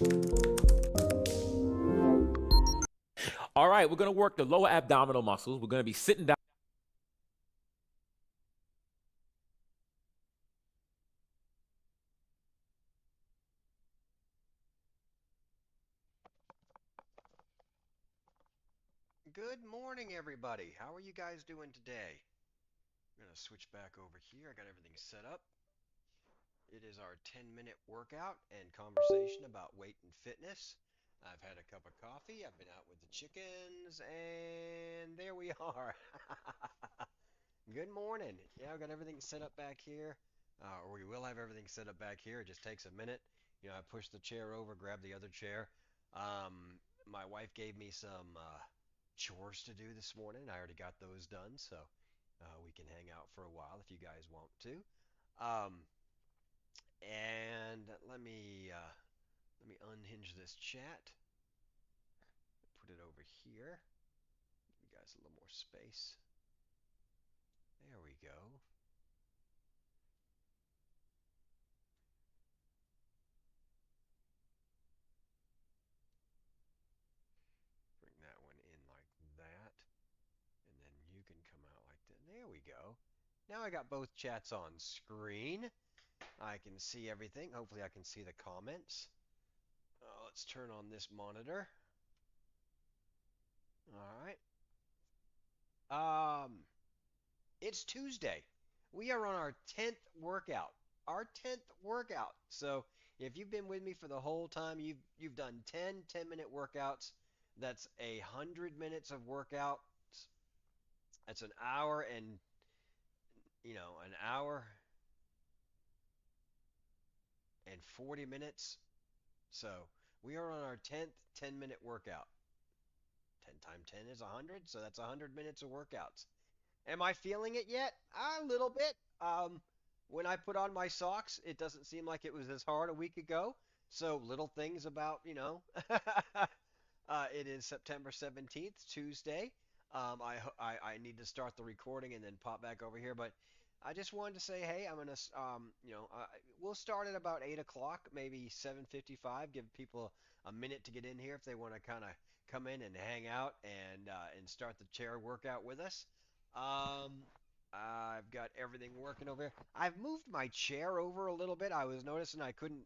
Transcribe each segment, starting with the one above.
All right, we're going to work the lower abdominal muscles. We're going to be sitting down. Good morning, everybody. How are you guys doing today? I'm going to switch back over here. I got everything set up. It is our 10-minute workout and conversation about weight and fitness. I've had a cup of coffee. I've been out with the chickens, and there we are. Good morning. Yeah, I've got everything set up back here, or we will have everything set up back here. It just takes a minute. I push the chair over, grab the other chair. My wife gave me some chores to do this morning. I already got those done, so we can hang out for a while if you guys want to. Um, and let me unhinge this chat. Put it over here. Give you guys a little more space. There we go. Bring that one in like that. And then you can come out like that. There we go. Now I got both chats on screen. I can see everything. Hopefully I can see the comments. Let's turn on this monitor. All right. Um, it's Tuesday. We are on our 10th workout. Our 10th workout. So if you've been with me for the whole time, you've done 10-minute workouts. That's 100 minutes of workout. That's an hour and 40 minutes. So we are on our 10th 10-minute workout. 10 times 10 is 100, so that's 100 minutes of workouts. Am I feeling it yet? A little bit. When I put on my socks, it doesn't seem like it was as hard a week ago. So little things about, it is September 17th, Tuesday. I need to start the recording and then pop back over here, but I just wanted to say, hey, I'm gonna, we'll start at about 8 o'clock, maybe 7:55. Give people a minute to get in here if they want to kind of come in and hang out and start the chair workout with us. Um, I've got everything working over here. I've moved my chair over a little bit. I was noticing I couldn't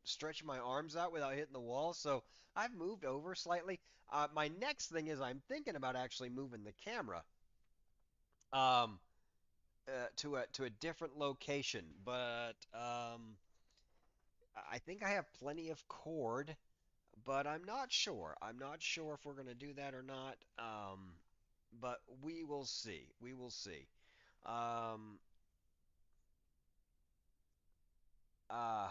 stretch my arms out without hitting the wall, so I've moved over slightly. My next thing is I'm thinking about actually moving the camera um, to a different location, but I think I have plenty of cord, but I'm not sure. I'm not sure if we're going to do that or not. But we will see. We will see. Um, uh,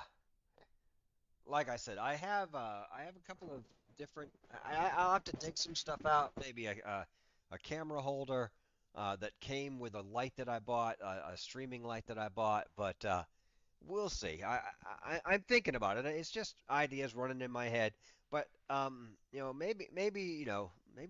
like I said, I have a couple of different. I'll have to take some stuff out. Maybe a camera holder that came with a light that I bought, a streaming light that I bought. But we'll see. I'm thinking about it. It's just ideas running in my head. But maybe maybe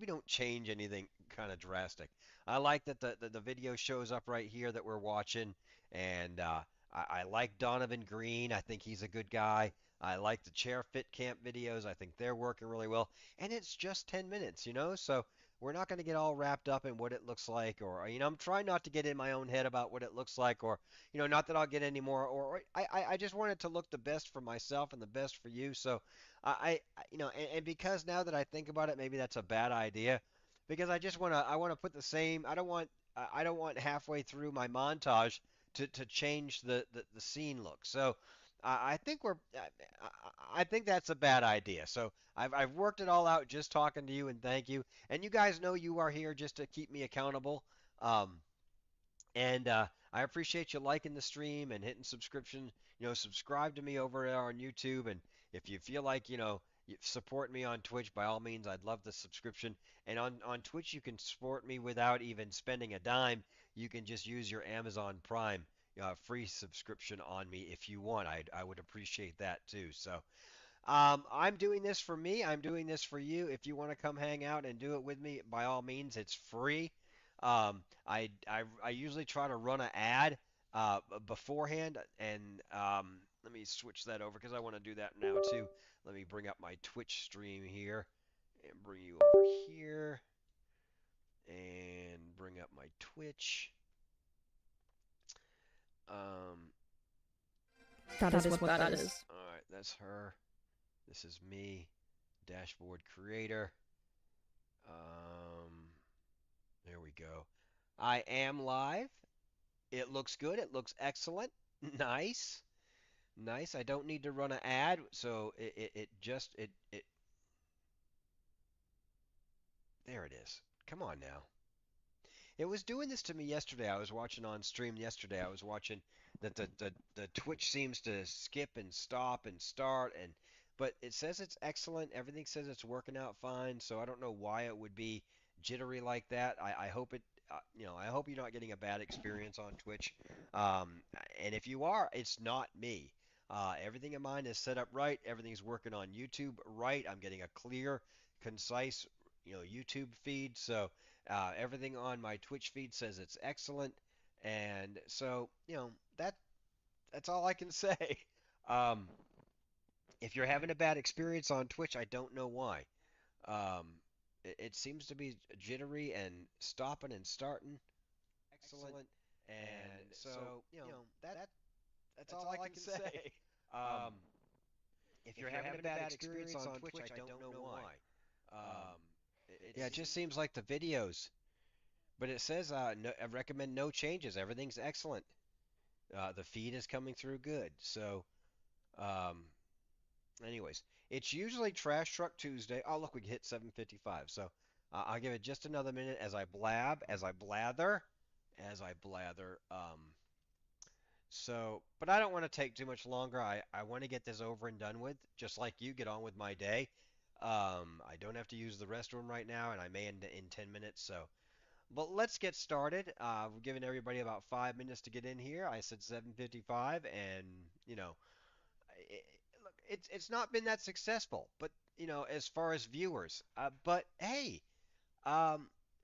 don't change anything kind of drastic. I like that the video shows up right here that we're watching, and I like Donovan Green. I think he's a good guy. I like the Chair Fit Camp videos. I think they're working really well. And it's just 10 minutes, so we're not going to get all wrapped up in what it looks like, or, I'm trying not to get in my own head about what it looks like, or, not that I'll get any more, or I just want it to look the best for myself and the best for you. So and because now that I think about it, maybe that's a bad idea, because I want to put the same, I don't want halfway through my montage to change the scene look. So I think that's a bad idea. So I've worked it all out just talking to you, and thank you. And you guys know you are here just to keep me accountable. And I appreciate you liking the stream and hitting subscription. Subscribe to me over there on YouTube. And if you feel like, you support me on Twitch, by all means, I'd love the subscription. And on Twitch, you can support me without even spending a dime. You can just use your Amazon Prime free subscription on me if you want. I would appreciate that too. So I'm doing this for me. I'm doing this for you. If you want to come hang out and do it with me, by all means, it's free. I usually try to run an ad beforehand, and let me switch that over because I want to do that now too. Let me bring up my Twitch stream here and bring you over here and bring up my Twitch. That is what that is. All right, that's her. This is me, dashboard creator. There we go. I am live. It looks good. It looks excellent. Nice. Nice. I don't need to run an ad, so it there it is. Come on now. It was doing this to me yesterday. I was watching on stream yesterday. I was watching that the Twitch seems to skip and stop and start but it says it's excellent. Everything says it's working out fine. So I don't know why it would be jittery like that. I hope it I hope you're not getting a bad experience on Twitch. And if you are, it's not me. Everything in mine is set up right. Everything's working on YouTube right. I'm getting a clear, concise, YouTube feed. So everything on my Twitch feed says it's excellent, and so that's all I can say. Um, if you're having a bad experience on Twitch, I don't know why. It seems to be jittery and stopping and starting. Excellent, and so that's all I can say. If you're having a bad experience on Twitch, I don't know why. Yeah, it just seems like the videos. But it says I recommend no changes. Everything's excellent. The feed is coming through good. So, anyways, it's usually Trash Truck Tuesday. Oh, look, we hit 7:55. So I'll give it just another minute as I blather. But I don't want to take too much longer. I want to get this over and done with, just like you get on with my day. I don't have to use the restroom right now, and I may in 10 minutes. So, but let's get started. We're giving everybody about 5 minutes to get in here. I said 7:55, and look, it's not been that successful, but as far as viewers. But hey,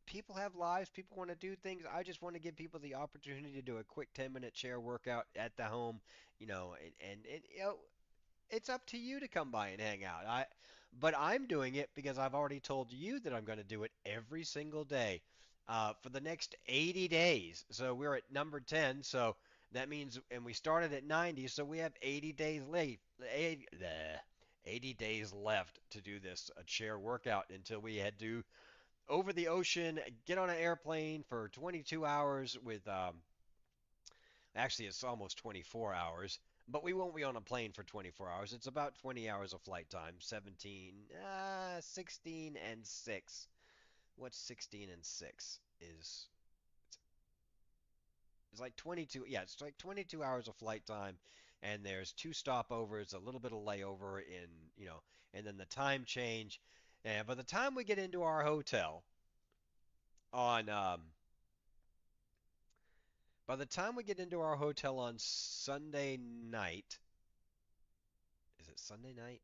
people have lives. People want to do things. I just want to give people the opportunity to do a quick 10-minute chair workout at the home. And it's up to you to come by and hang out. But I'm doing it because I've already told you that I'm going to do it every single day for the next 80 days. So we're at number 10. So that means, and we started at 90, so we have 80 days late. 80 days left to do this a chair workout until we head to over the ocean, get on an airplane for 22 hours with actually it's almost 24 hours. But we won't be on a plane for 24 hours. It's about 20 hours of flight time. 16 and 6. What's 16 and 6 is it's like 22. Yeah, it's like 22 hours of flight time, and there's 2 stopovers, a little bit of layover and then the time change. And by the time we get into our hotel on by the time we get into our hotel on Sunday night, is it Sunday night?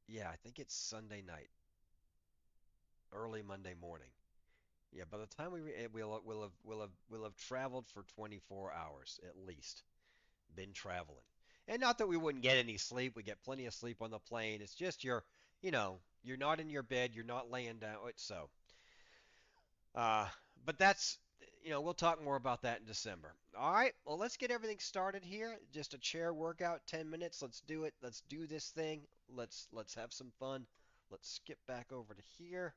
Yeah, I think it's Sunday night, early Monday morning. Yeah, by the time we'll have traveled for 24 hours at least, been traveling. And not that we wouldn't get any sleep, we get plenty of sleep on the plane. It's just you're not in your bed, you're not laying down. So, but that's we'll talk more about that in December. All right, well, let's get everything started here. Just a chair workout, 10 minutes. Let's do it. Let's do this thing. Let's have some fun. Let's skip back over to here.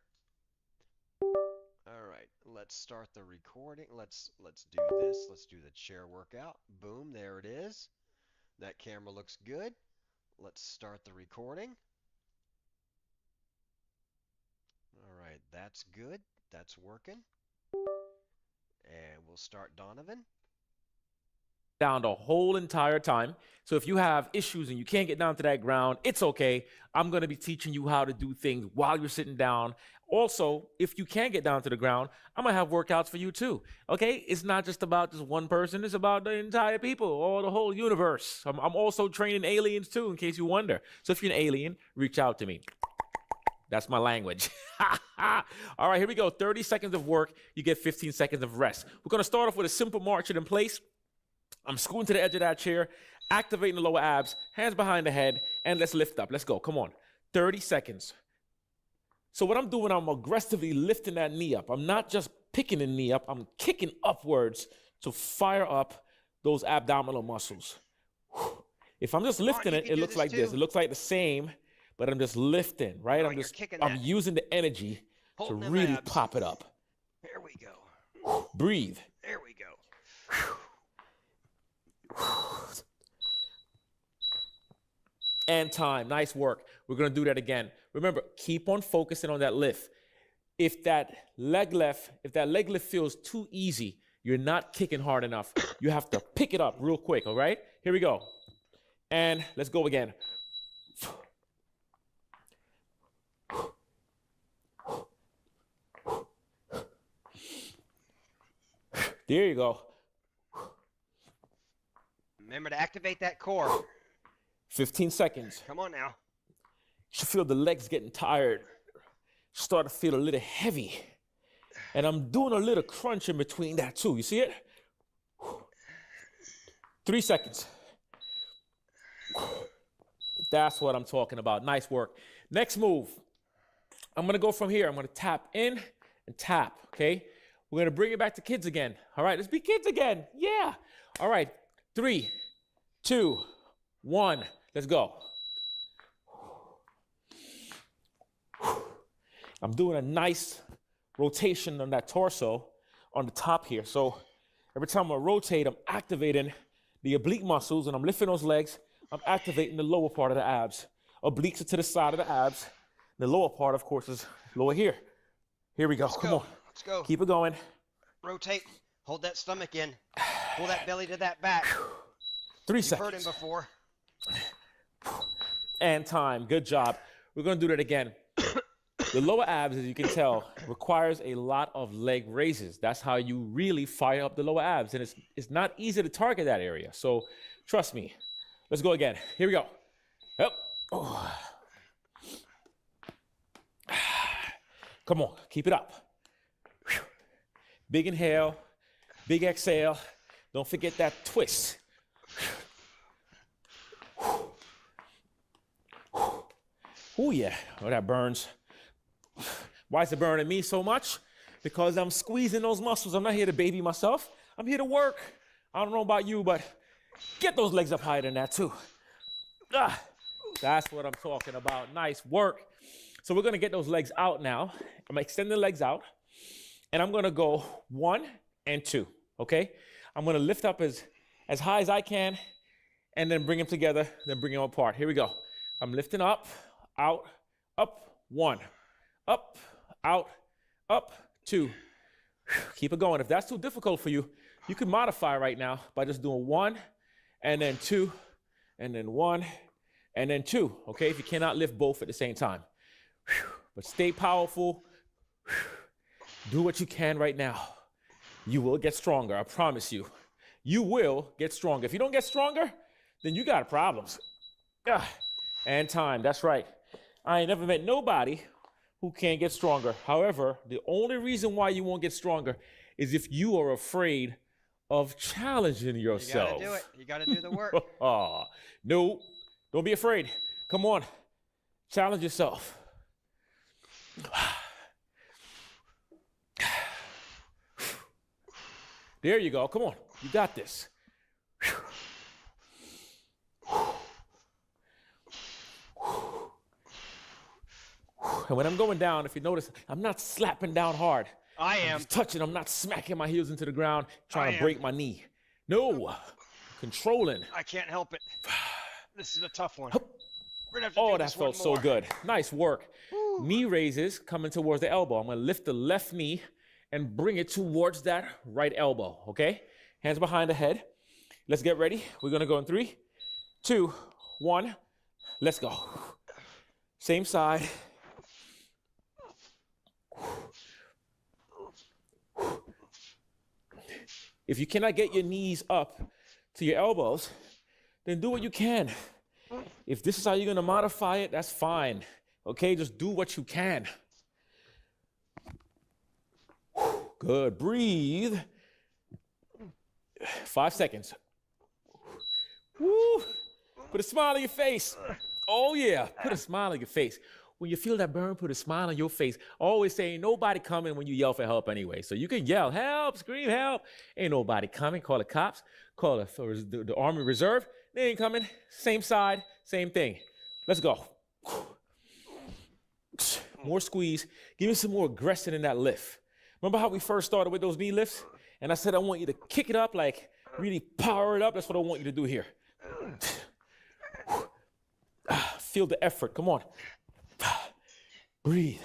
All right, let's start the recording. Let's do this. Let's do the chair workout. Boom, there it is. That camera looks good. Let's start the recording. All right, that's good. That's working. And we'll start Donovan. Down the whole entire time. So if you have issues and you can't get down to that ground, it's okay. I'm going to be teaching you how to do things while you're sitting down. Also, if you can't get down to the ground, I'm going to have workouts for you too. Okay? It's not just about just one person. It's about the entire people or the whole universe. I'm also training aliens too, in case you wonder. So if you're an alien, reach out to me. That's my language. All right, here we go. 30 seconds of work. You get 15 seconds of rest. We're going to start off with a simple march it in place. I'm scooting to the edge of that chair, activating the lower abs, hands behind the head, and let's lift up. Let's go. Come on. 30 seconds. So what I'm doing, I'm aggressively lifting that knee up. I'm not just picking the knee up. I'm kicking upwards to fire up those abdominal muscles. If I'm just lifting it, it looks like this. It looks like the same, but I'm just lifting, right? I'm using the energy to really pop it up. There we go. Breathe. There we go. And time. Nice work. We're going to do that again. Remember, keep on focusing on that lift. If that leg lift feels too easy, you're not kicking hard enough. You have to pick it up real quick, all right? Here we go. And let's go again. There you go. Remember to activate that core. 15 seconds. Come on now. You should feel the legs getting tired. Start to feel a little heavy. And I'm doing a little crunch in between that too. You see it? 3 seconds. That's what I'm talking about. Nice work. Next move. I'm going to go from here. I'm going to tap in and tap, okay? We're going to bring it back to kids again. All right, let's be kids again. Yeah. All right. 3, 2, 1. Let's go. I'm doing a nice rotation on that torso on the top here. So every time I rotate, I'm activating the oblique muscles and I'm lifting those legs. I'm activating the lower part of the abs. Obliques are to the side of the abs. The lower part, of course, is lower here. Here we go. Come on. Let's go. Keep it going. Rotate. Hold that stomach in. Pull that belly to that back. 3 You've seconds. heard him before. And time. Good job. We're going to do that again. The lower abs, as you can tell, requires a lot of leg raises. That's how you really fire up the lower abs. And it's not easy to target that area. So trust me. Let's go again. Here we go. Yep. Oh. Come on. Keep it up. Big inhale. Big exhale. Don't forget that twist. Oh, yeah. Oh, that burns. Why is it burning me so much? Because I'm squeezing those muscles. I'm not here to baby myself. I'm here to work. I don't know about you, but get those legs up higher than that, too. Ah, that's what I'm talking about. Nice work. So we're going to get those legs out now. I'm going to extend the legs out. And I'm going to go 1 and 2, okay? I'm going to lift up as high as I can and then bring them together, then bring them apart. Here we go. I'm lifting up, out, up, 1. Up, out, up, 2. Keep it going. If that's too difficult for you, you can modify right now by just doing 1 and then 2 and then 1 and then 2, okay? If you cannot lift both at the same time. But stay powerful. Do what you can right now. You will get stronger, I promise you. You will get stronger. If you don't get stronger, then you got problems. And time, that's right. I ain't never met nobody who can't get stronger. However, the only reason why you won't get stronger is if you are afraid of challenging yourself. You gotta do it. You gotta do the work. No, don't be afraid. Come on, challenge yourself. There you go. Come on, you got this. And when I'm going down, if you notice, I'm not slapping down hard. I am. I'm just touching. I'm not smacking my heels into the ground, trying to break my knee. No, controlling. I can't help it. This is a tough one. Oh, that felt so good. Nice work. Woo. Knee raises coming towards the elbow. I'm going to lift the left knee and bring it towards that right elbow, okay? Hands behind the head. Let's get ready. We're going to go in 3, 2, 1. Let's go. Same side. If you cannot get your knees up to your elbows, then do what you can. If this is how you're going to modify it, that's fine. Okay, just do what you can. Good. Breathe. 5 seconds. Woo! Put a smile on your face. Oh yeah, put a smile on your face. When you feel that burn, put a smile on your face. Always say, ain't nobody coming when you yell for help anyway. So you can yell, help, scream, help. Ain't nobody coming. Call the cops, call the Army Reserve. They ain't coming. Same side, same thing. Let's go. More squeeze. Give me some more aggression in that lift. Remember how we first started with those knee lifts? And I said, I want you to kick it up, like really power it up. That's what I want you to do here. Feel the effort. Come on. Breathe.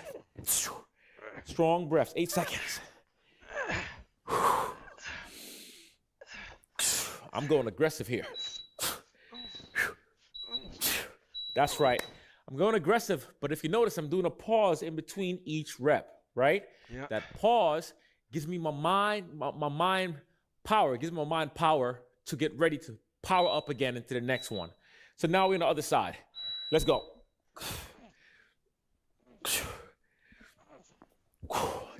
Strong breaths. 8 seconds. I'm going aggressive here. That's right. I'm going aggressive, but if you notice, I'm doing a pause in between each rep, right? Yeah. That pause gives me my mind power. It gives me my mind power to get ready to power up again into the next one. So now we're on the other side. Let's go.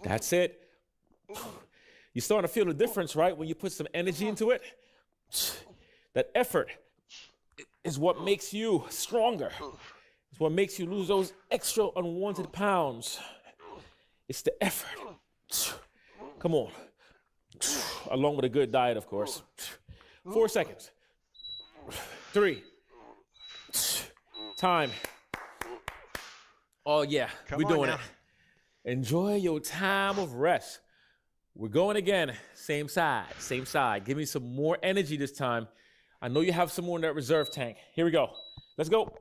That's it. You're starting to feel the difference, right? When you put some energy into it. That effort is what makes you stronger. It's what makes you lose those extra unwanted pounds. It's the effort. Come on. Along with a good diet, of course. 4 seconds. 3. Time. Oh, yeah. We're doing it. Enjoy your time of rest. We're going again. Same side, same side. Give me some more energy this time. I know you have some more in that reserve tank. Here we go. Let's go.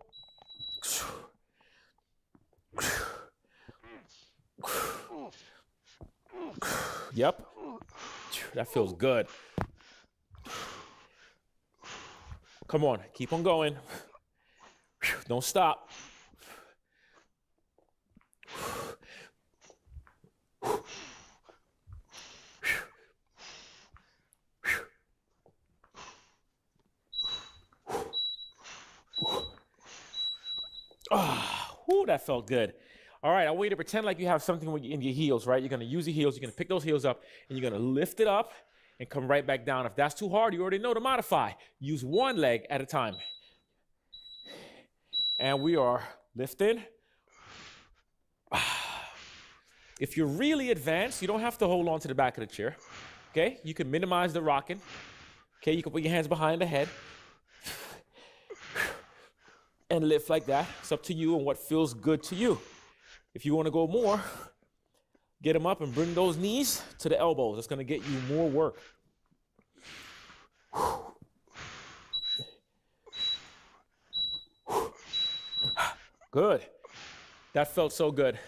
Yep. That feels good. Come on, keep on going. Don't stop. Whew, that felt good. All right, I want you to pretend like you have something in your heels, right? You're gonna use your heels, you're gonna pick those heels up, and you're gonna lift it up and come right back down. If that's too hard, you already know to modify. Use one leg at a time. And we are lifting. If you're really advanced, you don't have to hold on to the back of the chair, okay? You can minimize the rocking, okay? You can put your hands behind the head and lift like that. It's up to you and what feels good to you. If you want to go more, get them up and bring those knees to the elbows. That's going to get you more work. Good. That felt so good.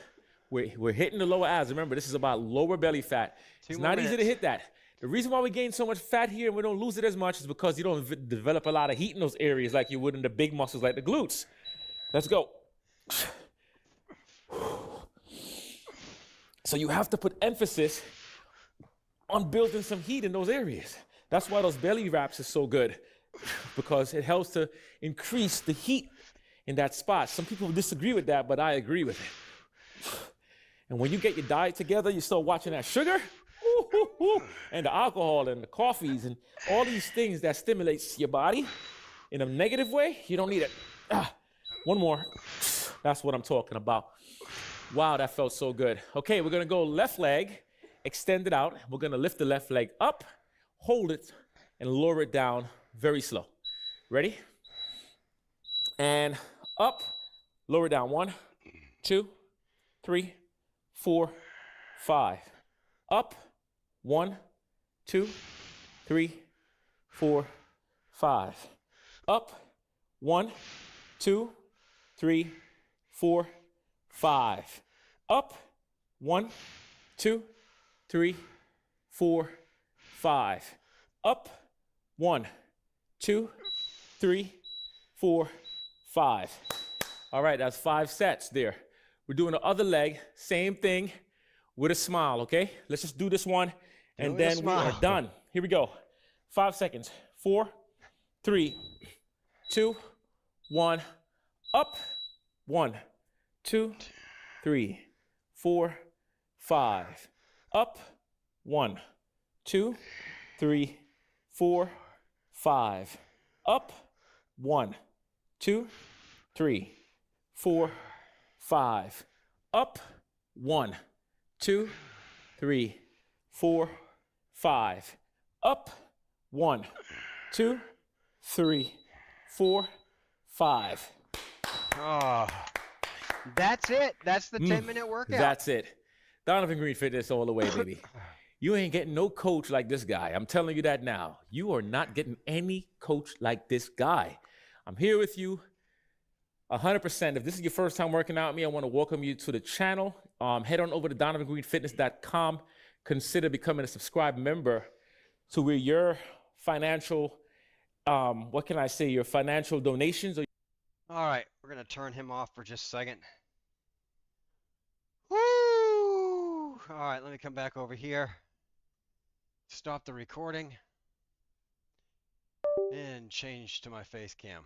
We're hitting the lower abs. Remember, this is about lower belly fat. It's not easy to hit that. The reason why we gain so much fat here and we don't lose it as much is because you don't develop a lot of heat in those areas like you would in the big muscles like the glutes. Let's go. So you have to put emphasis on building some heat in those areas. That's why those belly wraps is so good, because it helps to increase the heat in that spot. Some people disagree with that, but I agree with it. And when you get your diet together, you start watching that sugar, and the alcohol and the coffees and all these things that stimulates your body in a negative way, you don't need it. One more. That's what I'm talking about. Wow, that felt so good. Okay, we're gonna go left leg, extend it out. We're gonna lift the left leg up, hold it, and lower it down very slow. Ready? And up, lower down. 1, 2, 3, 4, 5. Up, 1, 2, 3, 4, 5. Up, 1, 2, 3, 4, 5. Up, 1, 2, 3, 4, 5. Up, 1, 2, 3, 4, 5. All right, that's 5 sets there. We're doing the other leg, same thing with a smile, okay? Let's just do this one, and then we are done. Here we go. 5 seconds. 4, 3, 2, 1. Up, 1, 2, 3, 4, 5. Up, 1, 2, 3, 4, 5. Up, 1, 2, 3, 4, 5. Up. 1, 2, 3, 4, 5. Up. 1, 2, 3, 4, 5. Oh, that's it. That's the 10-minute workout. That's it. Donovan Green Fitness all the way, baby. You ain't getting no coach like this guy. I'm telling you that now. You are not getting any coach like this guy. I'm here with you 100%. If this is your first time working out with me, I want to welcome you to the channel. Head on over to donovangreenfitness.com. Consider becoming a subscribed member to where your financial, what can I say, your financial donations. All right, we're going to turn him off for just a second. Woo! All right, let me come back over here. Stop the recording. And change to my face cam.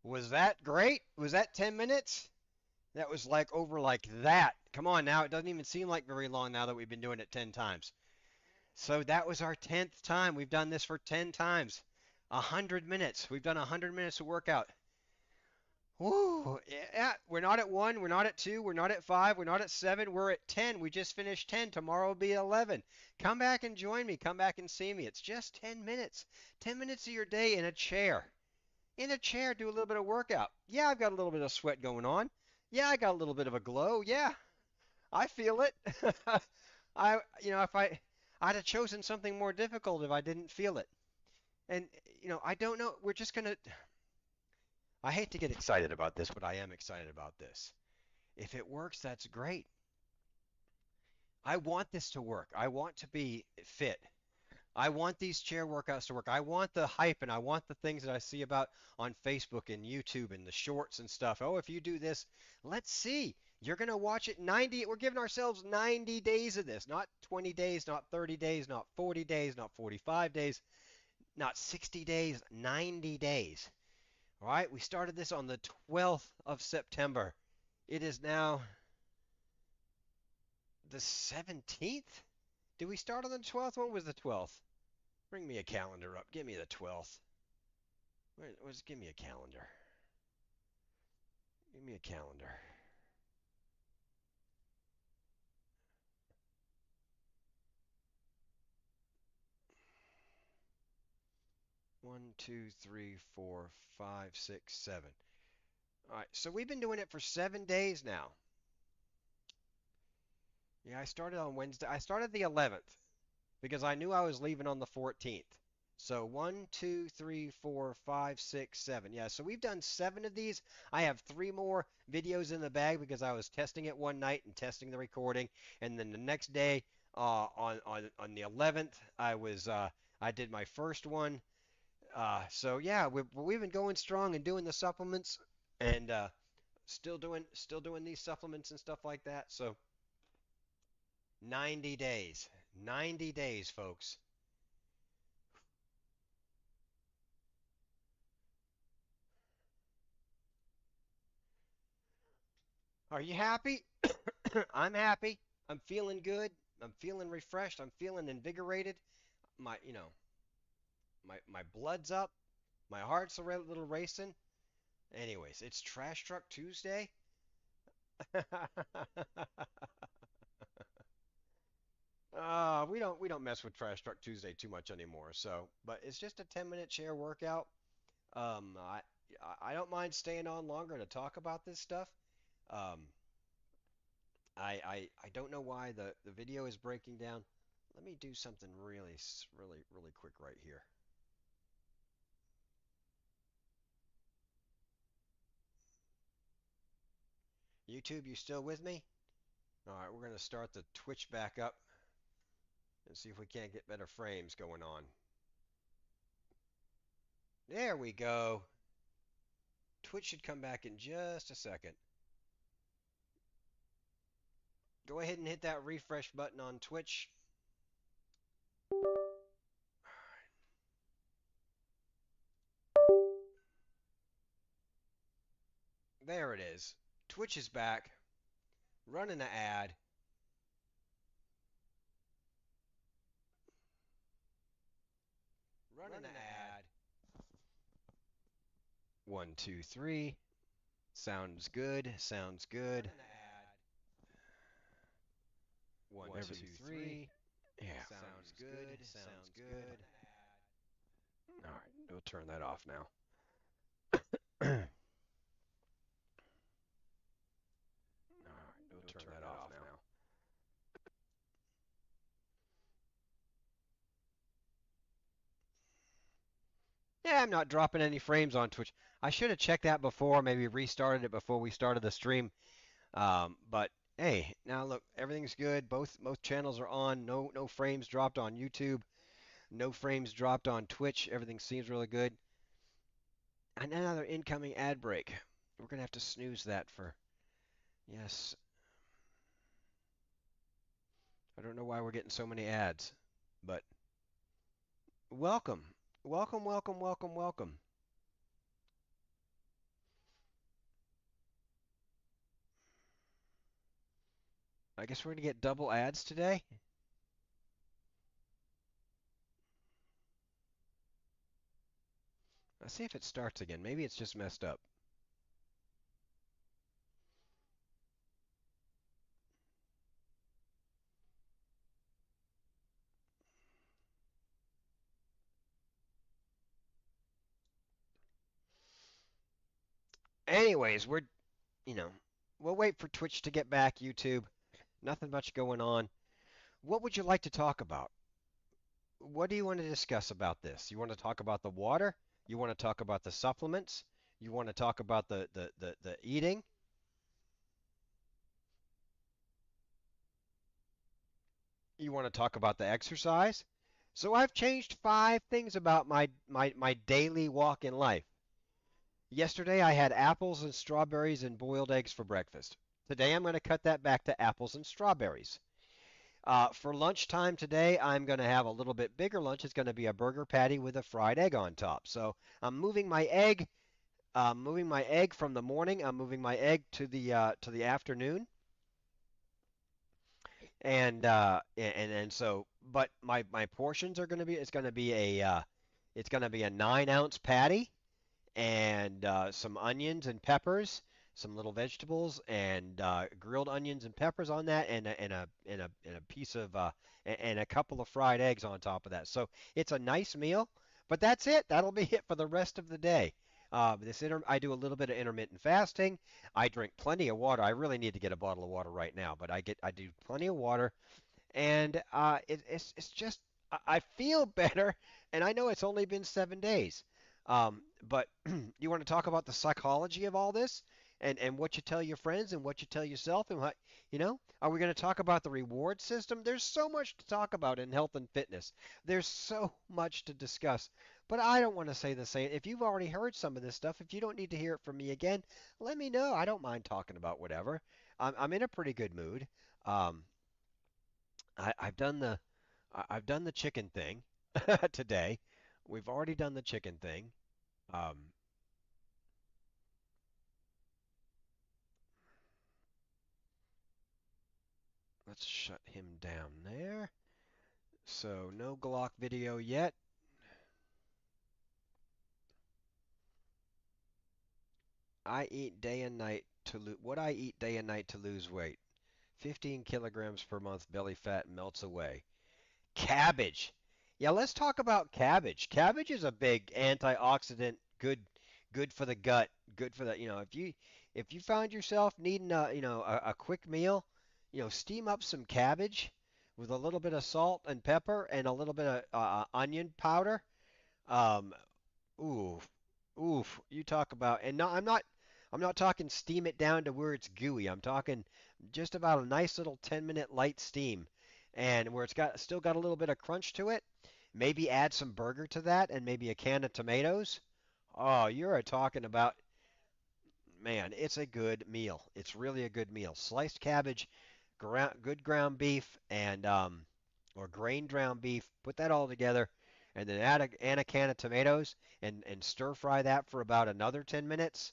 Was that great? Was that 10 minutes? That was like over like that. Come on now, it doesn't even seem like very long now that we've been doing it 10 times. So that was our 10th time. We've done this for 10 times. 100 minutes. We've done 100 minutes of workout. Woo! Yeah, we're not at 1, we're not at 2, we're not at 5, we're not at 7, we're at 10. We just finished 10. Tomorrow will be 11. Come back and join me. Come back and see me. It's just 10 minutes. 10 minutes of your day in a chair. In a chair, do a little bit of workout. Yeah, I've got a little bit of sweat going on. Yeah, I got a little bit of a glow. Yeah, I feel it. I'd have chosen something more difficult if I didn't feel it. And, I don't know. We're just going to. I hate to get excited about this, but I am excited about this. If it works, that's great. I want this to work. I want to be fit. I want these chair workouts to work. I want the hype and I want the things that I see about on Facebook and YouTube and the shorts and stuff. Oh, if you do this, let's see. You're going to watch it 90. We're giving ourselves 90 days of this, not 20 days, not 30 days, not 40 days, not 45 days, not 60 days, 90 days. All right, we started this on the 12th of September. It is now the 17th? Did we start on the 12th? When was the 12th? Bring me a calendar up. Give me the 12th. Give me a calendar. Give me a calendar. One, two, three, four, five, six, 7. All right, so we've been doing it for 7 days now. Yeah, I started on Wednesday. I started the 11th because I knew I was leaving on the 14th. So 1, 2, 3, 4, 5, 6, 7. Yeah, so we've done 7 of these. I have 3 more videos in the bag because I was testing it one night and testing the recording, and then the next day, on the 11th, I did my first one. So yeah, we've been going strong and doing the supplements, and still doing these supplements and stuff like that. So 90 days, 90 days, folks. Are you happy? I'm happy. I'm feeling good. I'm feeling refreshed. I'm feeling invigorated. My blood's up. My heart's a little racing. Anyways, it's Trash Truck Tuesday. We don't mess with Trash Truck Tuesday too much anymore. So, but it's just a 10-minute chair workout. I don't mind staying on longer to talk about this stuff. Um, I don't know why the video is breaking down. Let me do something really quick right here. YouTube, you still with me? All right, we're going to start the Twitch back up and see if we can't get better frames going on. There we go. Twitch should come back in just a second. Go ahead and hit that refresh button on Twitch. There it is. Twitch is back. Running an ad. Running an ad. 1, 2, 3. Sounds good. Sounds good. 1, 2, 3. Yeah. Sounds good. Sounds good. All right, we'll turn that off now. All right, we'll turn that off now. Yeah, I'm not dropping any frames on Twitch. I should have checked that before, maybe restarted it before we started the stream. But hey, now look, everything's good. Both channels are on. No frames dropped on YouTube. No frames dropped on Twitch. Everything seems really good. And another incoming ad break. We're gonna have to snooze that for. Yes. I don't know why we're getting so many ads, but welcome, welcome, welcome, welcome, welcome. I guess we're gonna get double ads today. Let's see if it starts again. Maybe it's just messed up. Anyways, we'll wait for Twitch to get back, YouTube. Nothing much going on. What would you like to talk about? What do you want to discuss about this? You want to talk about the water? You want to talk about the supplements? You want to talk about the eating? You want to talk about the exercise? So I've changed 5 things about my daily walk in life. Yesterday I had apples and strawberries and boiled eggs for breakfast. Today I'm going to cut that back to apples and strawberries. For lunchtime today, I'm going to have a little bit bigger lunch. It's going to be a burger patty with a fried egg on top. So I'm moving my egg, from the morning. I'm moving my egg to the afternoon, and so, but my portions are going to be it's going to be a 9-ounce patty and some onions and peppers, some little vegetables, and grilled onions and peppers on that, and a piece of and a couple of fried eggs on top of that. So it's a nice meal, but that's it. That'll be it for the rest of the day. I do a little bit of intermittent fasting. I drink plenty of water. I really need to get a bottle of water right now, but I do plenty of water, and it's just I feel better, and I know it's only been 7 days. But you want to talk about the psychology of all this, and what you tell your friends and what you tell yourself, and are we going to talk about the reward system? There's so much to talk about in health and fitness. There's so much to discuss. But I don't want to say the same. If you've already heard some of this stuff, if you don't need to hear it from me again, let me know. I don't mind talking about whatever. I'm in a pretty good mood. Um, I've done the chicken thing today. We've already done the chicken thing. Um, let's shut him down there. So no Glock video yet. I eat day and night to lose what I eat day and night to lose weight. 15 kilograms per month belly fat melts away. Cabbage. Yeah, let's talk about cabbage. Cabbage is a big antioxidant, good for the gut, good for the, if you found yourself needing a quick meal, steam up some cabbage with a little bit of salt and pepper and a little bit of onion powder. Um, oof, oof. You talk about, and no, I'm not talking steam it down to where it's gooey. I'm talking just about a nice little 10-minute light steam, and where it's still got a little bit of crunch to it. Maybe add some burger to that, and maybe a can of tomatoes. Oh, you're talking about, man, it's a good meal. It's really a good meal. Sliced cabbage, good ground beef, and or grain ground beef. Put that all together, and then add a can of tomatoes, and stir fry that for about another 10 minutes.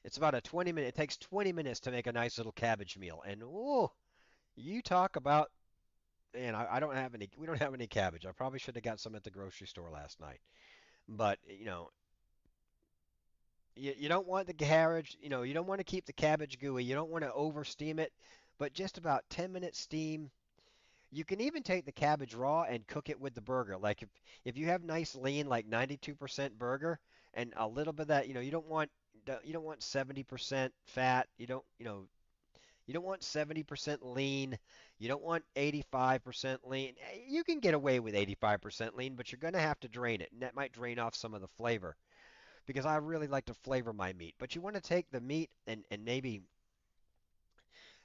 It's about a 20 minute. It takes 20 minutes to make a nice little cabbage meal, and oh, you talk about. Man, I don't have any. We don't have any cabbage. I probably should have got some at the grocery store last night. But You don't want the cabbage, you don't want to keep the cabbage gooey. You don't want to over steam it, but just about 10 minutes steam. You can even take the cabbage raw and cook it with the burger. Like if you have nice lean like 92% burger and a little bit of that, you don't want 70% fat. You don't want 70% lean. You don't want 85% lean. You can get away with 85% lean, but you're going to have to drain it, and that might drain off some of the flavor because I really like to flavor my meat. But you want to take the meat and maybe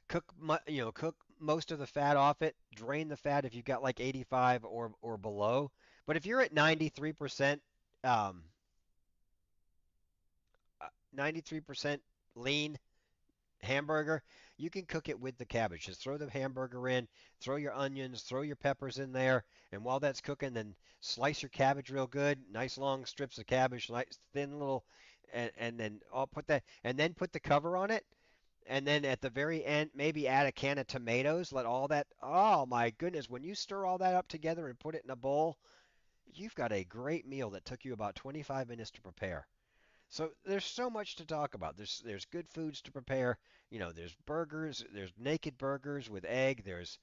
cook most of the fat off it. Drain the fat if you've got like 85 or below. But if you're at 93%, um, 93% lean hamburger, you can cook it with the cabbage. Just throw the hamburger in, throw your onions, throw your peppers in there, and while that's cooking, then slice your cabbage real good, nice long strips of cabbage, nice thin little, and then I'll put that, and then put the cover on it, and then at the very end, maybe add a can of tomatoes. Let all that, oh my goodness, when you stir all that up together and put it in a bowl, you've got a great meal that took you about 25 minutes to prepare. So there's so much to talk about. There's good foods to prepare. There's burgers, there's naked burgers with egg, there's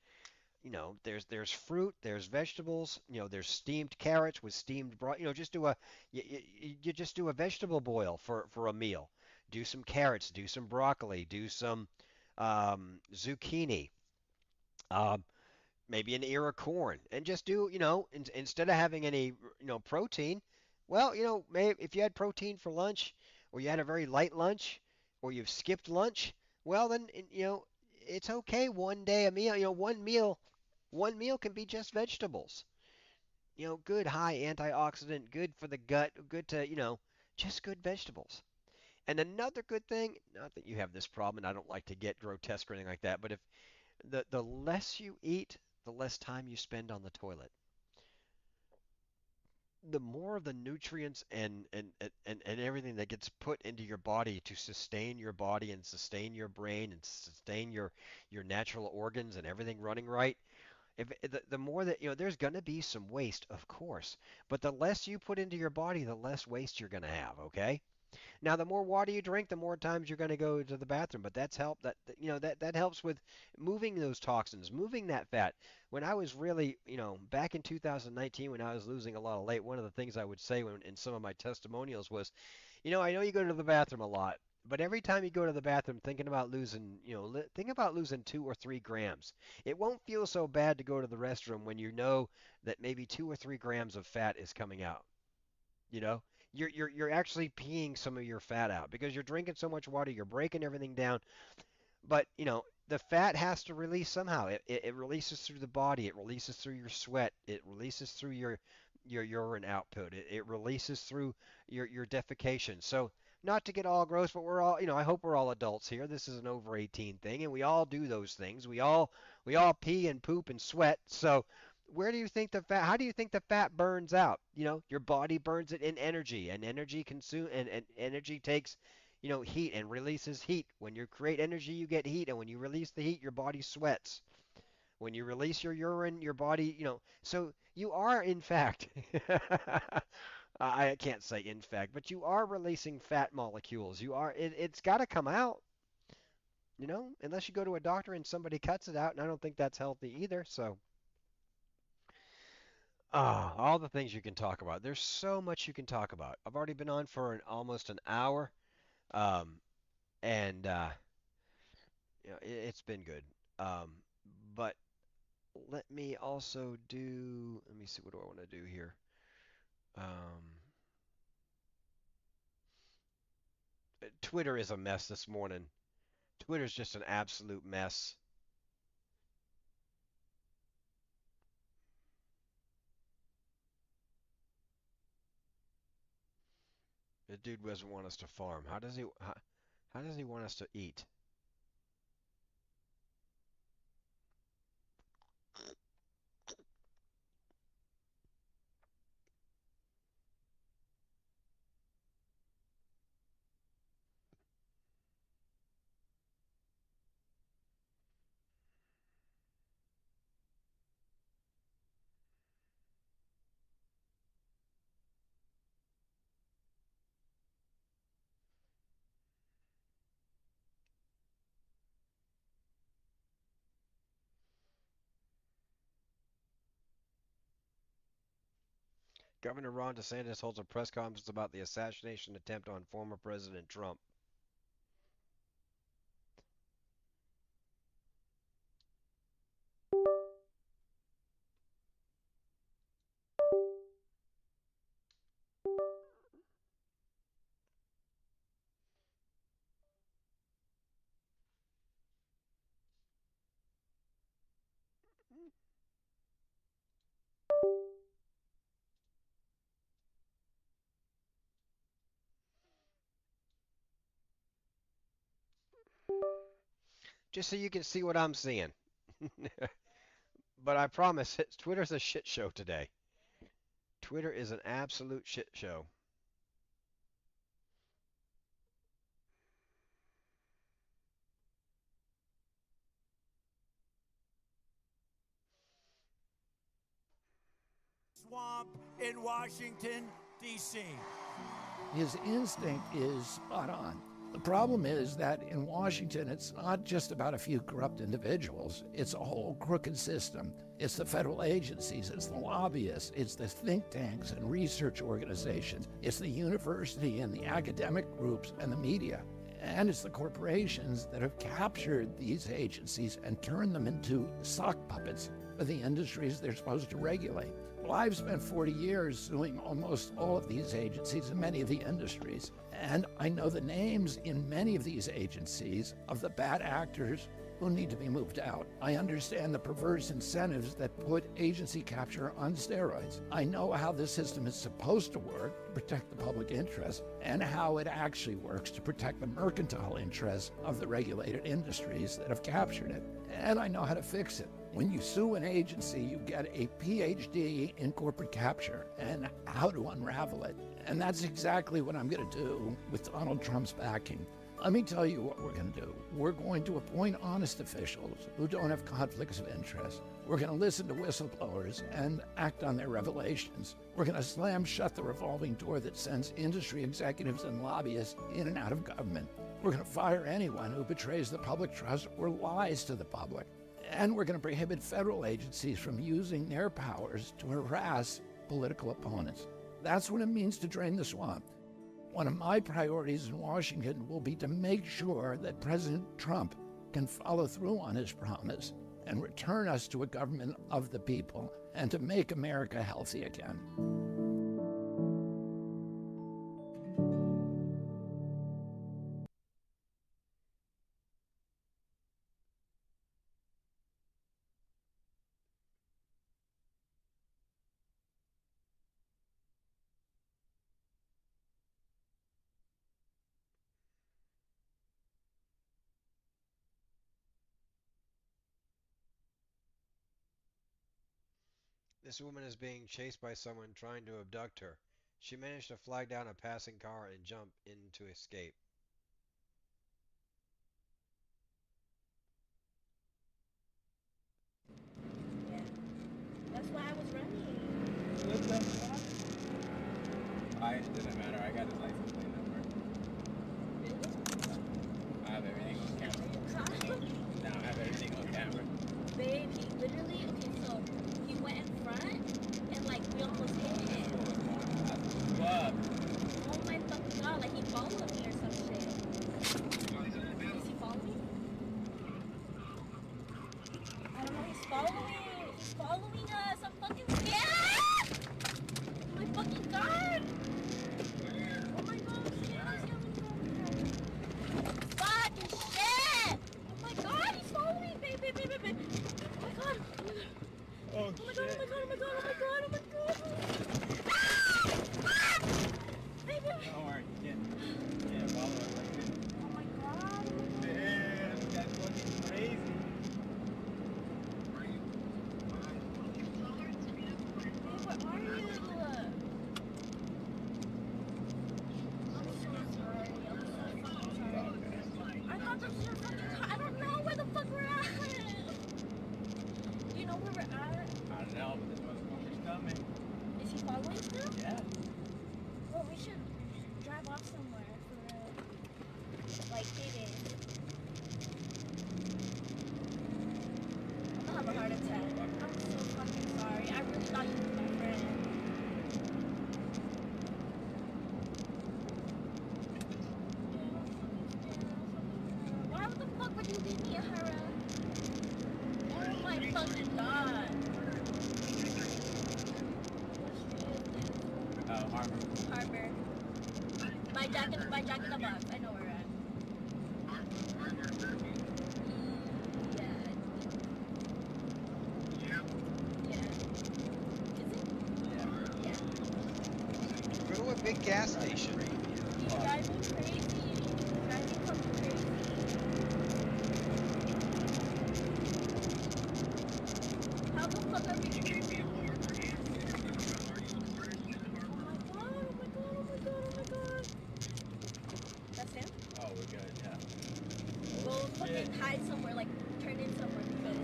fruit, there's vegetables, there's steamed carrots with steamed broth. You just do a vegetable boil for a meal. Do some carrots, do some broccoli, do some zucchini, um, maybe an ear of corn, and just do, instead of having any, protein, well, maybe if you had protein for lunch, or you had a very light lunch, or you've skipped lunch, well, then, it's okay one day a meal, one meal can be just vegetables. Good high antioxidant, good for the gut, good to, just good vegetables. And another good thing, not that you have this problem, and I don't like to get grotesque or anything like that, but if the less you eat, the less time you spend on the toilet. The more of the nutrients and everything that gets put into your body to sustain your body and sustain your brain and sustain your natural organs and everything running right, if the more that there's going to be some waste, of course, but the less you put into your body, the less waste you're going to have, okay? Now, the more water you drink, the more times you're going to go to the bathroom. But that's help that helps with moving those toxins, moving that fat. When I was really, back in 2019, when I was losing a lot of weight, one of the things I would say in some of my testimonials was, I know you go to the bathroom a lot, but every time you go to the bathroom thinking about losing, think about losing 2 or 3 grams. It won't feel so bad to go to the restroom when you know that maybe 2 or 3 grams of fat is coming out. You know, you're actually peeing some of your fat out because you're drinking so much water, you're breaking everything down. But the fat has to release somehow. It releases through the body, it releases through your sweat, it releases through your urine output, it releases through your defecation. So not to get all gross, but we're all, I hope we're all adults here. This is an over 18 thing, and we all do those things. We all pee and poop and sweat. So where do you think the fat? How do you think the fat burns out? Your body burns it in energy, and energy consume and energy takes, heat and releases heat. When you create energy, you get heat, and when you release the heat, your body sweats. When you release your urine, your body, so you are in fact, I can't say in fact, but you are releasing fat molecules. It's got to come out, unless you go to a doctor and somebody cuts it out, and I don't think that's healthy either. So. Ah, all the things you can talk about. There's so much you can talk about. I've already been on for almost an hour, um, and it's been good. Um, but let me also do. Let me see. What do I want to do here? Um, Twitter is a mess this morning. Twitter's just an absolute mess. The dude doesn't want us to farm. How does he want us to eat? Governor Ron DeSantis holds a press conference about the assassination attempt on former President Trump. Just so you can see what I'm seeing. But I promise, Twitter's a shit show today. Twitter is an absolute shit show. Swamp in Washington, D.C. His instinct is spot on. The problem is that in Washington, it's not just about a few corrupt individuals. It's a whole crooked system. It's the federal agencies, it's the lobbyists, it's the think tanks and research organizations, it's the university and the academic groups and the media. And it's the corporations that have captured these agencies and turned them into sock puppets for the industries they're supposed to regulate. Well, I've spent 40 years suing almost all of these agencies and many of the industries. And I know the names in many of these agencies of the bad actors who need to be moved out. I understand the perverse incentives that put agency capture on steroids. I know how this system is supposed to work to protect the public interest and how it actually works to protect the mercantile interests of the regulated industries that have captured it. And I know how to fix it. When you sue an agency, you get a PhD in corporate capture and how to unravel it. And that's exactly what I'm going to do with Donald Trump's backing. Let me tell you what we're going to do. We're going to appoint honest officials who don't have conflicts of interest. We're going to listen to whistleblowers and act on their revelations. We're going to slam shut the revolving door that sends industry executives and lobbyists in and out of government. We're going to fire anyone who betrays the public trust or lies to the public. And we're going to prohibit federal agencies from using their powers to harass political opponents. That's what it means to drain the swamp. One of my priorities in Washington will be to make sure that President Trump can follow through on his promise and return us to a government of the people and to make America healthy again. This woman is being chased by someone trying to abduct her. She managed to flag down a passing car and jump in to escape. Yeah. That's why I was running. It doesn't matter. I got his license plate number. I have everything on camera. Now I have everything on camera. Babe, he literally, okay, so he went in front and like we almost hit him. What? Oh my fucking god, like he followed me or some shit. Is he following? I don't know, he's following us. I'm fucking scared! Oh my fucking god! Oh my fucking god. Harbor. Harbor. My Jack in the Box. I know where we're at. Yeah. Is it? Yeah. Go to a big gas station. He's driving crazy. He's driving fucking crazy. How the fuck are we? That's him? Oh, we're good, yeah. Go fucking hide somewhere, like turn in somewhere because.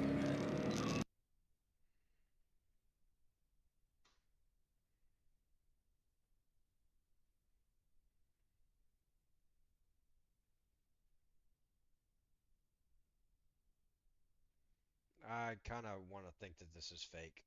I kind of want to think that this is fake.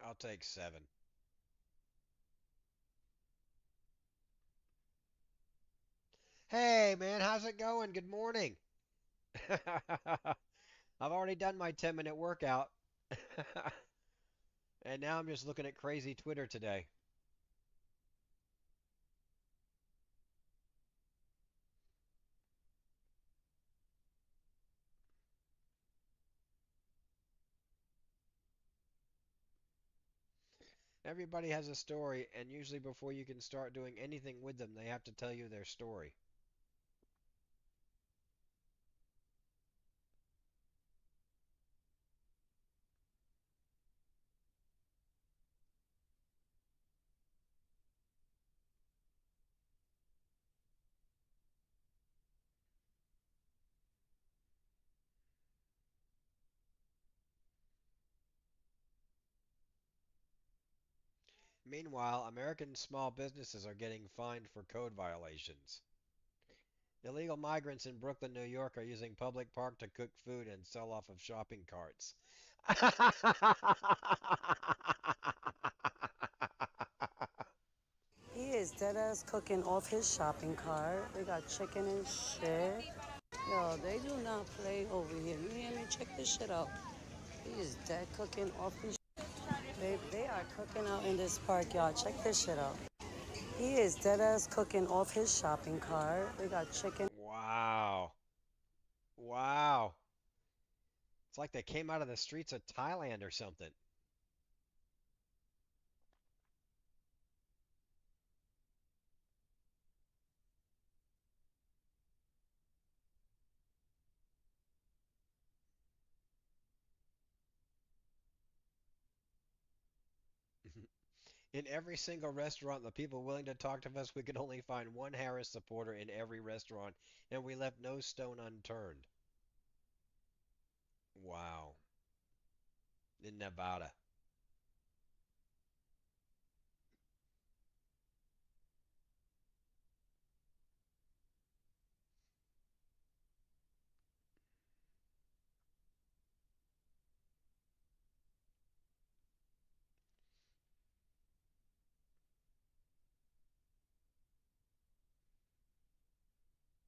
I'll take 7. Hey, man, how's it going? Good morning. I've already done my 10-minute workout. And now I'm just looking at crazy Twitter today. Everybody has a story, and usually before you can start doing anything with them, they have to tell you their story. Meanwhile, American small businesses are getting fined for code violations. Illegal migrants in Brooklyn, New York are using public park to cook food and sell off of shopping carts. He is dead ass cooking off his shopping cart. They got chicken and shit. Yo, they do not play over here. You hear me? Check this shit out. He is dead cooking off his. They are cooking out in this park, y'all. Check this shit out. He is dead ass cooking off his shopping cart. They got chicken. Wow. Wow. It's like they came out of the streets of Thailand or something. In every single restaurant, the people willing to talk to us, we could only find one Harris supporter in every restaurant, and we left no stone unturned. Wow. In Nevada.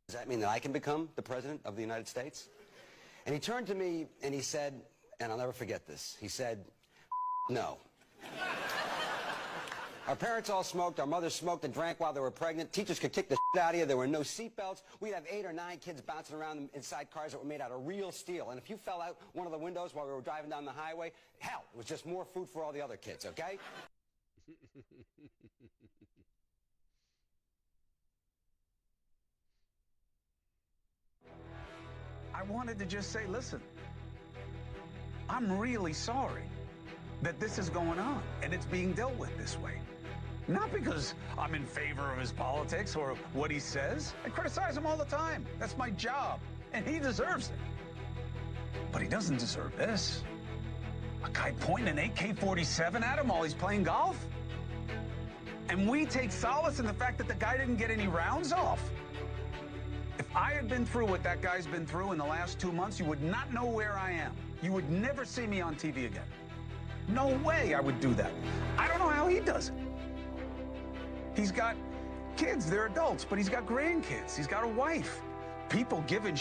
Does that mean that I can become the President of the United States? And he turned to me and he said, and I'll never forget this, he said, no. Our parents all smoked, our mothers smoked and drank while they were pregnant, teachers could kick the shit out of you, there were no seatbelts, we'd have 8 or 9 kids bouncing around inside cars that were made out of real steel, and if you fell out one of the windows while we were driving down the highway, hell, it was just more food for all the other kids, okay? I wanted to just say, listen, I'm really sorry that this is going on and it's being dealt with this way. Not because I'm in favor of his politics or what he says. I criticize him all the time. That's my job. And he deserves it. But he doesn't deserve this. A guy pointing an AK-47 at him while he's playing golf? And we take solace in the fact that the guy didn't get any rounds off. If I had been through what that guy's been through in the last 2 months, you would not know where I am. You would never see me on TV again. No way I would do that. I don't know how he does it. He's got kids, they're adults, but he's got grandkids. He's got a wife. People giving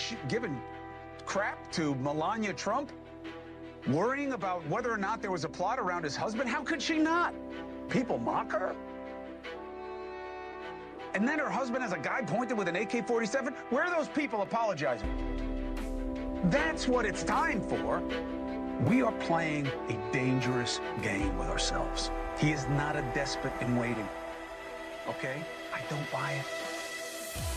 crap to Melania Trump, worrying about whether or not there was a plot around his husband. How could she not? People mock her. And then her husband has a guy pointed with an AK-47. Where are those people apologizing? That's what it's time for. We are playing a dangerous game with ourselves. He is not a despot in waiting. Okay? I don't buy it.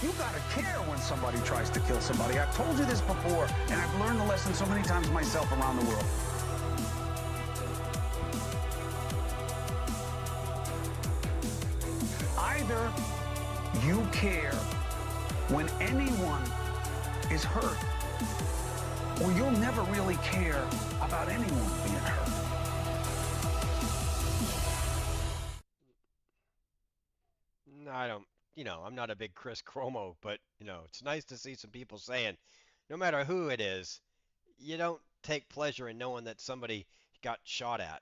You gotta care when somebody tries to kill somebody. I've told you this before, and I've learned the lesson so many times myself around the world. Either you care when anyone is hurt, or you'll never really care about anyone being hurt. No, I don't, I'm not a big Chris Cuomo, but, it's nice to see some people saying, no matter who it is, you don't take pleasure in knowing that somebody got shot at.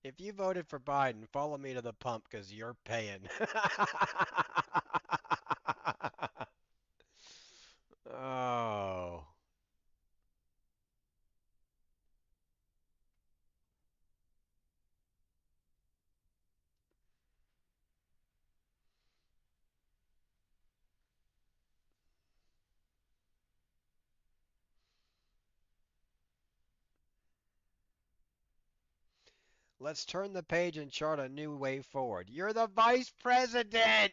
If you voted for Biden, follow me to the pump because you're paying. Oh. Let's turn the page and chart a new way forward. You're the vice president.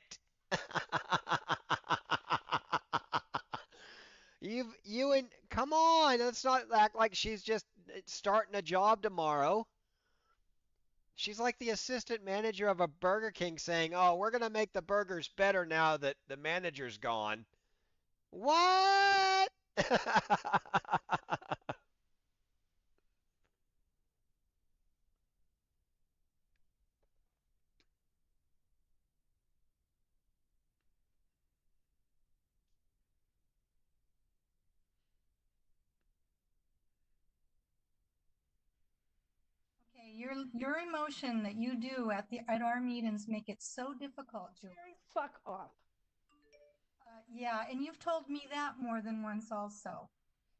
Come on, let's not act like she's just starting a job tomorrow. She's like the assistant manager of a Burger King saying, "Oh, we're going to make the burgers better now that the manager's gone." What? Okay, your emotion that you do at our meetings make it so difficult, Julie. Fuck off. Yeah, and you've told me that more than once also.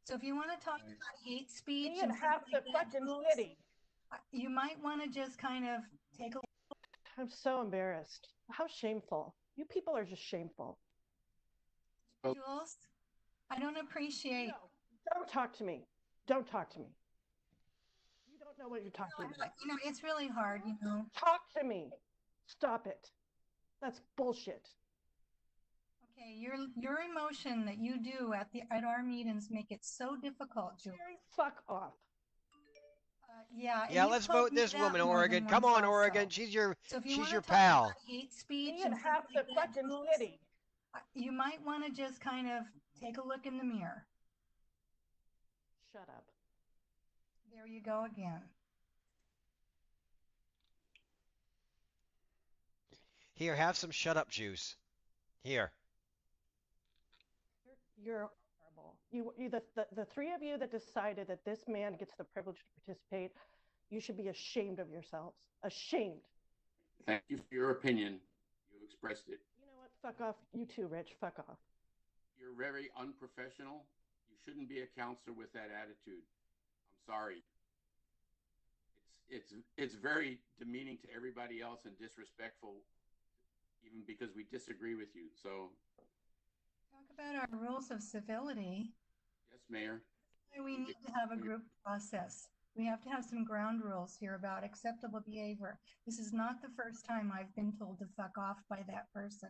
So if you want to talk about hate speech Me and half the fucking city. You might want to just kind of take a. I'm so embarrassed. How shameful. You people are just shameful. Jules, I don't appreciate. No, don't talk to me. Don't talk to me. You don't know what you're talking about. It's really hard, Talk to me. Stop it. That's bullshit. Okay, your emotion that you do at our meetings make it so difficult, Julie. Fuck off. Yeah. Yeah, let's vote this woman, Oregon. Come on, Oregon. She's your pal. Hate speech Me and half the fucking city. You might want to just kind of take a look in the mirror. Shut up. There you go again. Here, have some shut up juice. Here. You're horrible. The three of you that decided that this man gets the privilege to participate, you should be ashamed of yourselves. Ashamed. Thank you for your opinion. You expressed it. You know what? Fuck off. You too, Rich. Fuck off. You're very unprofessional. You shouldn't be a counselor with that attitude. I'm sorry. It's very demeaning to everybody else and disrespectful, even because we disagree with you. So talk about our rules of civility. Yes, Mayor. We need to have a group process. We have to have some ground rules here about acceptable behavior. This is not the first time I've been told to fuck off by that person.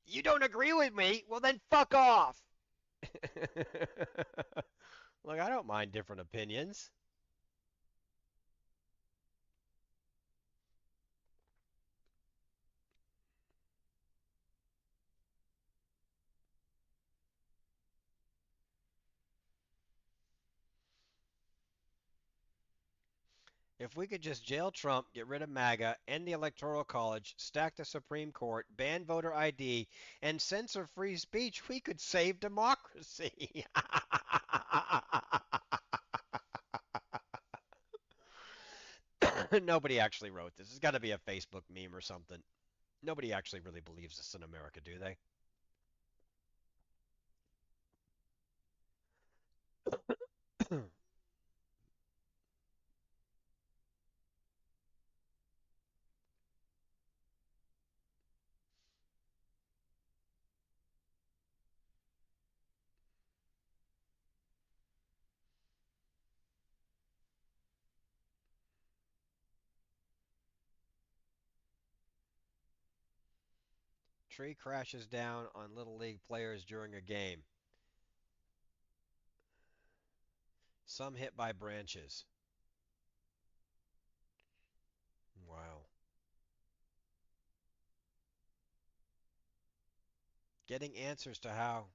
You don't agree with me? Well, then fuck off. Look, I don't mind different opinions. If we could just jail Trump, get rid of MAGA, end the Electoral College, stack the Supreme Court, ban voter ID, and censor free speech, we could save democracy. Nobody actually wrote this. It's got to be a Facebook meme or something. Nobody actually really believes this in America, do they? Tree crashes down on Little League players during a game. Some hit by branches. Wow. Getting answers to how.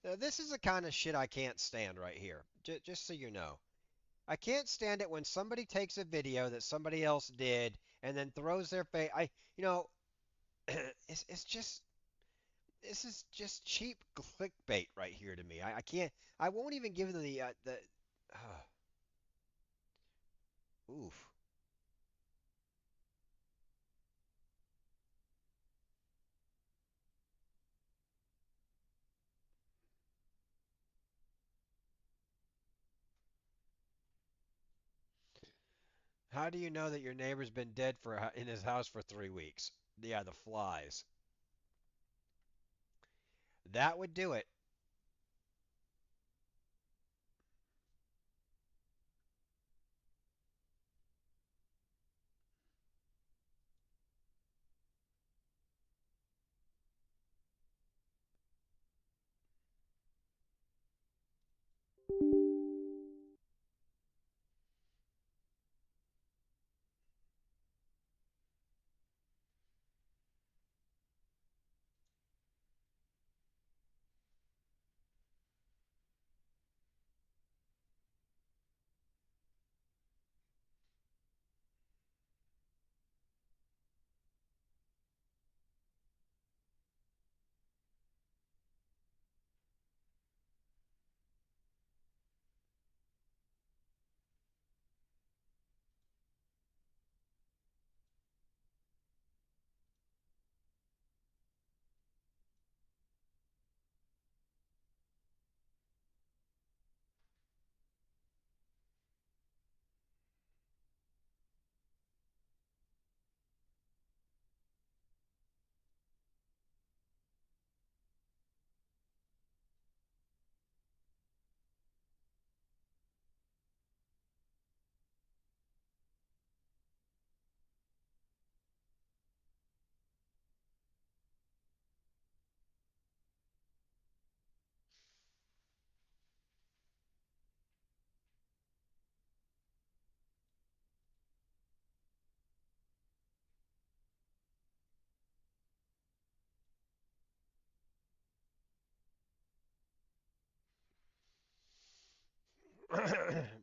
No. Now, this is the kind of shit I can't stand right here. Just so you know. I can't stand it when somebody takes a video that somebody else did and then throws their face. It's just. This is just cheap clickbait right here to me. I can't. I won't even give them the. Oof. How do you know that your neighbor's been dead in his house for 3 weeks? Yeah, the flies. That would do it.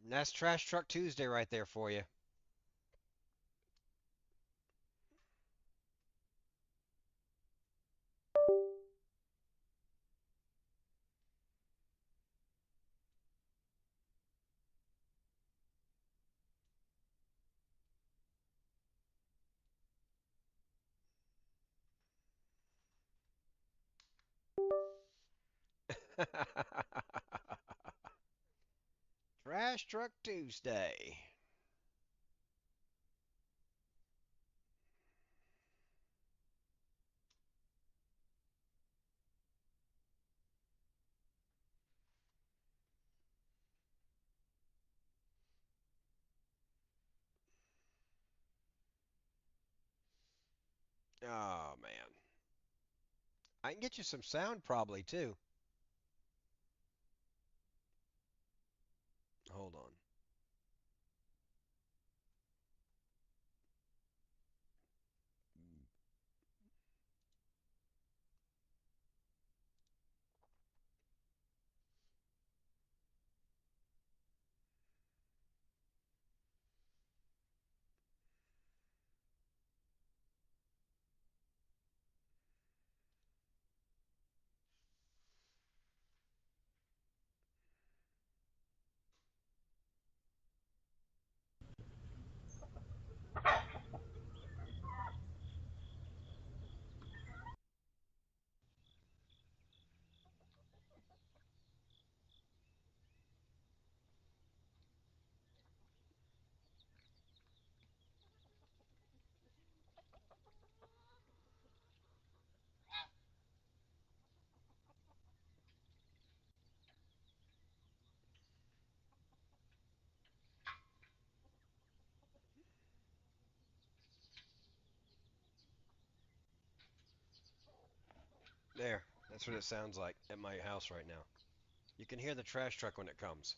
That's Trash Truck Tuesday right there for you. Trash Truck Tuesday. Oh man. I can get you some sound probably too. Hold on. There. That's what it sounds like at my house right now. You can hear the trash truck when it comes.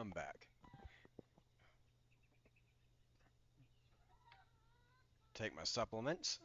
I'm back. Take my supplements.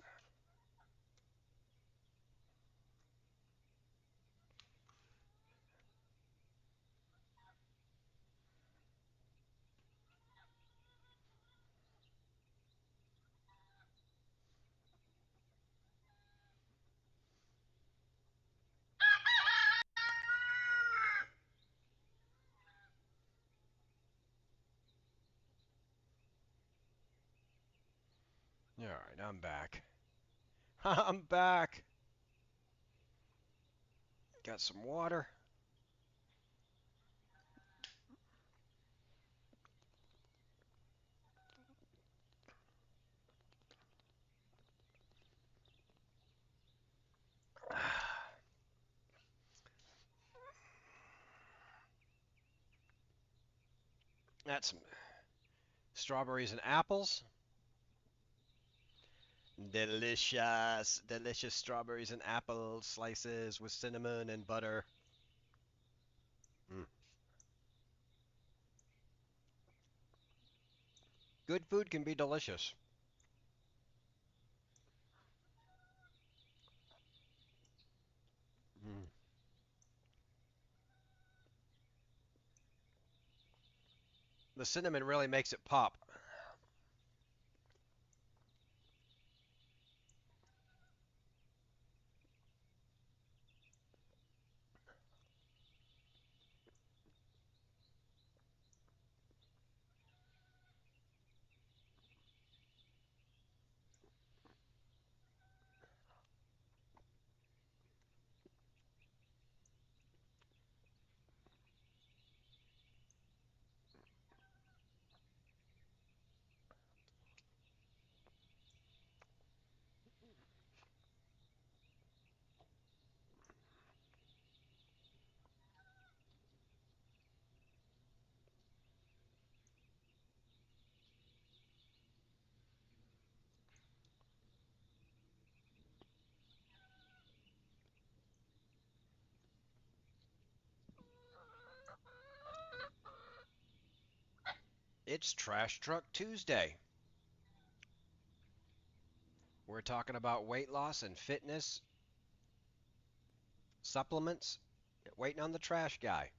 All right, I'm back. I'm back. Got some water. Got some strawberries and apples. Delicious, delicious strawberries and apple slices with cinnamon and butter. Mm. Good food can be delicious. Mm. The cinnamon really makes it pop. It's Trash Truck Tuesday. We're talking about weight loss and fitness, supplements, waiting on the trash guy.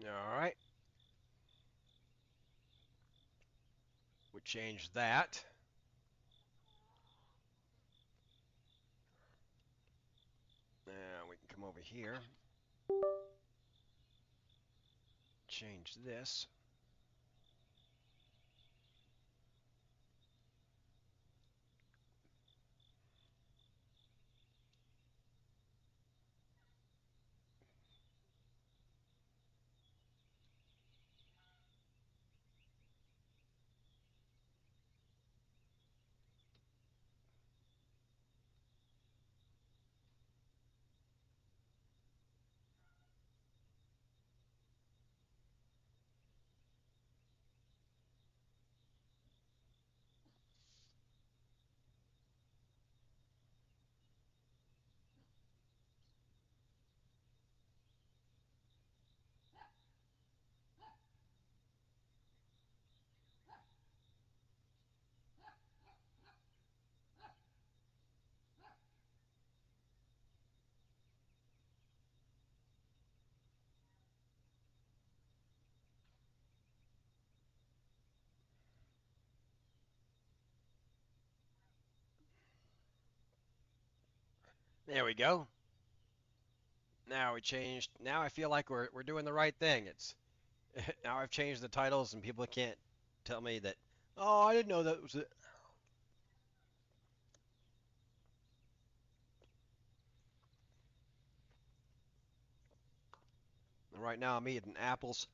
All right. We change that. Now we can come over here. Change this. There we go. Now we changed. Now I feel like we're doing the right thing. It's now I've changed the titles and people can't tell me that. Oh, I didn't know that was it. Right now I'm eating apples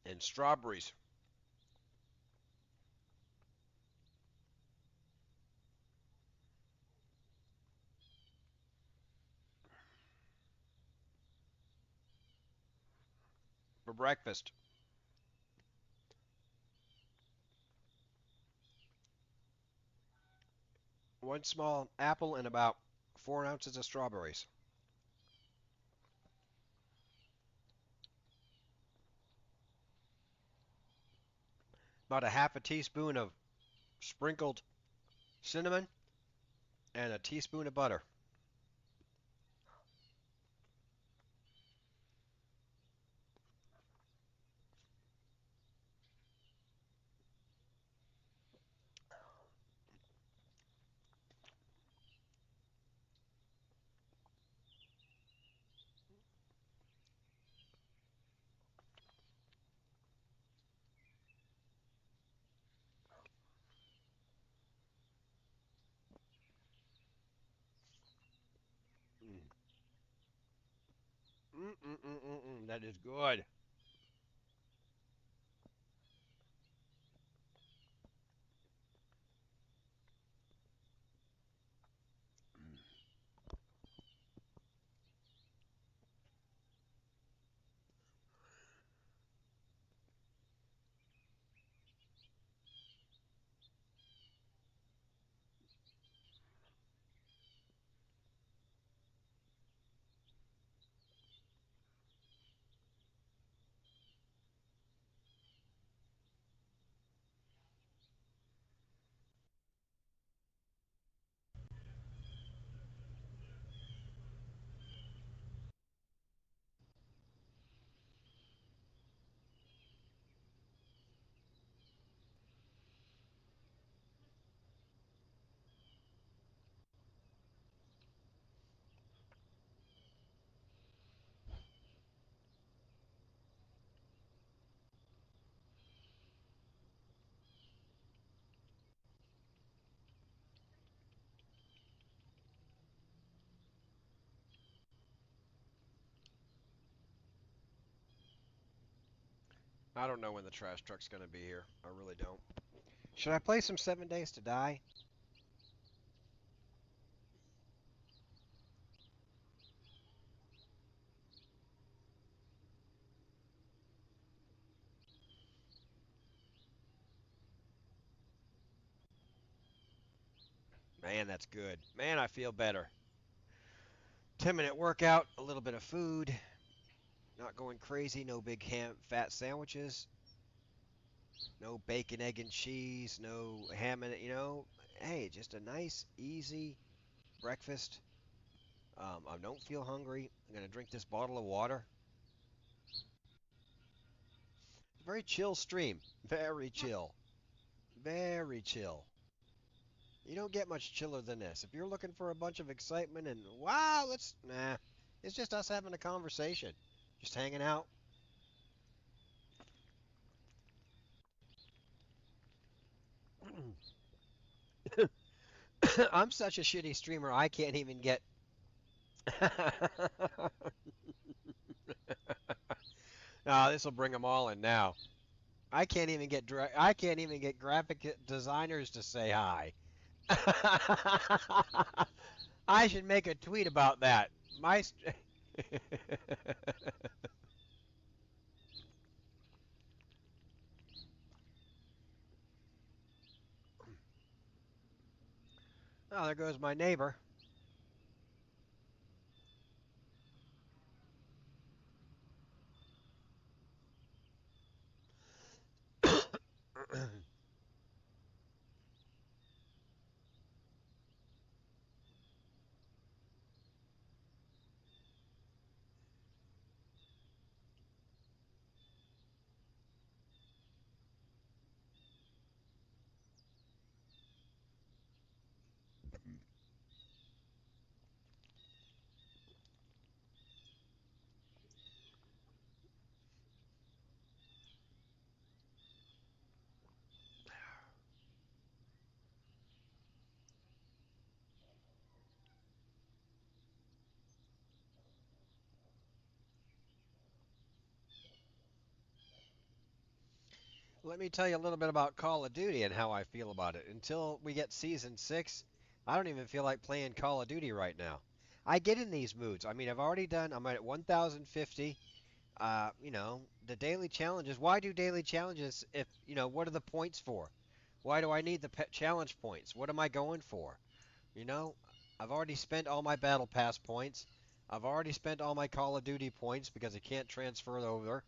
and strawberries. For breakfast. One small apple and about 4 ounces of strawberries. About a half a teaspoon of sprinkled cinnamon and a teaspoon of butter. That is good. I don't know when the trash truck's going to be here. I really don't. Should I play some 7 Days to Die? Man, that's good. Man, I feel better. 10-minute workout, a little bit of food, not going crazy, no big fat sandwiches, no bacon, egg, and cheese, no ham and hey, just a nice, easy breakfast. I don't feel hungry. I'm going to drink this bottle of water. Very chill stream. Very chill. Very chill. You don't get much chiller than this. If you're looking for a bunch of excitement and wow, nah. It's just us having a conversation. Just hanging out. I'm such a shitty streamer, I can't even get. No, this will bring them all in now. I can't even get graphic designers to say hi. I should make a tweet about that. Oh, there goes my neighbor. Let me tell you a little bit about Call of Duty and how I feel about it. Until we get Season 6, I don't even feel like playing Call of Duty right now. I get in these moods. I mean, I'm at 1,050. You know, the daily challenges. Why do daily challenges if, what are the points for? Why do I need the challenge points? What am I going for? You know, I've already spent all my Battle Pass points. I've already spent all my Call of Duty points because I can't transfer it over.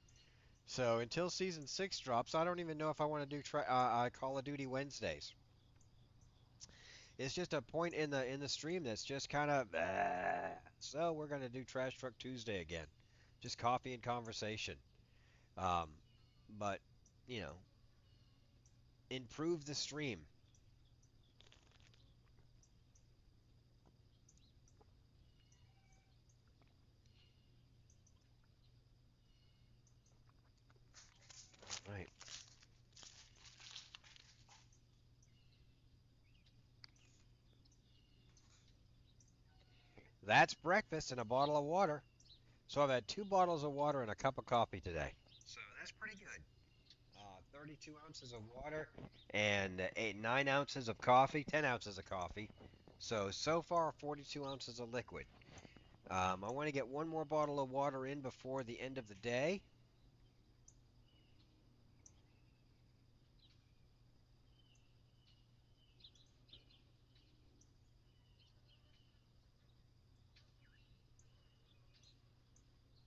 So until Season 6 drops, I don't even know if I want to do Call of Duty Wednesdays. It's just a point in the stream that's just kind of, so we're going to do Trash Truck Tuesday again. Just coffee and conversation. But, improve the stream. Right. That's breakfast and a bottle of water. So I've had 2 bottles of water and a cup of coffee today. So that's pretty good. 32 ounces of water and 9 ounces of coffee, 10 ounces of coffee. So far 42 ounces of liquid. I want to get 1 more bottle of water in before the end of the day.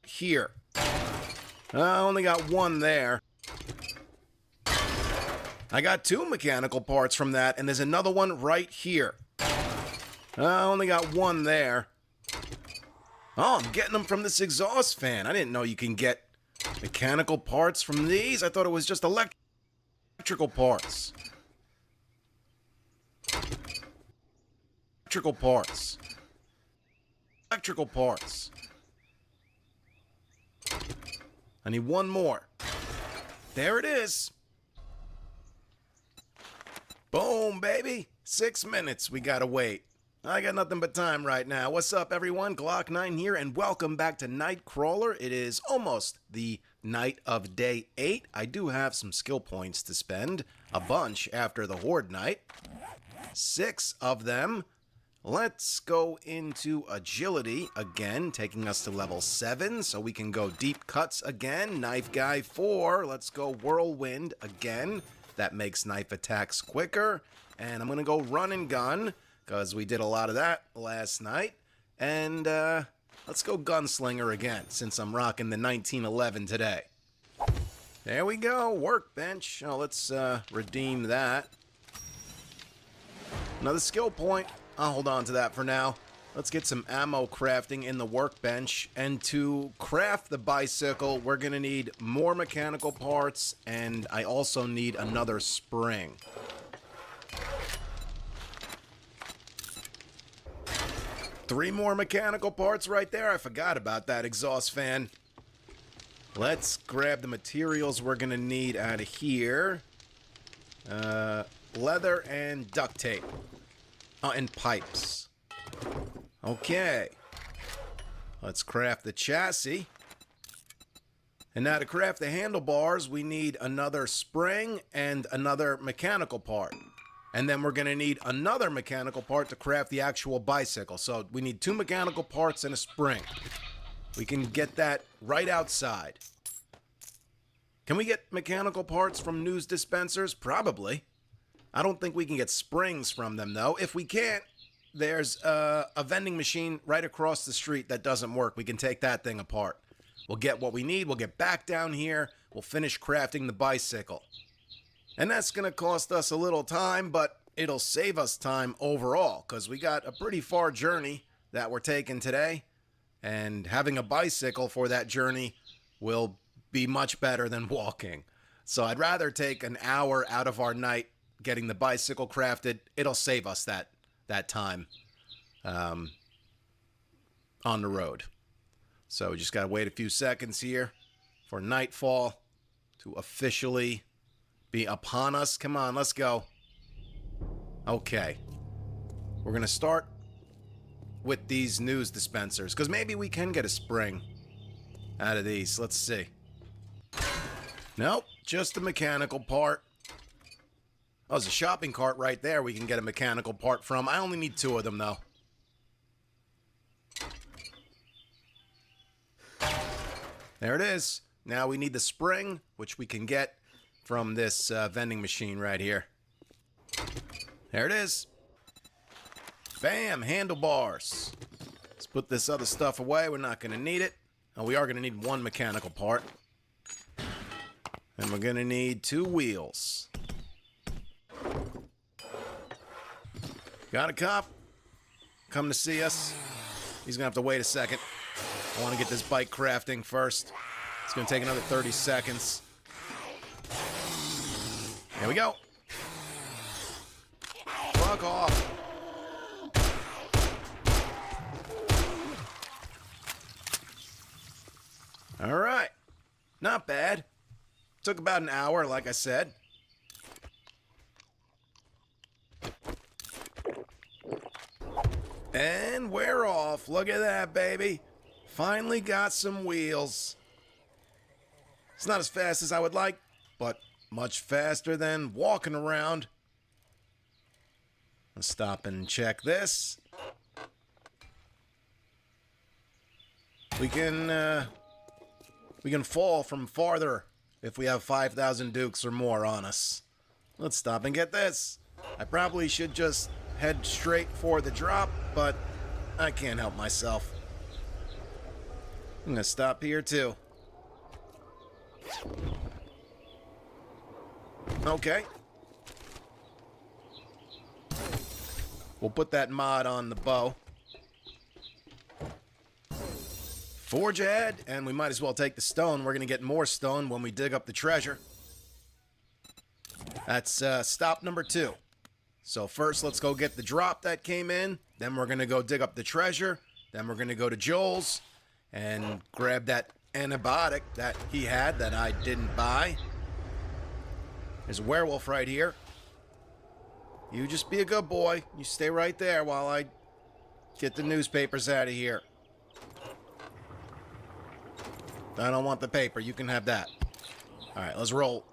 Here. I only got 1 there. I got 2 mechanical parts from that, and there's another one right here. I only got 1 there. Oh, I'm getting them from this exhaust fan. I didn't know you can get mechanical parts from these. I thought it was just electrical parts. Electrical parts. Electrical parts. I need 1 more. There it is. Boom, baby. 6 minutes we gotta wait. I got nothing but time right now. What's up, everyone? Glock9 here, and welcome back to Nightcrawler. It is almost the night of day 8. I do have some skill points to spend. A bunch after the Horde night. 6 of them. Let's go into agility again, taking us to level 7 so we can go deep cuts again. Knife guy 4. Let's go whirlwind again. That makes knife attacks quicker. And I'm going to go run and gun because we did a lot of that last night. And let's go gunslinger again since I'm rocking the 1911 today. There we go. Workbench. Oh, let's redeem that. Another skill point. I'll hold on to that for now. Let's get some ammo crafting in the workbench. And to craft the bicycle, we're going to need more mechanical parts, and I also need another spring. Three more mechanical parts right there. I forgot about that exhaust fan. Let's grab the materials we're going to need out of here. Leather and duct tape. Oh, and pipes. Okay. Let's craft the chassis. And now to craft the handlebars, we need another spring and another mechanical part. And then we're going to need another mechanical part to craft the actual bicycle. So we need 2 mechanical parts and a spring. We can get that right outside. Can we get mechanical parts from news dispensers? Probably. I don't think we can get springs from them, though. If we can't, there's a vending machine right across the street that doesn't work. We can take that thing apart. We'll get what we need. We'll get back down here. We'll finish crafting the bicycle. And that's going to cost us a little time, but it'll save us time overall because we got a pretty far journey that we're taking today. And having a bicycle for that journey will be much better than walking. So I'd rather take an hour out of our night getting the bicycle crafted. It'll save us that time on the road. So we just got to wait a few seconds here for nightfall to officially be upon us. Come on, let's go. Okay. We're going to start with these news dispensers because maybe we can get a spring out of these. Let's see. Nope. just a mechanical part. Oh, there's a shopping cart right there we can get a mechanical part from. I only need 2 of them, though. There it is. Now we need the spring, which we can get from this vending machine right here. There it is. Bam, handlebars. Let's put this other stuff away. We're not going to need it. Oh, we are going to need 1 mechanical part. And we're going to need 2 wheels. Got a cop come to see us. He's going to have to wait a second. I want to get this bike crafting first. It's going to take another 30 seconds. Here we go. Fuck off. All right. Not bad. Took about an hour, like I said. And we're off. Look at that, baby. Finally got some wheels. It's not as fast as I would like, but much faster than walking around. Let's stop and check this. We can fall from farther if we have 5,000 dukes or more on us. Let's stop and get this. I probably should just head straight for the drop, but I can't help myself. I'm gonna stop here too. Okay. We'll put that mod on the bow. Forge ahead, and we might as well take the stone. We're gonna get more stone when we dig up the treasure. That's stop number 2. So first, let's go get the drop that came in. Then we're gonna go dig up the treasure. Then we're gonna go to Joel's and grab that antibiotic that he had that I didn't buy. There's a werewolf right here. You just be a good boy. You stay right there while I get the newspapers out of here. I don't want the paper. You can have that. All right, let's roll.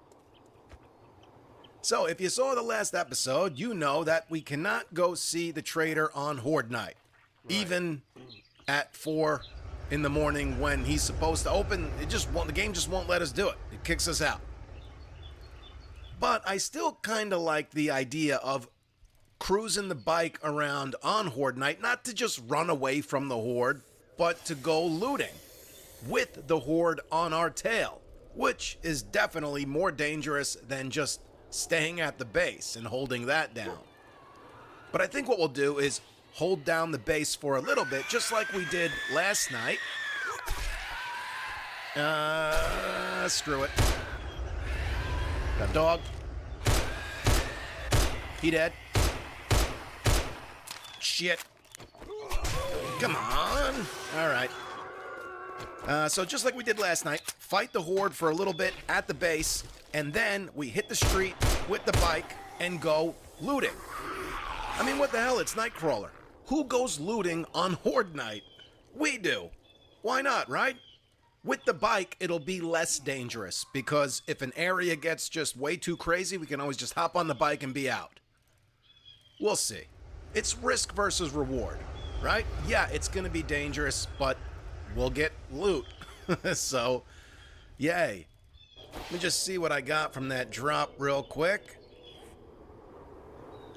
So, if you saw the last episode, you know that we cannot go see the trader on Horde Night. Right. Even at 4 in the morning when he's supposed to open, the game just won't let us do it. It kicks us out. But I still kind of like the idea of cruising the bike around on Horde Night, not to just run away from the Horde, but to go looting with the Horde on our tail, which is definitely more dangerous than just staying at the base and holding that down. But I think what we'll do is hold down the base for a little bit, just like we did last night. Screw it. Got a dog. He dead. Shit. Come on. All right. So just like we did last night, fight the Horde for a little bit at the base, and then we hit the street with the bike and go looting. I mean, what the hell? It's Nightcrawler. Who goes looting on Horde Night? We do. Why not, right? With the bike, it'll be less dangerous, because if an area gets just way too crazy, we can always just hop on the bike and be out. We'll see. It's risk versus reward, right? Yeah, it's going to be dangerous, but we'll get loot. So, yay. Let me just see what I got from that drop real quick.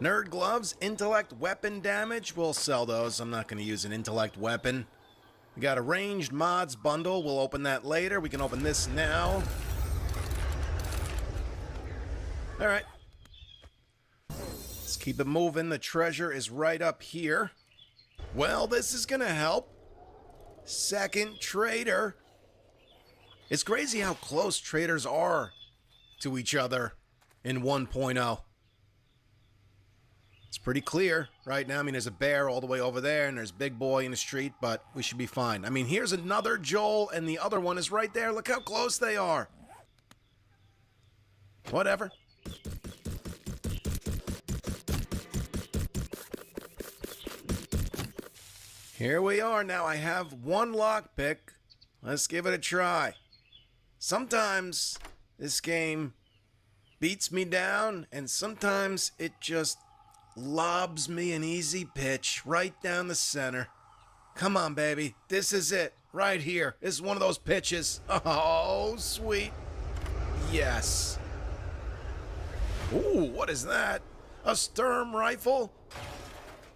Nerd gloves, intellect weapon damage. We'll sell those. I'm not going to use an intellect weapon. We got a ranged mods bundle. We'll open that later. We can open this now. All right. Let's keep it moving. The treasure is right up here. Well, this is going to help. Second trader. It's crazy how close traders are to each other in 1.0. It's pretty clear right now. I mean, there's a bear all the way over there, and there's Big Boy in the street, but we should be fine. I mean, here's another Joel, and the other one is right there. Look how close they are. Whatever. Here we are now. I have one lockpick. Let's give it a try. Sometimes This game beats me down, and sometimes it just lobs me an easy pitch right down the center. Come on, baby. This is it. Right here. This is one of those pitches. Oh, sweet. Yes. Ooh, what is that? A Sturm rifle?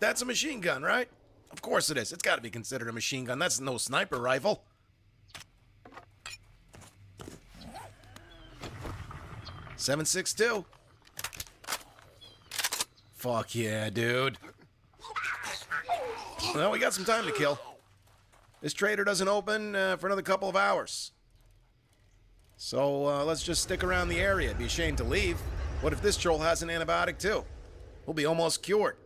That's a machine gun, right? Of course it is. It's got to be considered a machine gun. That's no sniper rifle. .762. Fuck yeah, dude. Well, we got some time to kill. This trader doesn't open for another couple of hours. So let's just stick around the area. It'd be a shame to leave. What if this troll has an antibiotic too? We'll be almost cured.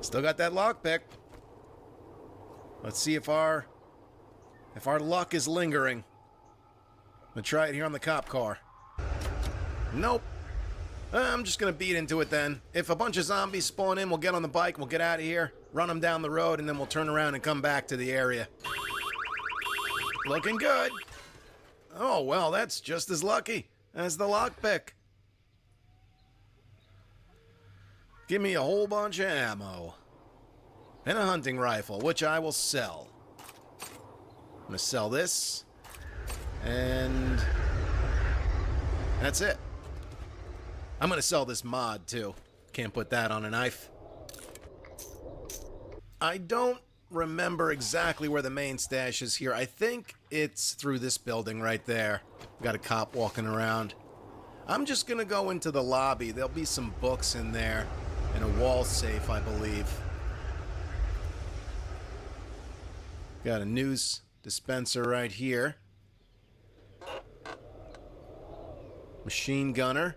Still got that lockpick. Let's see if our luck is lingering. I'm gonna try it here on the cop car. Nope. I'm just gonna beat into it then. If a bunch of zombies spawn in, we'll get on the bike, we'll get out of here, run them down the road, and then we'll turn around and come back to the area. Looking good. Oh, well, that's just as lucky as the lockpick. Give me a whole bunch of ammo. And a hunting rifle, which I will sell. I'm gonna sell this. And that's it. I'm gonna sell this mod too. Can't put that on a knife. I don't remember exactly where the main stash is here. I think it's through this building right there. Got a cop walking around. I'm just gonna go into the lobby. There'll be some books in there and a wall safe, I believe. Got a news dispenser right here. Machine gunner.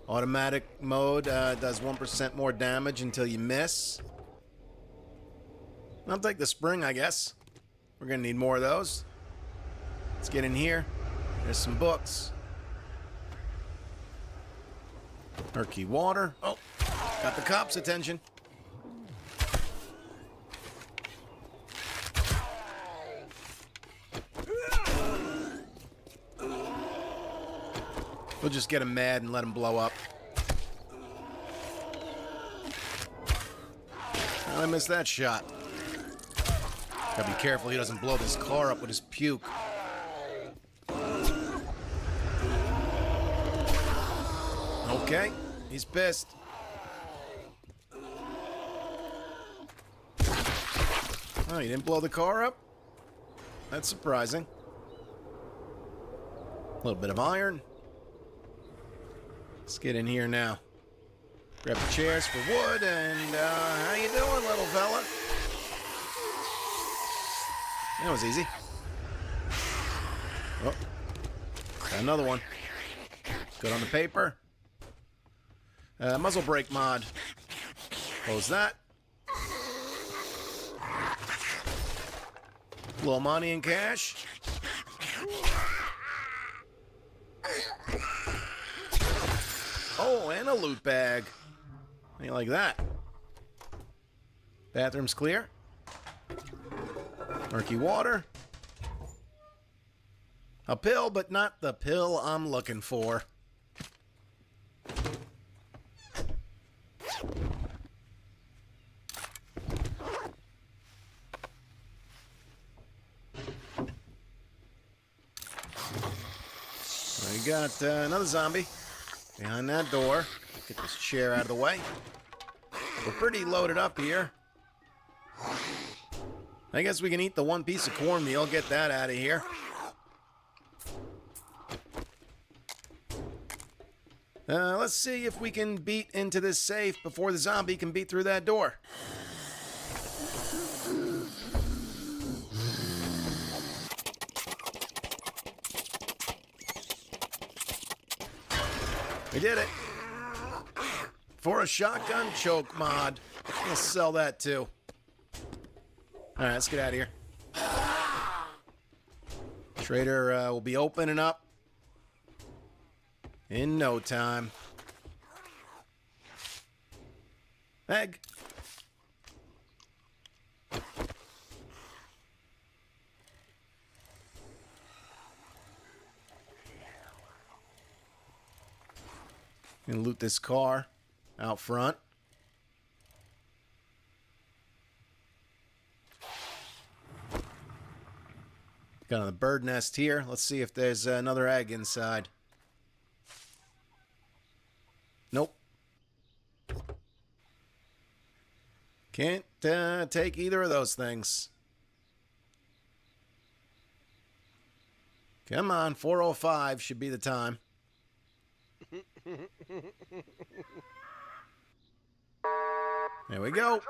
Automatic mode does 1% more damage until you miss. I'll take the spring, I guess. We're gonna need more of those. Let's get in here. There's some books. Murky water. Oh, got the cops' attention. We'll just get him mad and let him blow up. Oh, I missed that shot. Gotta be careful he doesn't blow this car up with his puke. Okay, he's pissed. Oh, you didn't blow the car up? That's surprising. A little bit of iron. Let's get in here now. Grab the chairs for wood, and how you doing, little fella? That was easy. Oh, got another one. Good on the paper. Muzzle brake mod. Close that. A little money in cash. Oh, and a loot bag. How you like that? Bathroom's clear. Murky water. A pill, but not the pill I'm looking for. We got another zombie behind that door. Get this chair out of the way. We're pretty loaded up here. I guess we can eat the one piece of cornmeal, get that out of here. Let's see if we can beat into this safe before the zombie can beat through that door. We did it. For a shotgun choke mod. Let's sell that too. Alright, let's get out of here. Trader will be opening up in no time. Egg. And loot this car out front. Got a bird nest here. Let's see if there's another egg inside. Nope. Can't take either of those things. Come on, 4:05 should be the time. There we go.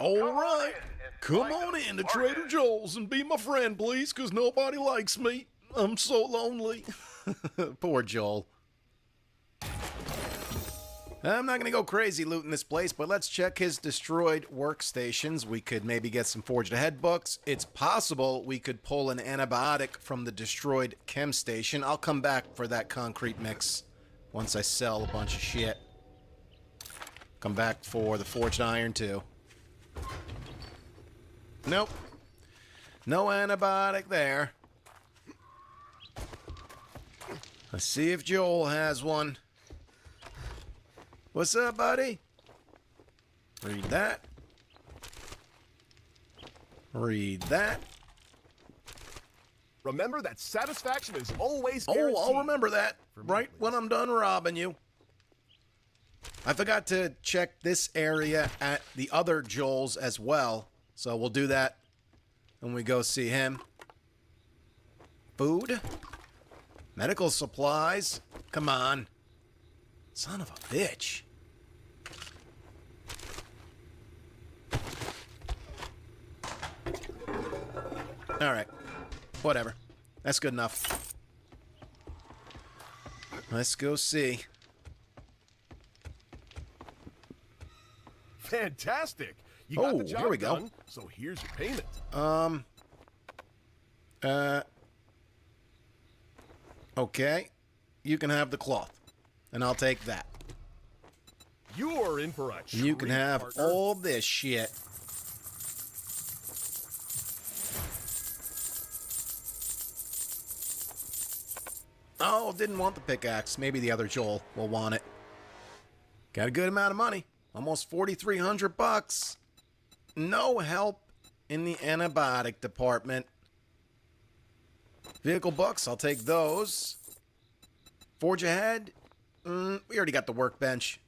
All right. Come on in to Trader Joel's and be my friend, please, because nobody likes me. I'm so lonely. Poor Joel. I'm not going to go crazy looting this place, but let's check his destroyed workstations. We could maybe get some Forged Ahead books. It's possible we could pull an antibiotic from the destroyed chem station. I'll come back for that concrete mix once I sell a bunch of shit. Come back for the Forged Iron, too. Nope. No antibiotic there. Let's see if Joel has one. What's up, buddy? Read that. Read that. Remember that satisfaction is always guaranteed. Oh, I'll remember that. Right when I'm done robbing you. I forgot to check this area at the other Joel's as well. So we'll do that when we go see him. Food. Medical supplies. Come on. Son of a bitch. Alright. Whatever. That's good enough. Let's go see. Fantastic. You got the job here we go. done, so here's your payment. Okay. You can have the cloth. And I'll take that. You're in for a treat, You can have partner. all this shit. Oh, didn't want the pickaxe. Maybe the other Joel will want it. Got a good amount of money. Almost 4,300 bucks. No help in the antibiotic department. Vehicle books, I'll take those. Forge Ahead. We already got the workbench.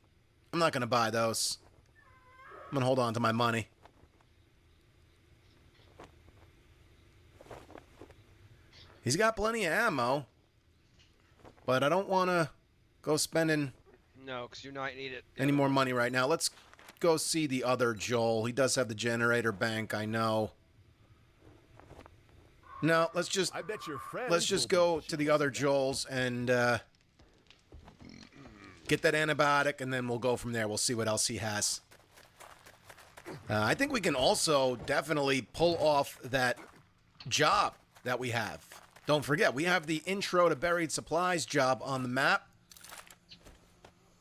I'm not going to buy those. I'm going to hold on to my money. He's got plenty of ammo. But I don't want to go spending No, because you might need it. any more money right now. Let's go see the other Joel. He does have the generator bank, I know. No, let's just I bet your friends let's just will go to the other Joels and get that antibiotic, and then we'll go from there. We'll see what else he has. I think we can also definitely pull off that job that we have. Don't forget, we have the Intro to Buried Supplies job on the map.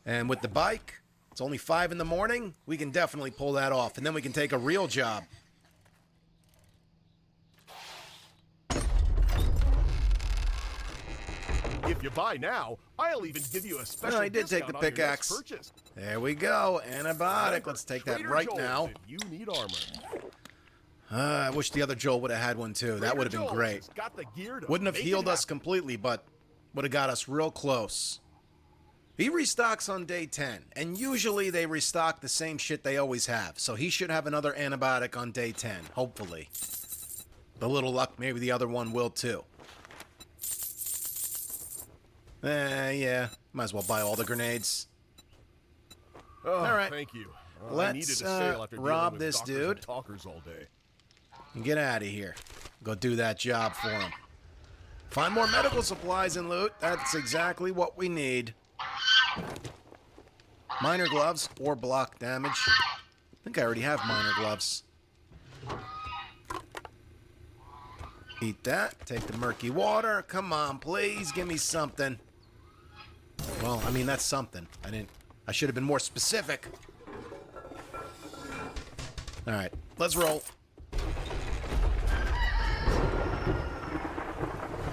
And with the bike, it's only 5 in the morning. We can definitely pull that off, and then we can take a real job. If you buy now, I'll even give you a special I did take the discount on your next pickaxe. purchase. There we go. Antibiotic. Let's take that Trader right Joel's now. if you need armor. I wish the other Joel would have had one too. That would have been Trader great. Joel's has got the gear to Wouldn't have make it healed us happen. completely, but would have got us real close. He restocks on day 10, and usually they restock the same shit they always have. So he should have another antibiotic on day 10, hopefully. The little luck, maybe the other one will too. Yeah, might as well buy all the grenades. Oh, All right. Thank you. I Let's, needed a sale after dealing rob with this doctors dude. and talkers all day. And get out of here. Go do that job for him. Find more medical supplies and loot. That's exactly what we need. Minor gloves or block damage. I think I already have minor gloves. Eat that. Take the murky water. Come on, please. Give me something. Well, I mean, that's something. I should have been more specific. All right, let's roll.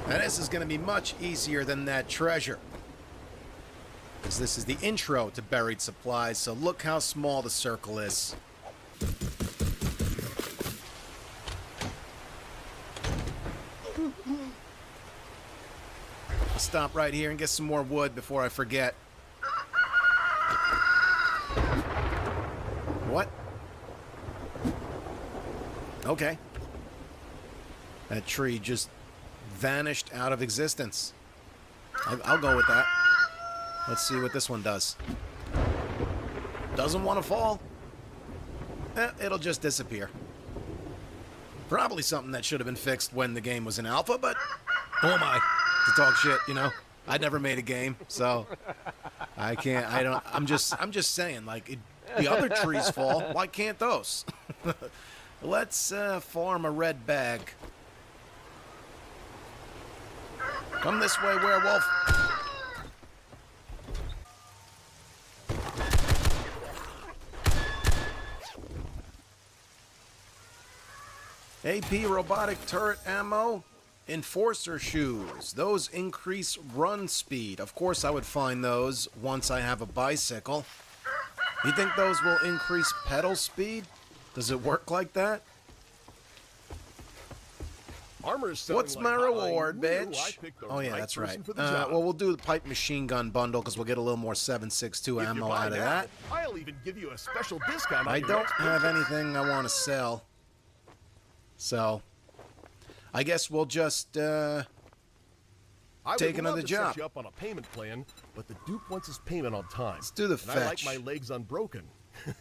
Now this is going to be much easier than that treasure. because this is the intro to Buried Supplies, so look how small the circle is. I'll stop right here and get some more wood before I forget. What? Okay. That tree just vanished out of existence. I'll go with that. Let's see what this one does. Doesn't want to fall. It'll just disappear. Probably something that should have been fixed when the game was in alpha, but who am I to talk shit, you know? I never made a game, so I can't, I'm just saying, like, the other trees fall, why can't those? Let's farm a red bag. Come this way, werewolf. AP robotic turret ammo, enforcer shoes. Those increase run speed. Of course I would find those once I have a bicycle. You think those will increase pedal speed? Does it work like that? Armor is selling What's like my hotline. reward, You knew I bitch? picked the Oh yeah, right that's person right. for the job. Well, we'll do the pipe machine gun bundle because we'll get a little more 7.62 If you ammo buy out of now, that. I'll even give you a special discount on I your don't next have purchase. anything I want to sell. So, I guess we'll just I would take love another to job. set you up on a payment plan, but the Duke wants his payment on time. Let's do the and I like fetch. my legs unbroken.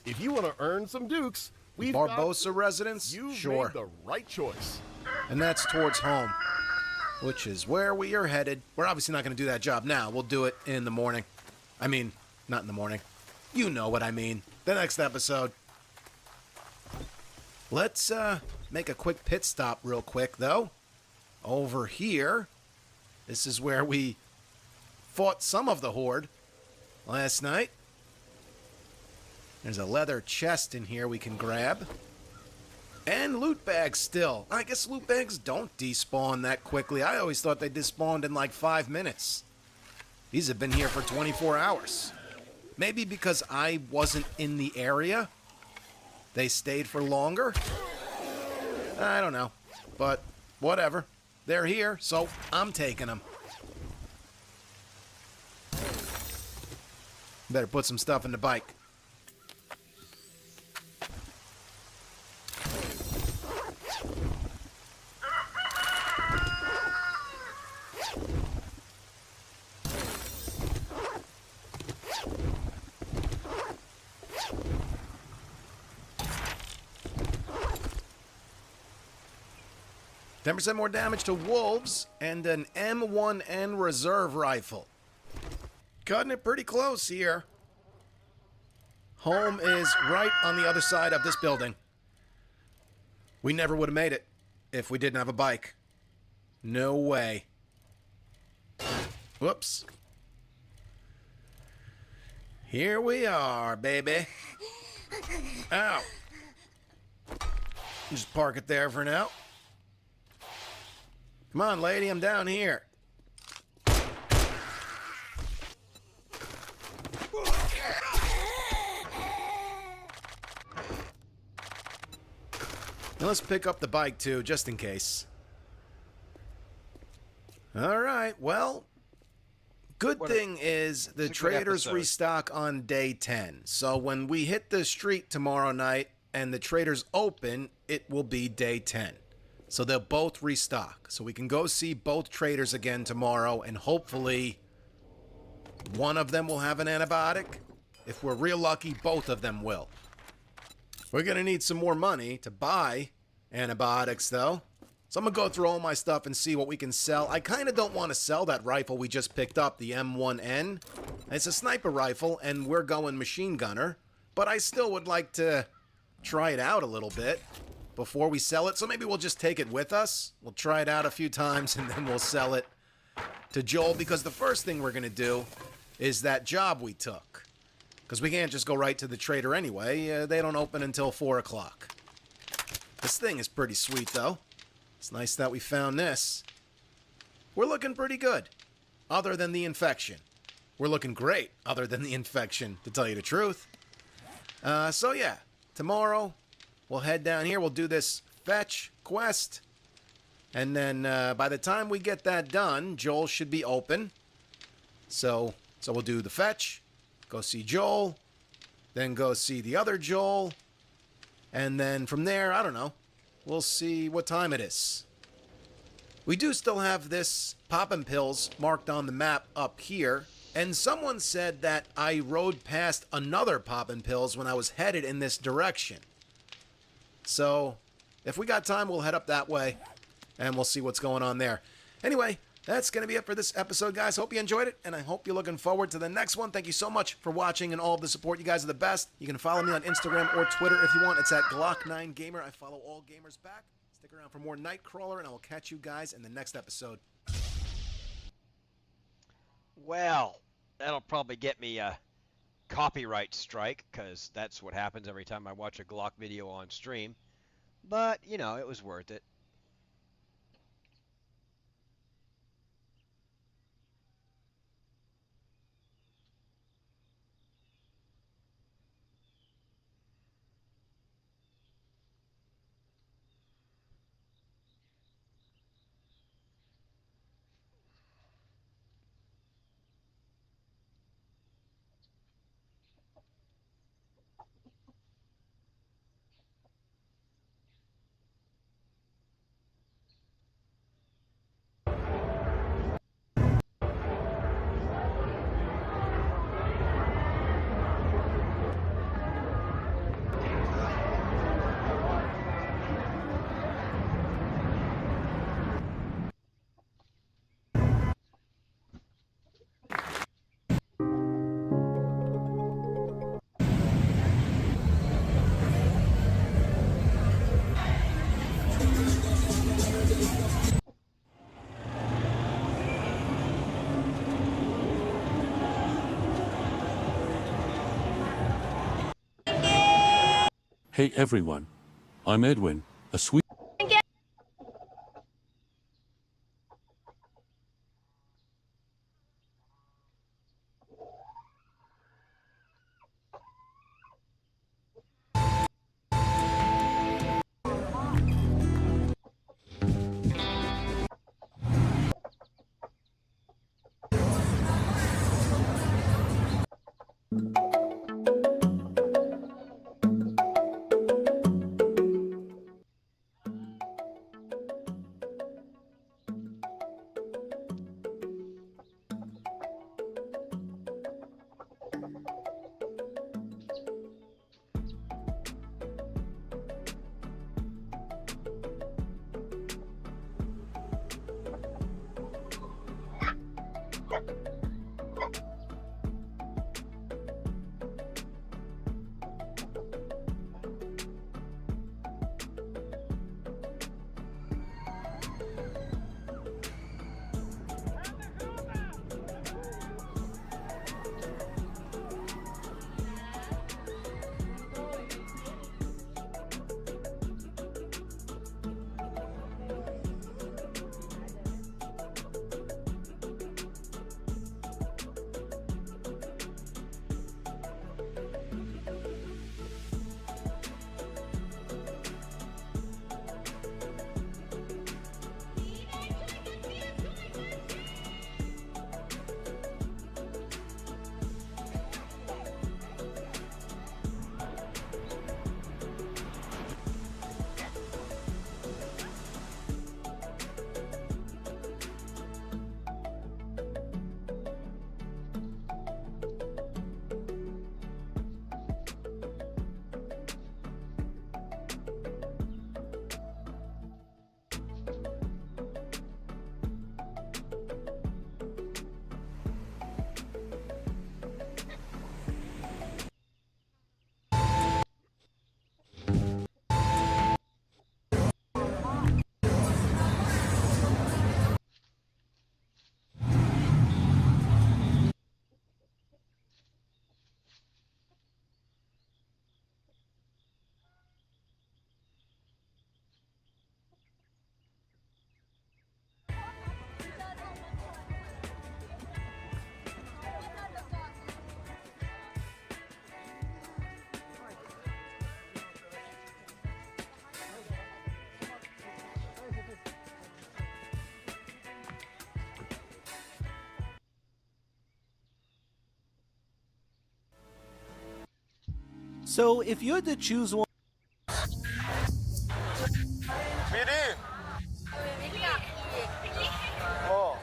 If you want to earn some Dukes, we've Barbosa residence? You've Sure. made the right choice. And that's towards home, which is where we are headed. We're obviously not going to do that job now. We'll do it in the morning. I mean, not in the morning. You know what I mean. The next episode. Let's make a quick pit stop real quick, though. Over here, this is where we fought some of the Horde last night. There's a leather chest in here we can grab. And loot bags still. I guess loot bags don't despawn that quickly. I always thought they despawned in like 5 minutes. These have been here for 24 hours. Maybe because I wasn't in the area, they stayed for longer. I don't know. But whatever. They're here, so I'm taking them. Better put some stuff in the bike. Ten 10% more damage to wolves and an M1N reserve rifle. Cutting it pretty close here. Home is right on the other side of this building. We never would have made it if we didn't have a bike. No way. Whoops. Here we are, baby. Ow. Just park it there for now. Come on, lady, I'm down here. Now let's pick up the bike, too, just in case. All right, well, good thing is the it's a good traders episode. restock on day 10. So when we hit the street tomorrow night and the traders open, it will be day 10. So they'll both restock. So we can go see both traders again tomorrow, and hopefully one of them will have an antibiotic. If we're real lucky, both of them will. We're going to need some more money to buy antibiotics, though. So I'm going to go through all my stuff and see what we can sell. I kind of don't want to sell that rifle we just picked up, the M1N. It's a sniper rifle, and we're going machine gunner. But I still would like to try it out a little bit before we sell it. So maybe we'll just take it with us. We'll try it out a few times, and then we'll sell it to Joel. Because the first thing we're going to do is that job we took. Because we can't just go right to the trader anyway. They don't open until 4 o'clock. This thing is pretty sweet, though. It's nice that we found this. We're looking pretty good. Other than the infection. we're looking great, other than the infection, to tell you the truth. So yeah, tomorrow we'll head down here. We'll do this fetch quest. And then by the time we get that done, Joel should be open. So we'll do the fetch, go see Joel, then go see the other Joel. And then from there, I don't know, we'll see what time it is. We do still have this poppin' pills marked on the map up here. And someone said that I rode past another poppin' pills when I was headed in this direction. So if we got time, we'll head up that way and we'll see what's going on there. Anyway, that's going to be it for this episode, guys. Hope you enjoyed it, and I hope you're looking forward to the next one. Thank you so much for watching and all of the support. You guys are the best. You can follow me on Instagram or Twitter if you want. It's at Glock9Gamer. I follow all gamers back. Stick around for more Nightcrawler, and I will catch you guys in the next episode. Well, that'll probably get me a copyright strike, because that's what happens every time I watch a Glock video on stream. But, you know, it was worth it. Hey everyone. I'm Edwin, a sweet... So if you had to choose one. 미리. 어.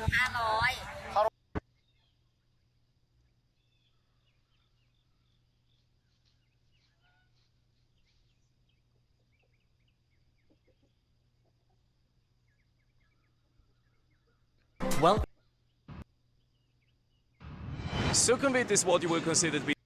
500. Well, succumbit is what you will consider to be.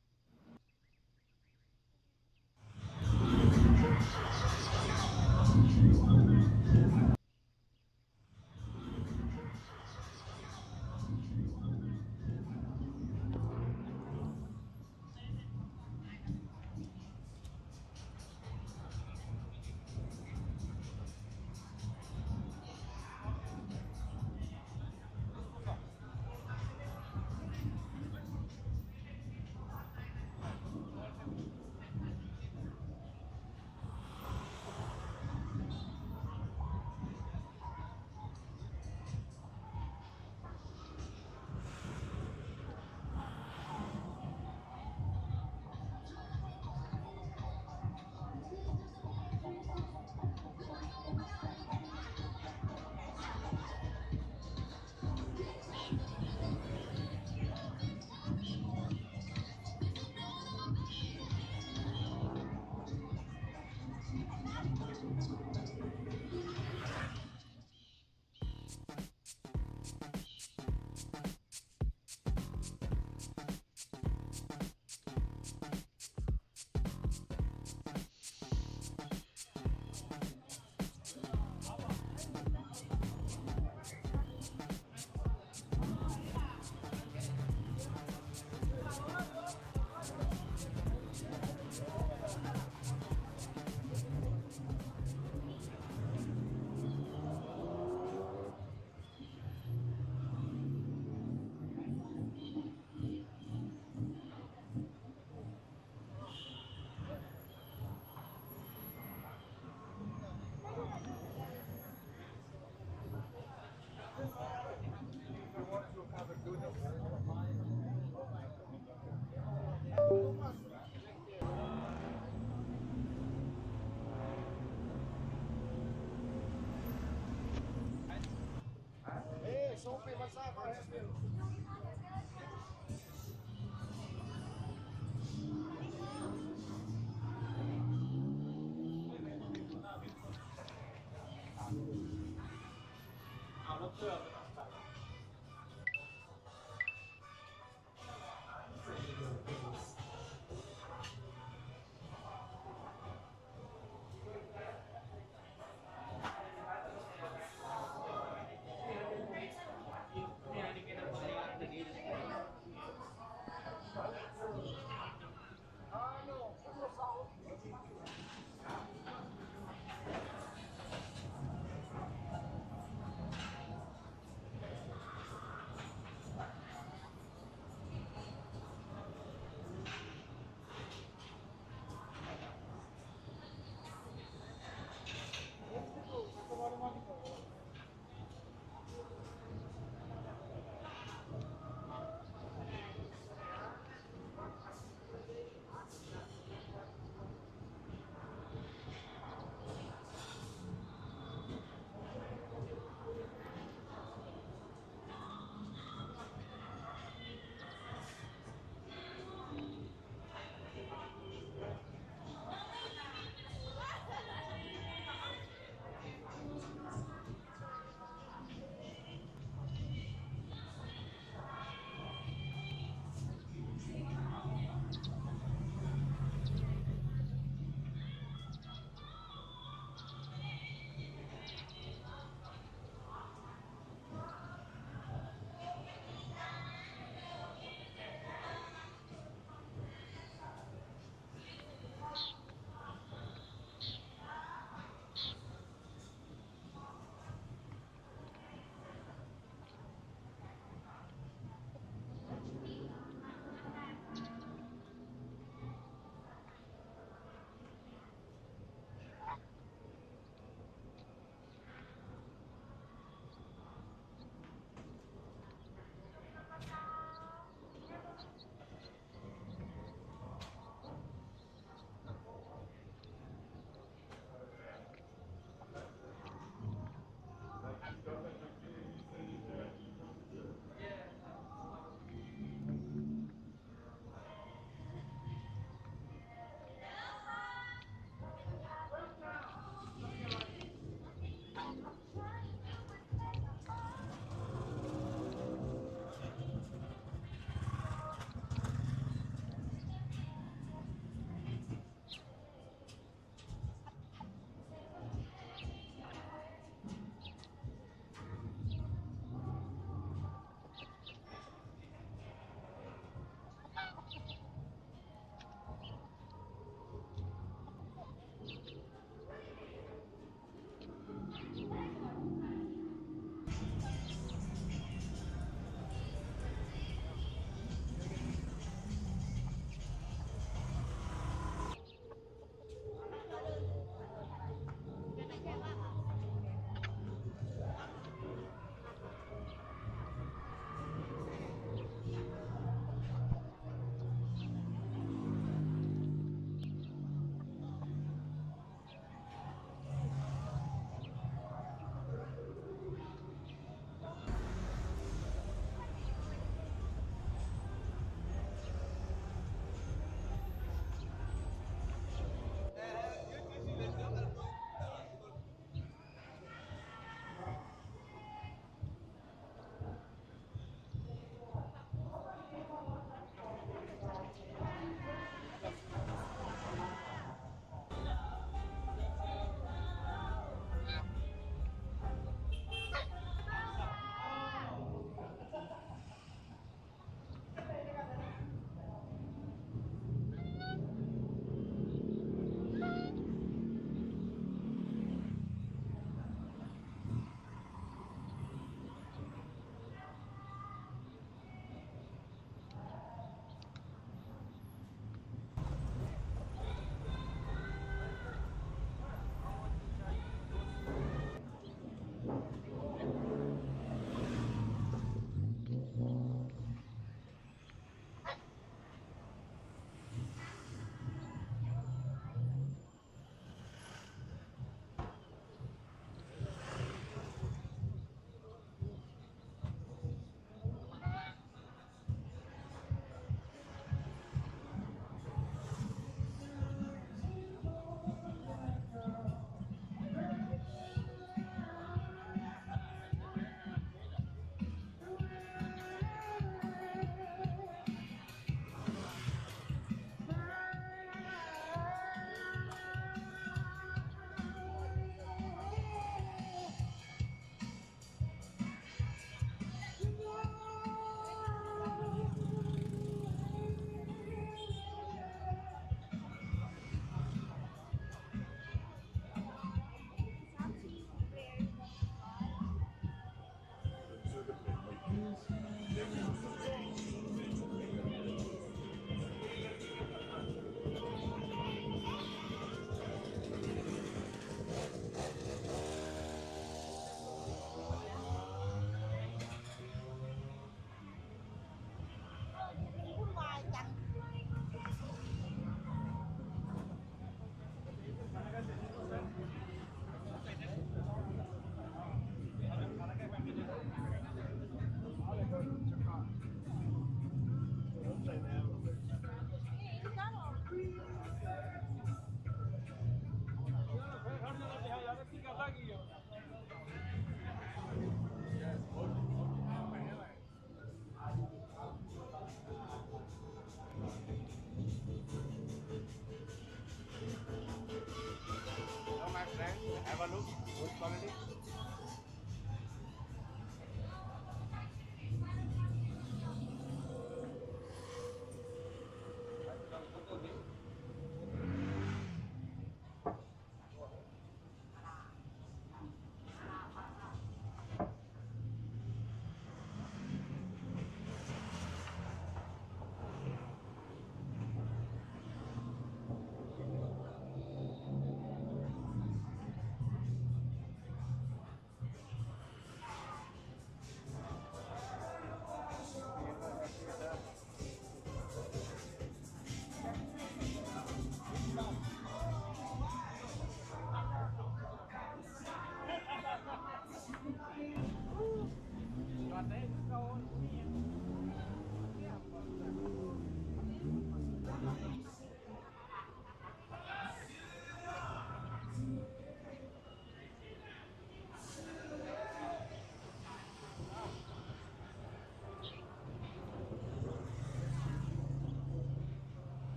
a look? Good quality?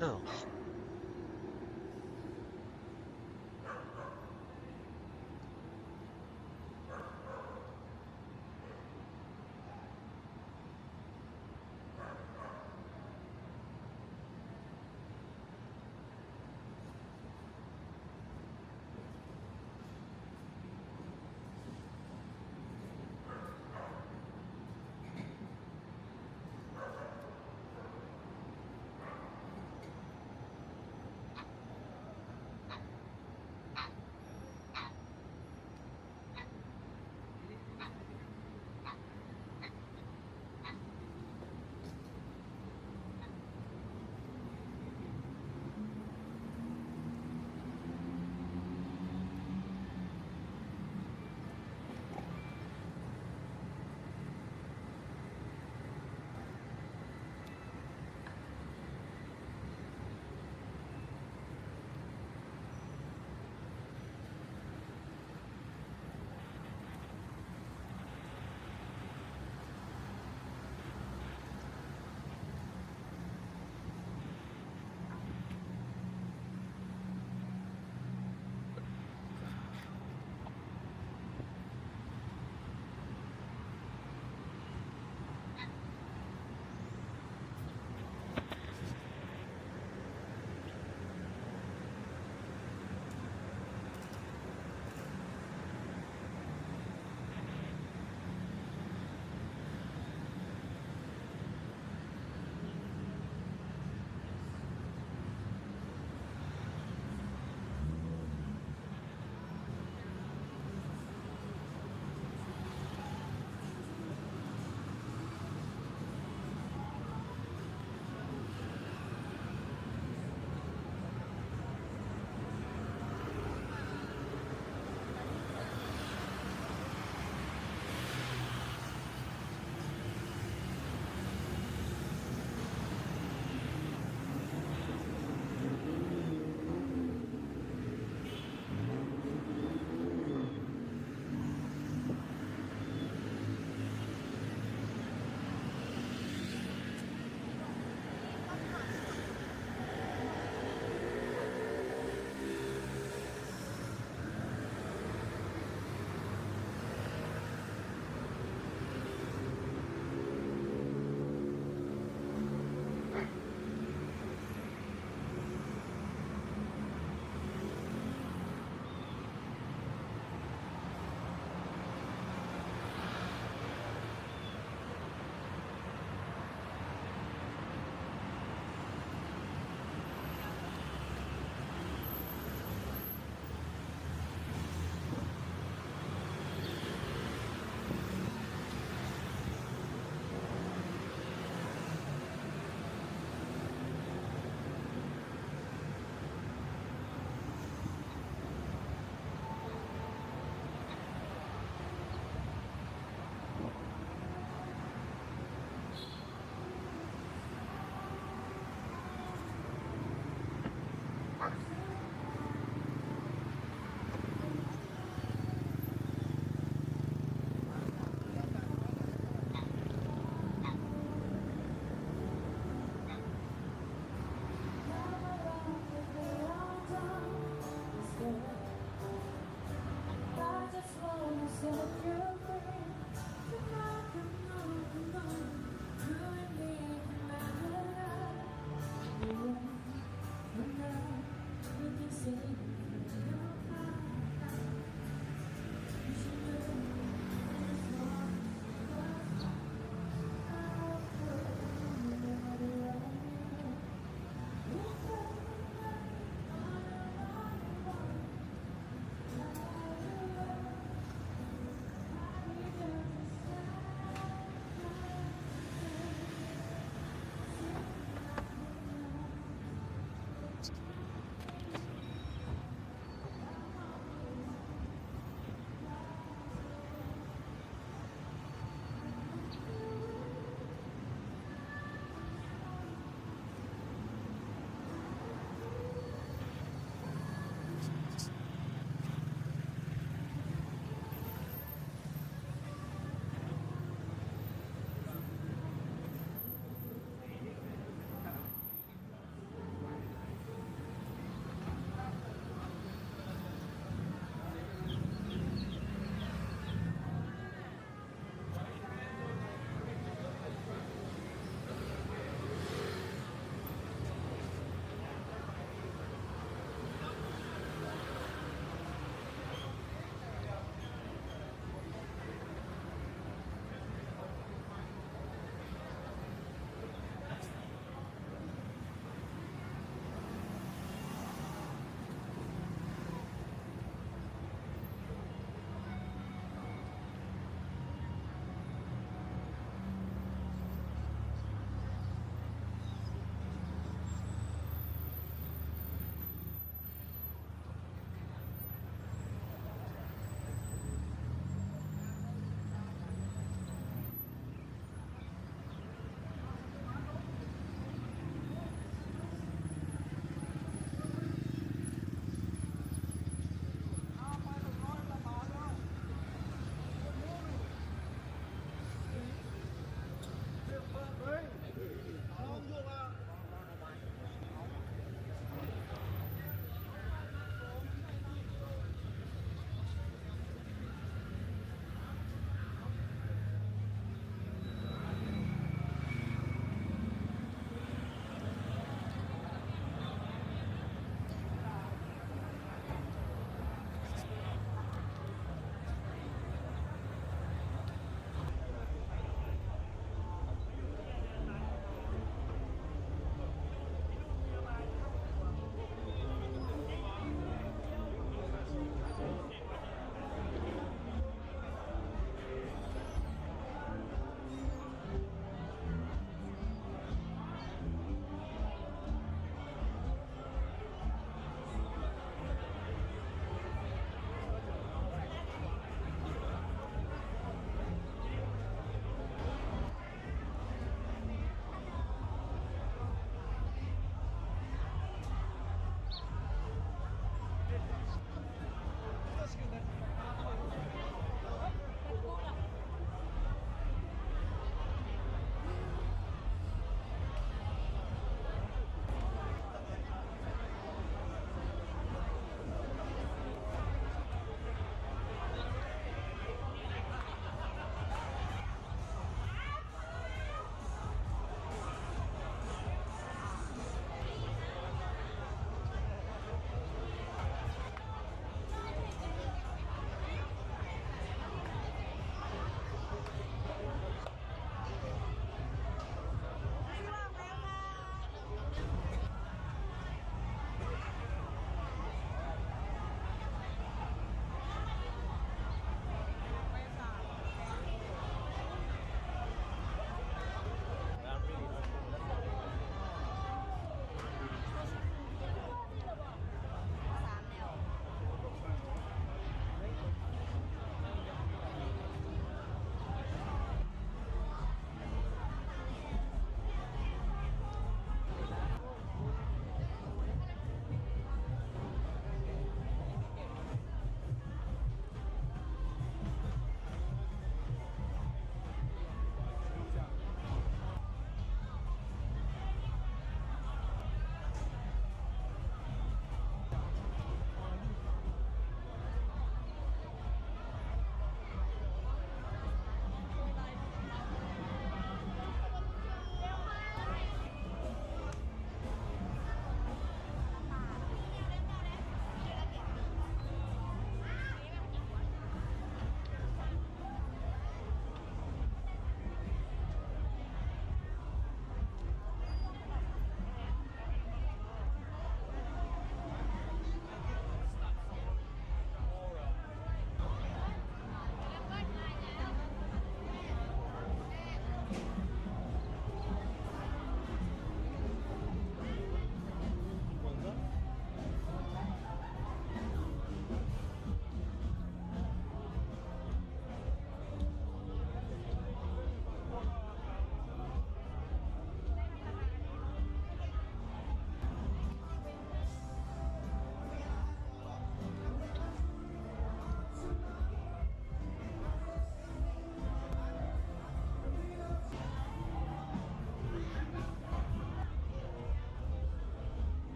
Oh.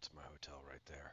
That's my hotel right there.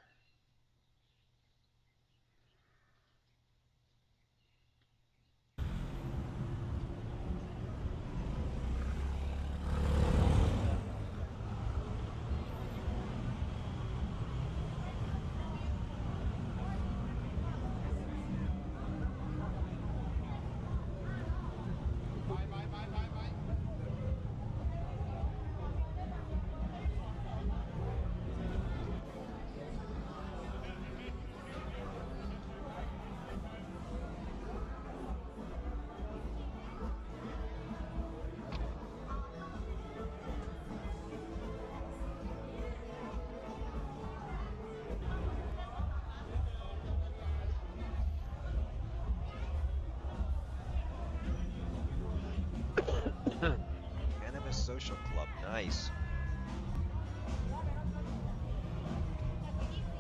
Cannabis Social Club, nice.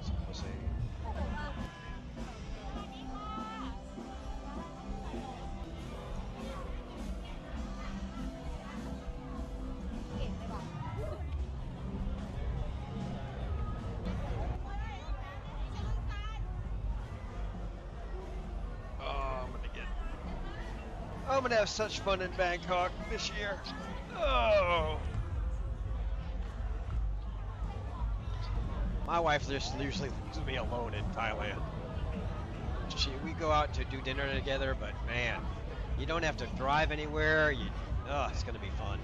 San Jose. I'm gonna have such fun in Bangkok this year. Oh. My wife usually leaves me alone in Thailand. We go out to do dinner together, but man, you don't have to drive anywhere. It's gonna be fun.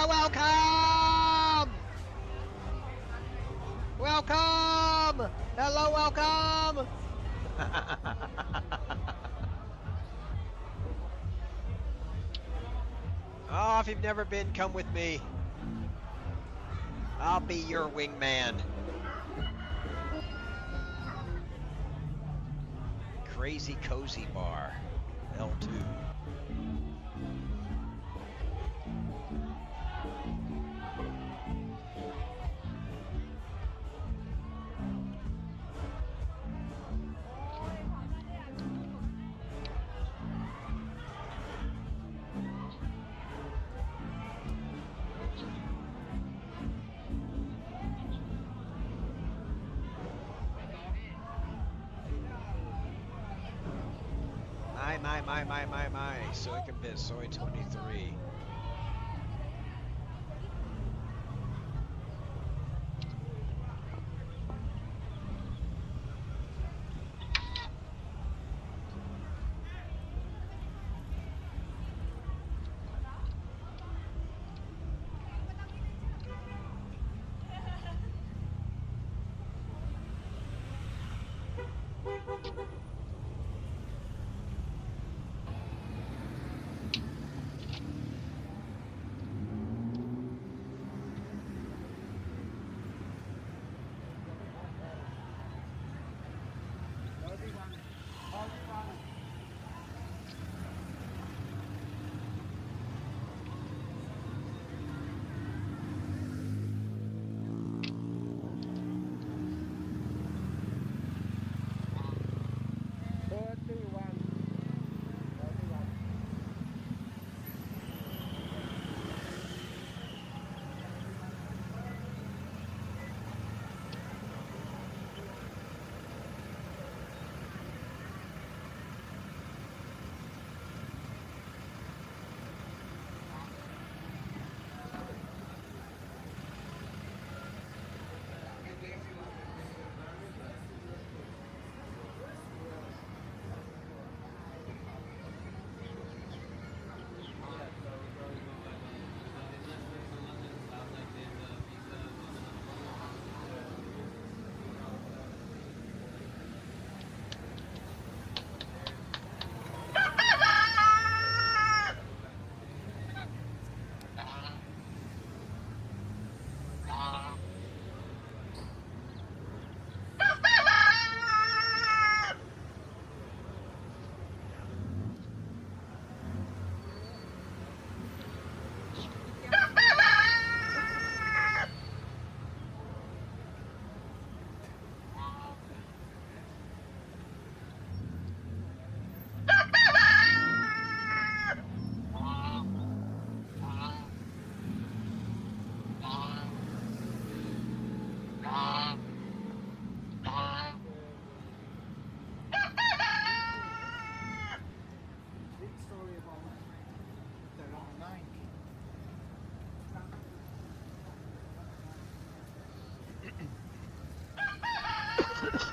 Welcome! Welcome! Hello, welcome! Oh, if you've never been, come with me. I'll be your wingman. Crazy Cozy Bar, L2. My. Soy Bit, Soy 23.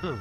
The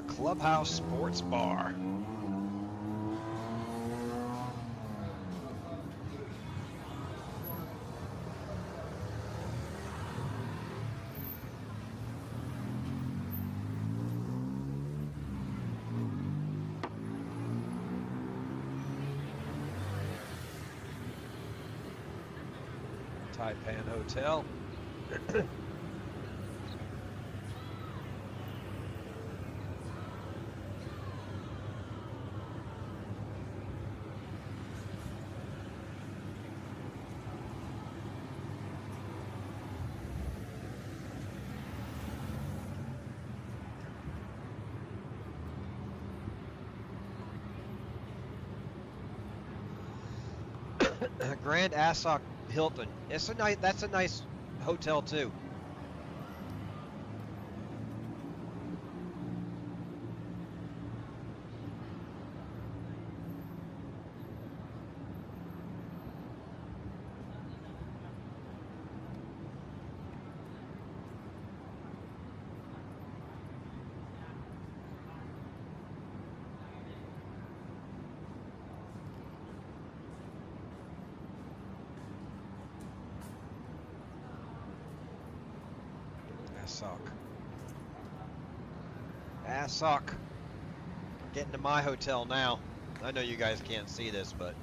Clubhouse Sports Bar. Taipan Hotel. Grand Asok Hilton. It's a nice. That's a nice hotel too. Asok. Getting to my hotel now. I know you guys can't see this, but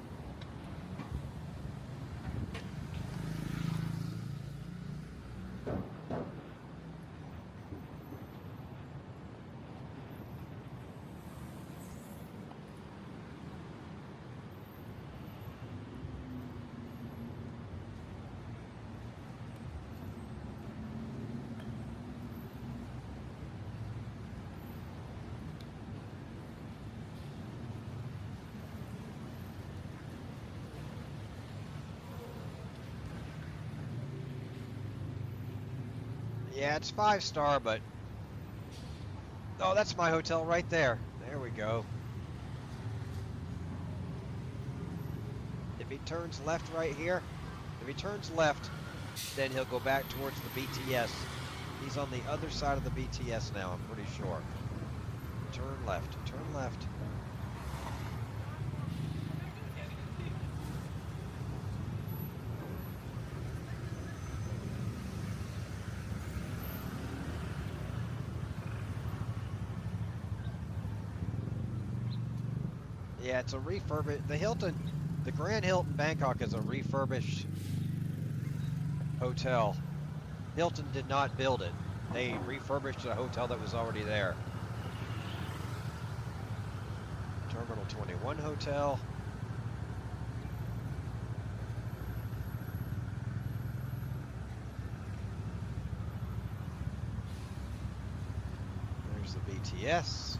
yeah, it's 5-star, but oh, that's my hotel right there. There we go. If he turns left right here, if he turns left, then he'll go back towards the BTS. He's on the other side of the BTS now, I'm pretty sure. Turn left, turn left. Yeah, it's a refurbished. The Grand Hilton Bangkok is a refurbished hotel. Hilton did not build it. They refurbished a hotel that was already there. Terminal 21 Hotel. There's the BTS.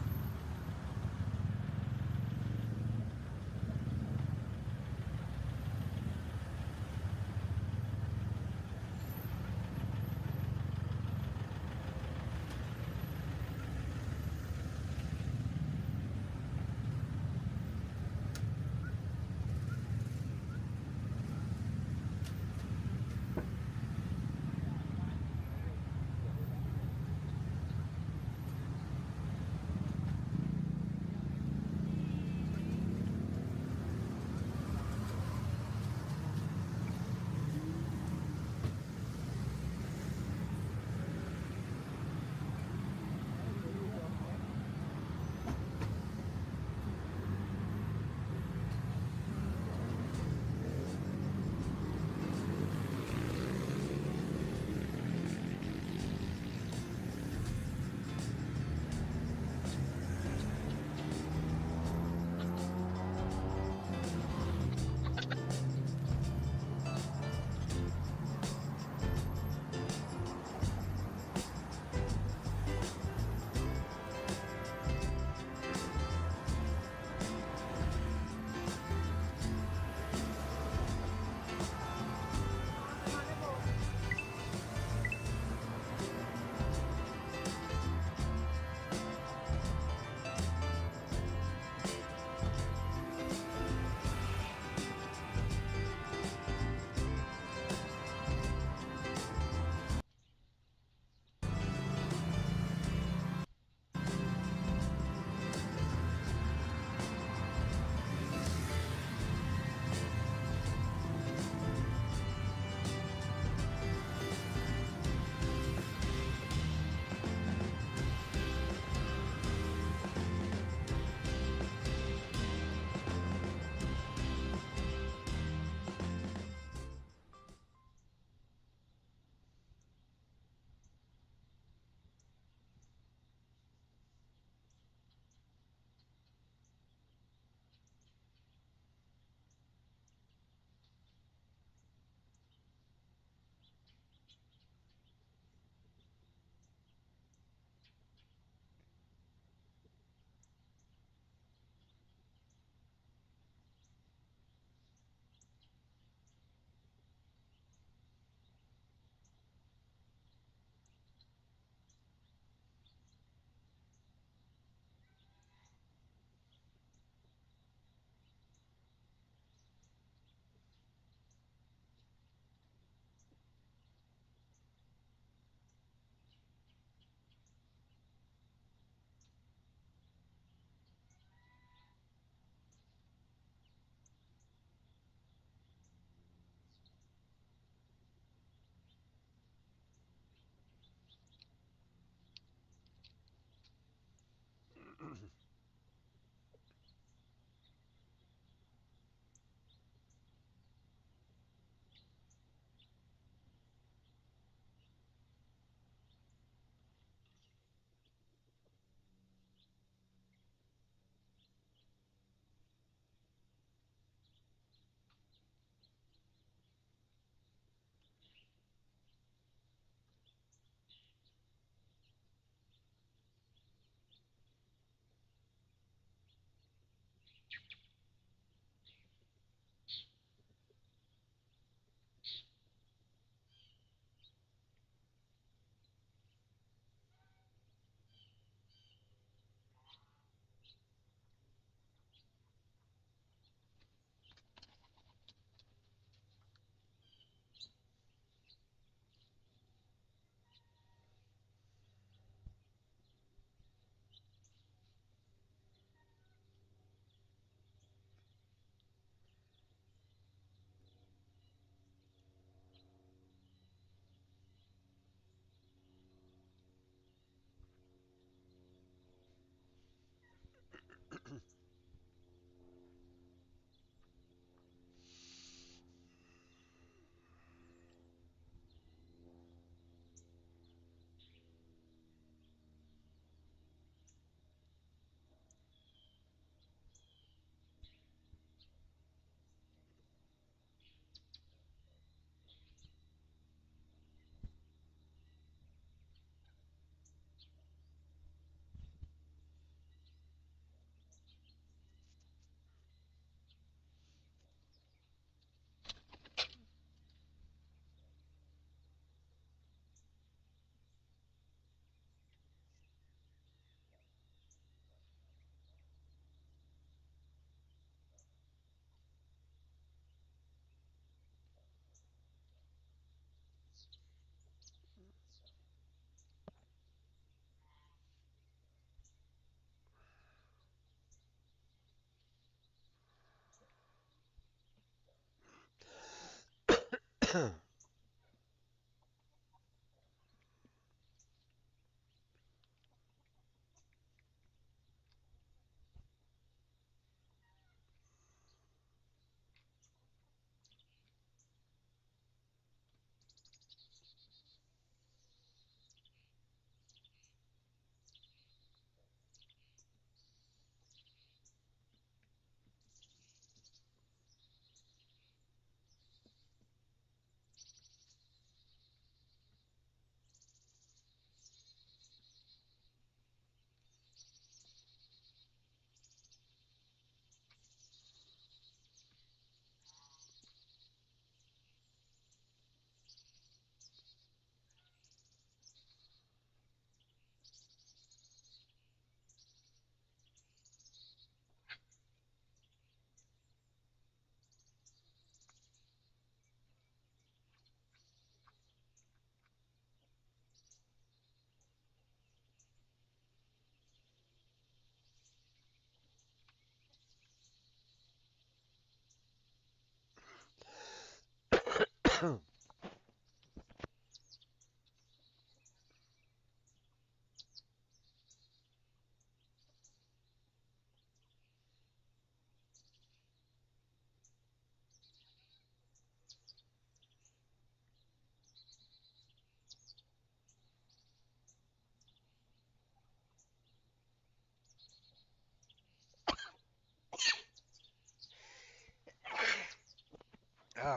Oh,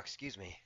excuse me.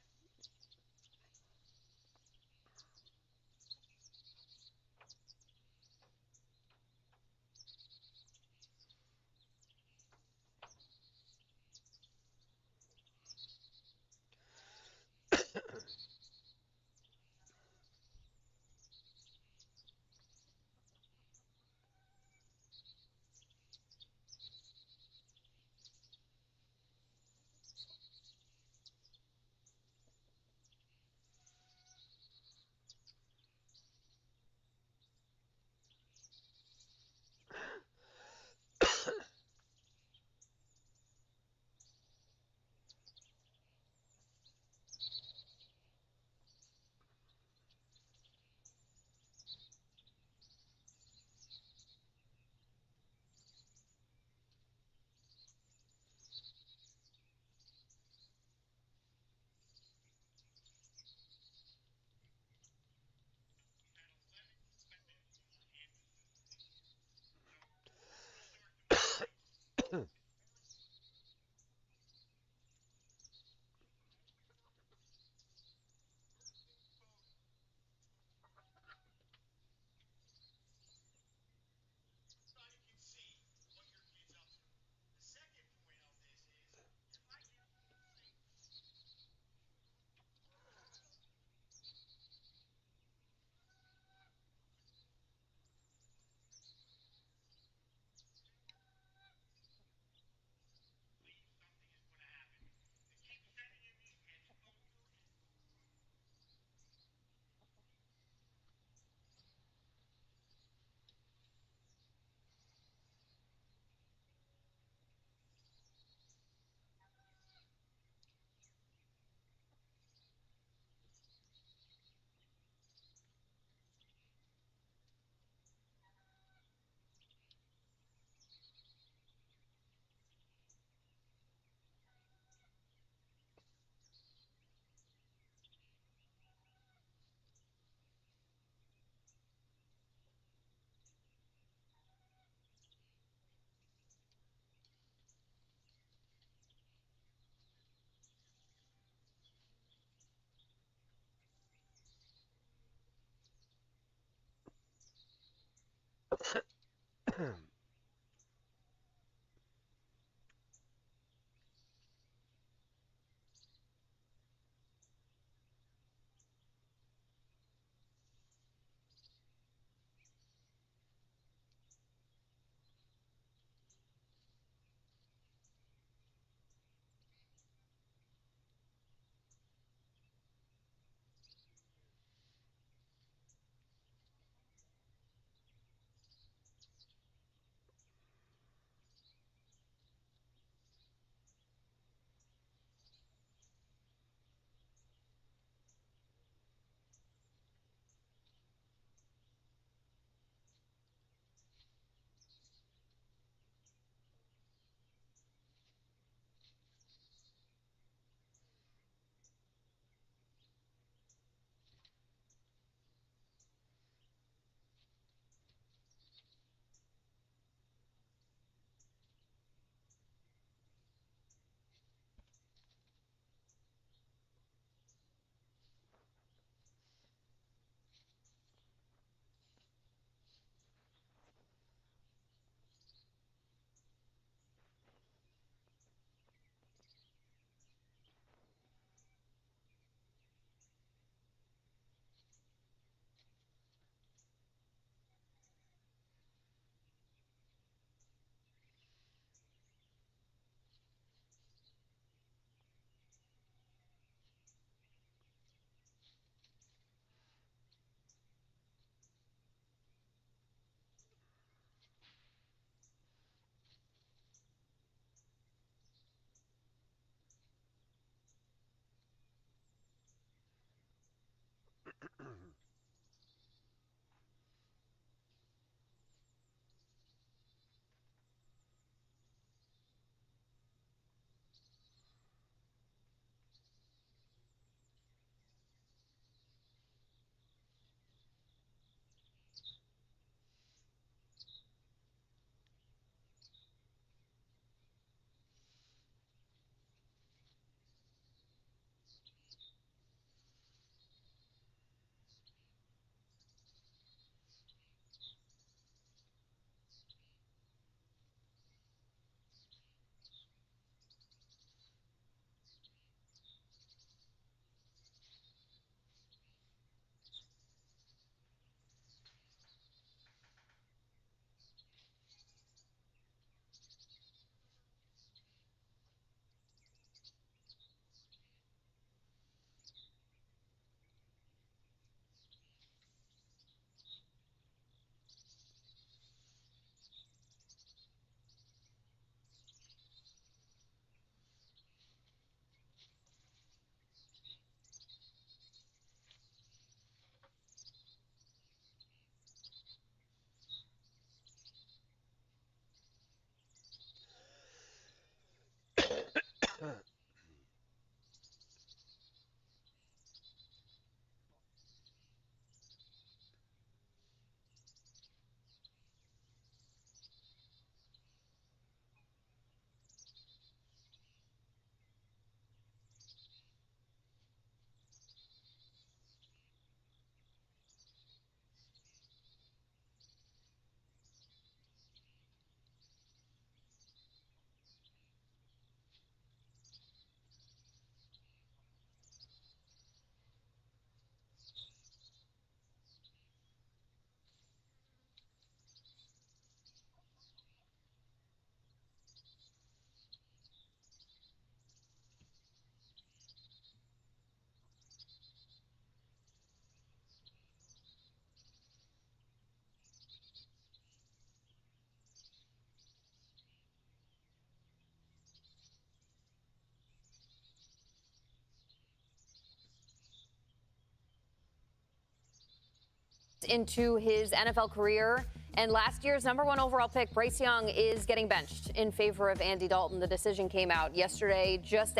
into his NFL career. And last year's #1 overall pick, Bryce Young, is getting benched in favor of Andy Dalton. The decision came out yesterday, just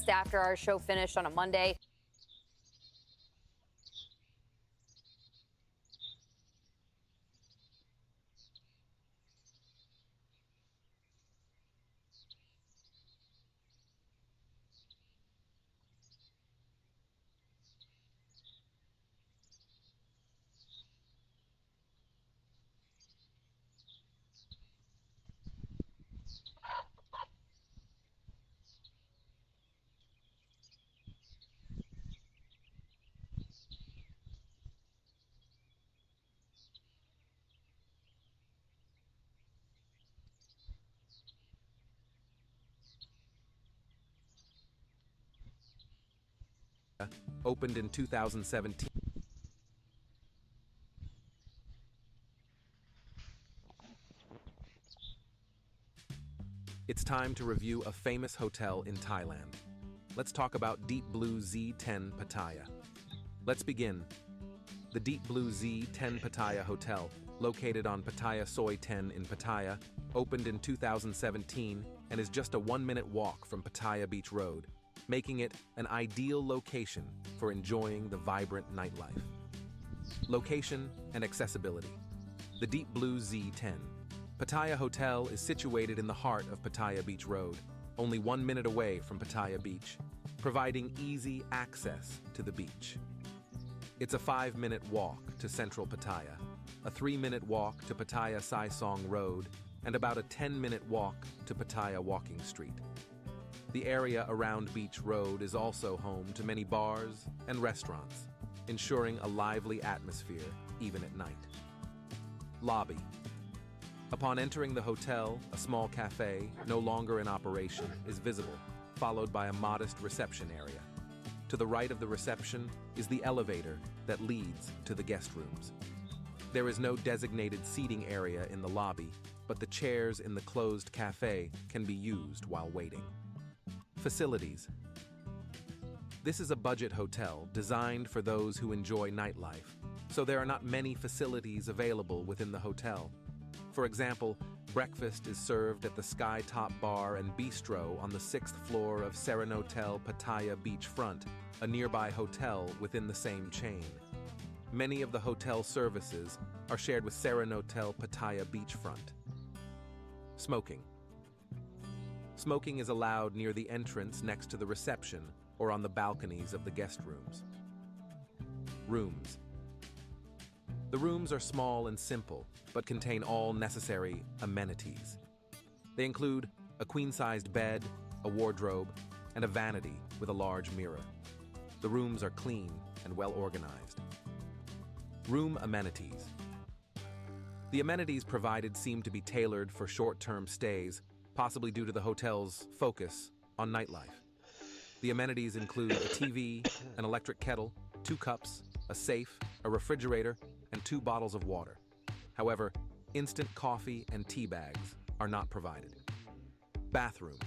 after our show finished on a Monday. Opened in 2017. It's time to review a famous hotel in Thailand. Let's talk about Deep Blue Z10 Pattaya. Let's begin. The Deep Blue Z10 Pattaya Hotel, located on Pattaya Soi 10 in Pattaya, opened in 2017 and is just a 1-minute walk from Pattaya Beach Road, making it an ideal location for enjoying the vibrant nightlife. Location and accessibility. The Deep Blue Z10 Pattaya Hotel is situated in the heart of Pattaya Beach Road, only 1 minute away from Pattaya Beach, providing easy access to the beach. It's a 5-minute walk to central Pattaya, a 3-minute walk to Pattaya Sai Song Road, and about a 10-minute walk to Pattaya Walking Street. The area around Beach Road is also home to many bars and restaurants, ensuring a lively atmosphere even at night. Lobby. Upon entering the hotel, a small cafe, no longer in operation, is visible, followed by a modest reception area. To the right of the reception is the elevator that leads to the guest rooms. There is no designated seating area in the lobby, but the chairs in the closed cafe can be used while waiting. Facilities. This is a budget hotel designed for those who enjoy nightlife, so there are not many facilities available within the hotel. For example, breakfast is served at the Sky Top Bar and Bistro on the 6th floor of Serenotel Pattaya Beachfront, a nearby hotel within the same chain. Many of the hotel services are shared with Serenotel Pattaya Beachfront. Smoking. Smoking is allowed near the entrance next to the reception or on the balconies of the guest rooms. Rooms. The rooms are small and simple, but contain all necessary amenities. They include a queen-sized bed, a wardrobe, and a vanity with a large mirror. The rooms are clean and well organized. Room amenities. The amenities provided seem to be tailored for short-term stays, possibly due to the hotel's focus on nightlife. The amenities include a TV, an electric kettle, 2 cups, a safe, a refrigerator, and 2 bottles of water. However, instant coffee and tea bags are not provided. Bathroom.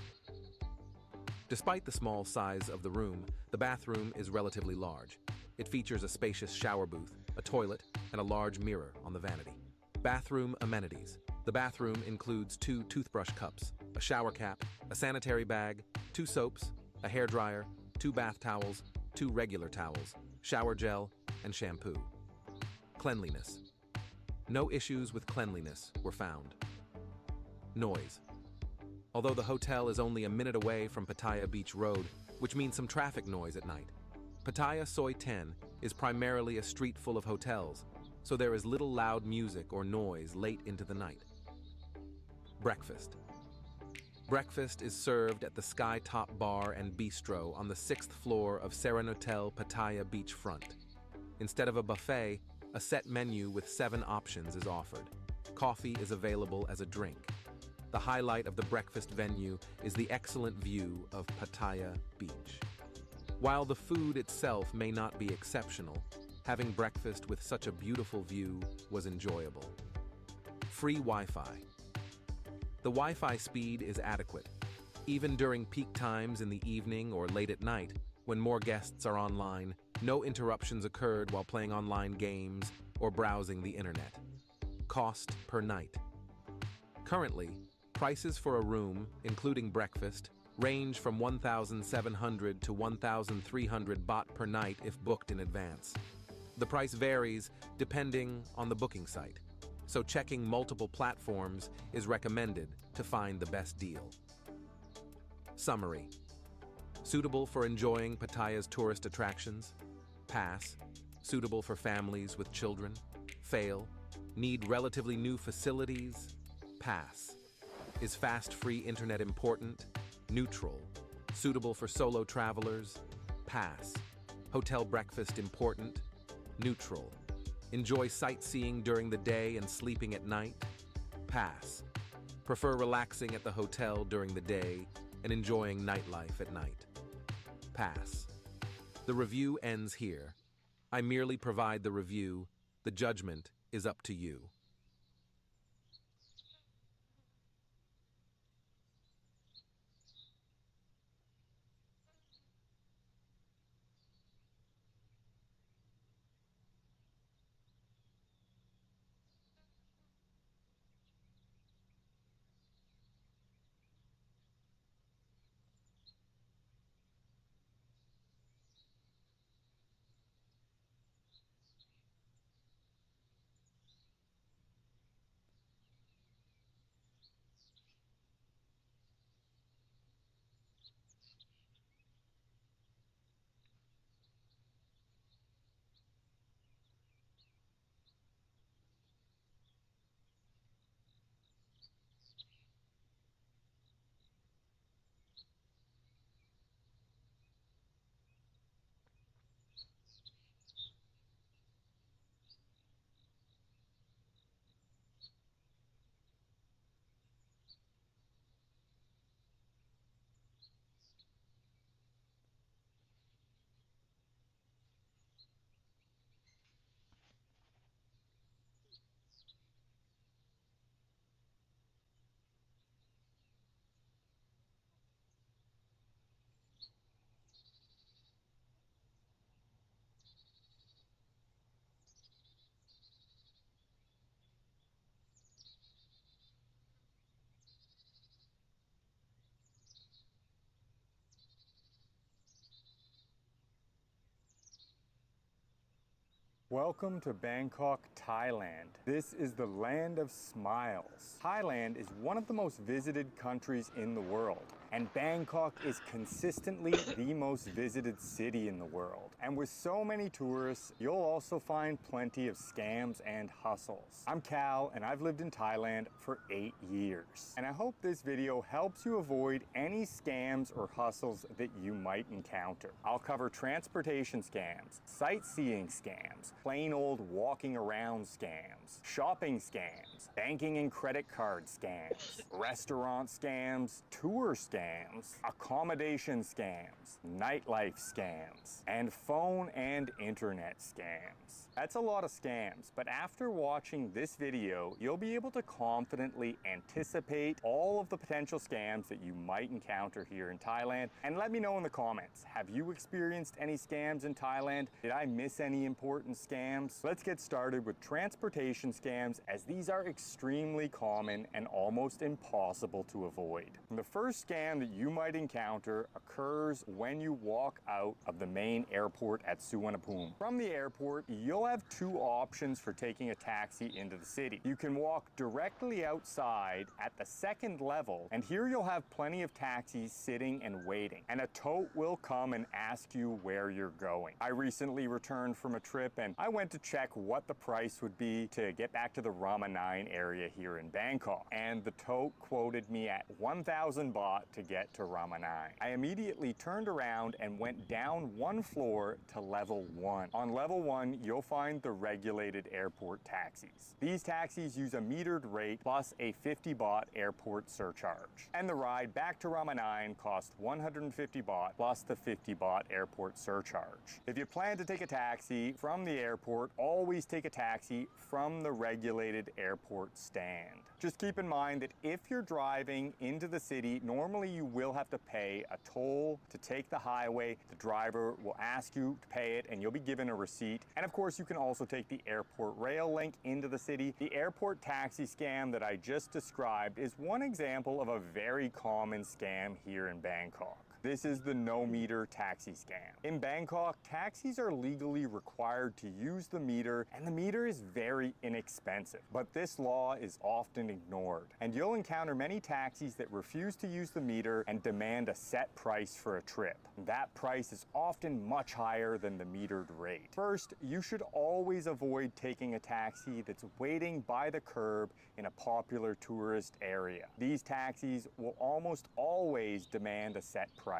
Despite the small size of the room, the bathroom is relatively large. It features a spacious shower booth, a toilet, and a large mirror on the vanity. Bathroom amenities. The bathroom includes 2 toothbrush cups, a shower cap, a sanitary bag, 2 soaps, a hairdryer, 2 bath towels, 2 regular towels, shower gel, and shampoo. Cleanliness. No issues with cleanliness were found. Noise. Although the hotel is only a minute away from Pattaya Beach Road, which means some traffic noise at night, Pattaya Soi 10 is primarily a street full of hotels, so there is little loud music or noise late into the night. Breakfast. Breakfast is served at the Sky Top Bar and Bistro on the 6th floor of Serenotel Pattaya Beachfront. Instead of a buffet, a set menu with 7 options is offered. Coffee is available as a drink. The highlight of the breakfast venue is the excellent view of Pattaya Beach. While the food itself may not be exceptional, having breakfast with such a beautiful view was enjoyable. Free Wi-Fi. The Wi-Fi speed is adequate. Even during peak times in the evening or late at night, when more guests are online, no interruptions occurred while playing online games, or browsing the internet. Cost per night. Currently, prices for a room, including breakfast, range from 1,700 to 1,300 baht per night if booked in advance. The price varies depending on the booking site, so checking multiple platforms is recommended to find the best deal. Summary. Suitable for enjoying Pattaya's tourist attractions. Pass. Suitable for families with children. Fail. Need relatively new facilities. Pass. Is fast free internet important? Neutral. Suitable for solo travelers? Pass. Hotel breakfast important? Neutral. Enjoy sightseeing during the day and sleeping at night? Pass. Prefer relaxing at the hotel during the day and enjoying nightlife at night? Pass. The review ends here. I merely provide the review. The judgment is up to you. Welcome to Bangkok, Thailand. This is the land of smiles. Thailand is one of the most visited countries in the world, and Bangkok is consistently the most visited city in the world. And with so many tourists, you'll also find plenty of scams and hustles. I'm Cal, and I've lived in Thailand for 8 years. And I hope this video helps you avoid any scams or hustles that you might encounter. I'll cover transportation scams, sightseeing scams, plain old walking around scams, shopping scams, banking and credit card scams, restaurant scams, tour scams, accommodation scams, nightlife scams, and phone and internet scams. That's a lot of scams, but after watching this video, you'll be able to confidently anticipate all of the potential scams that you might encounter here in Thailand. And let me know in the comments, have you experienced any scams in Thailand? Did I miss any important scams? Let's get started with transportation scams, as these are extremely common and almost impossible to avoid. And the first scam that you might encounter occurs when you walk out of the main airport at Suvarnabhumi. From the airport, you'll have two options for taking a taxi into the city. You can walk directly outside at the second level, and here you'll have plenty of taxis sitting and waiting, and a tote will come and ask you where you're going. I recently returned from a trip, and I went to check what the price would be to get back to the Rama 9 area here in Bangkok, and the tote quoted me at 1,000 baht to get to Rama 9. I immediately turned around and went down one floor to level 1. On level 1, you'll find the regulated airport taxis. These taxis use a metered rate plus a 50 baht airport surcharge. And the ride back to Rama 9 cost 150 baht plus the 50 baht airport surcharge. If you plan to take a taxi from the airport, always take a taxi from the regulated airport stand. Just keep in mind that if you're driving into the city, normally you will have to pay a toll to take the highway. The driver will ask you to pay it and you'll be given a receipt. And of course, you can also take the airport rail link into the city. The airport taxi scam that I just described is one example of a very common scam here in Bangkok. This is the no-meter taxi scam. In Bangkok, taxis are legally required to use the meter, and the meter is very inexpensive. But this law is often ignored, and you'll encounter many taxis that refuse to use the meter and demand a set price for a trip. That price is often much higher than the metered rate. First, you should always avoid taking a taxi that's waiting by the curb in a popular tourist area. These taxis will almost always demand a set price.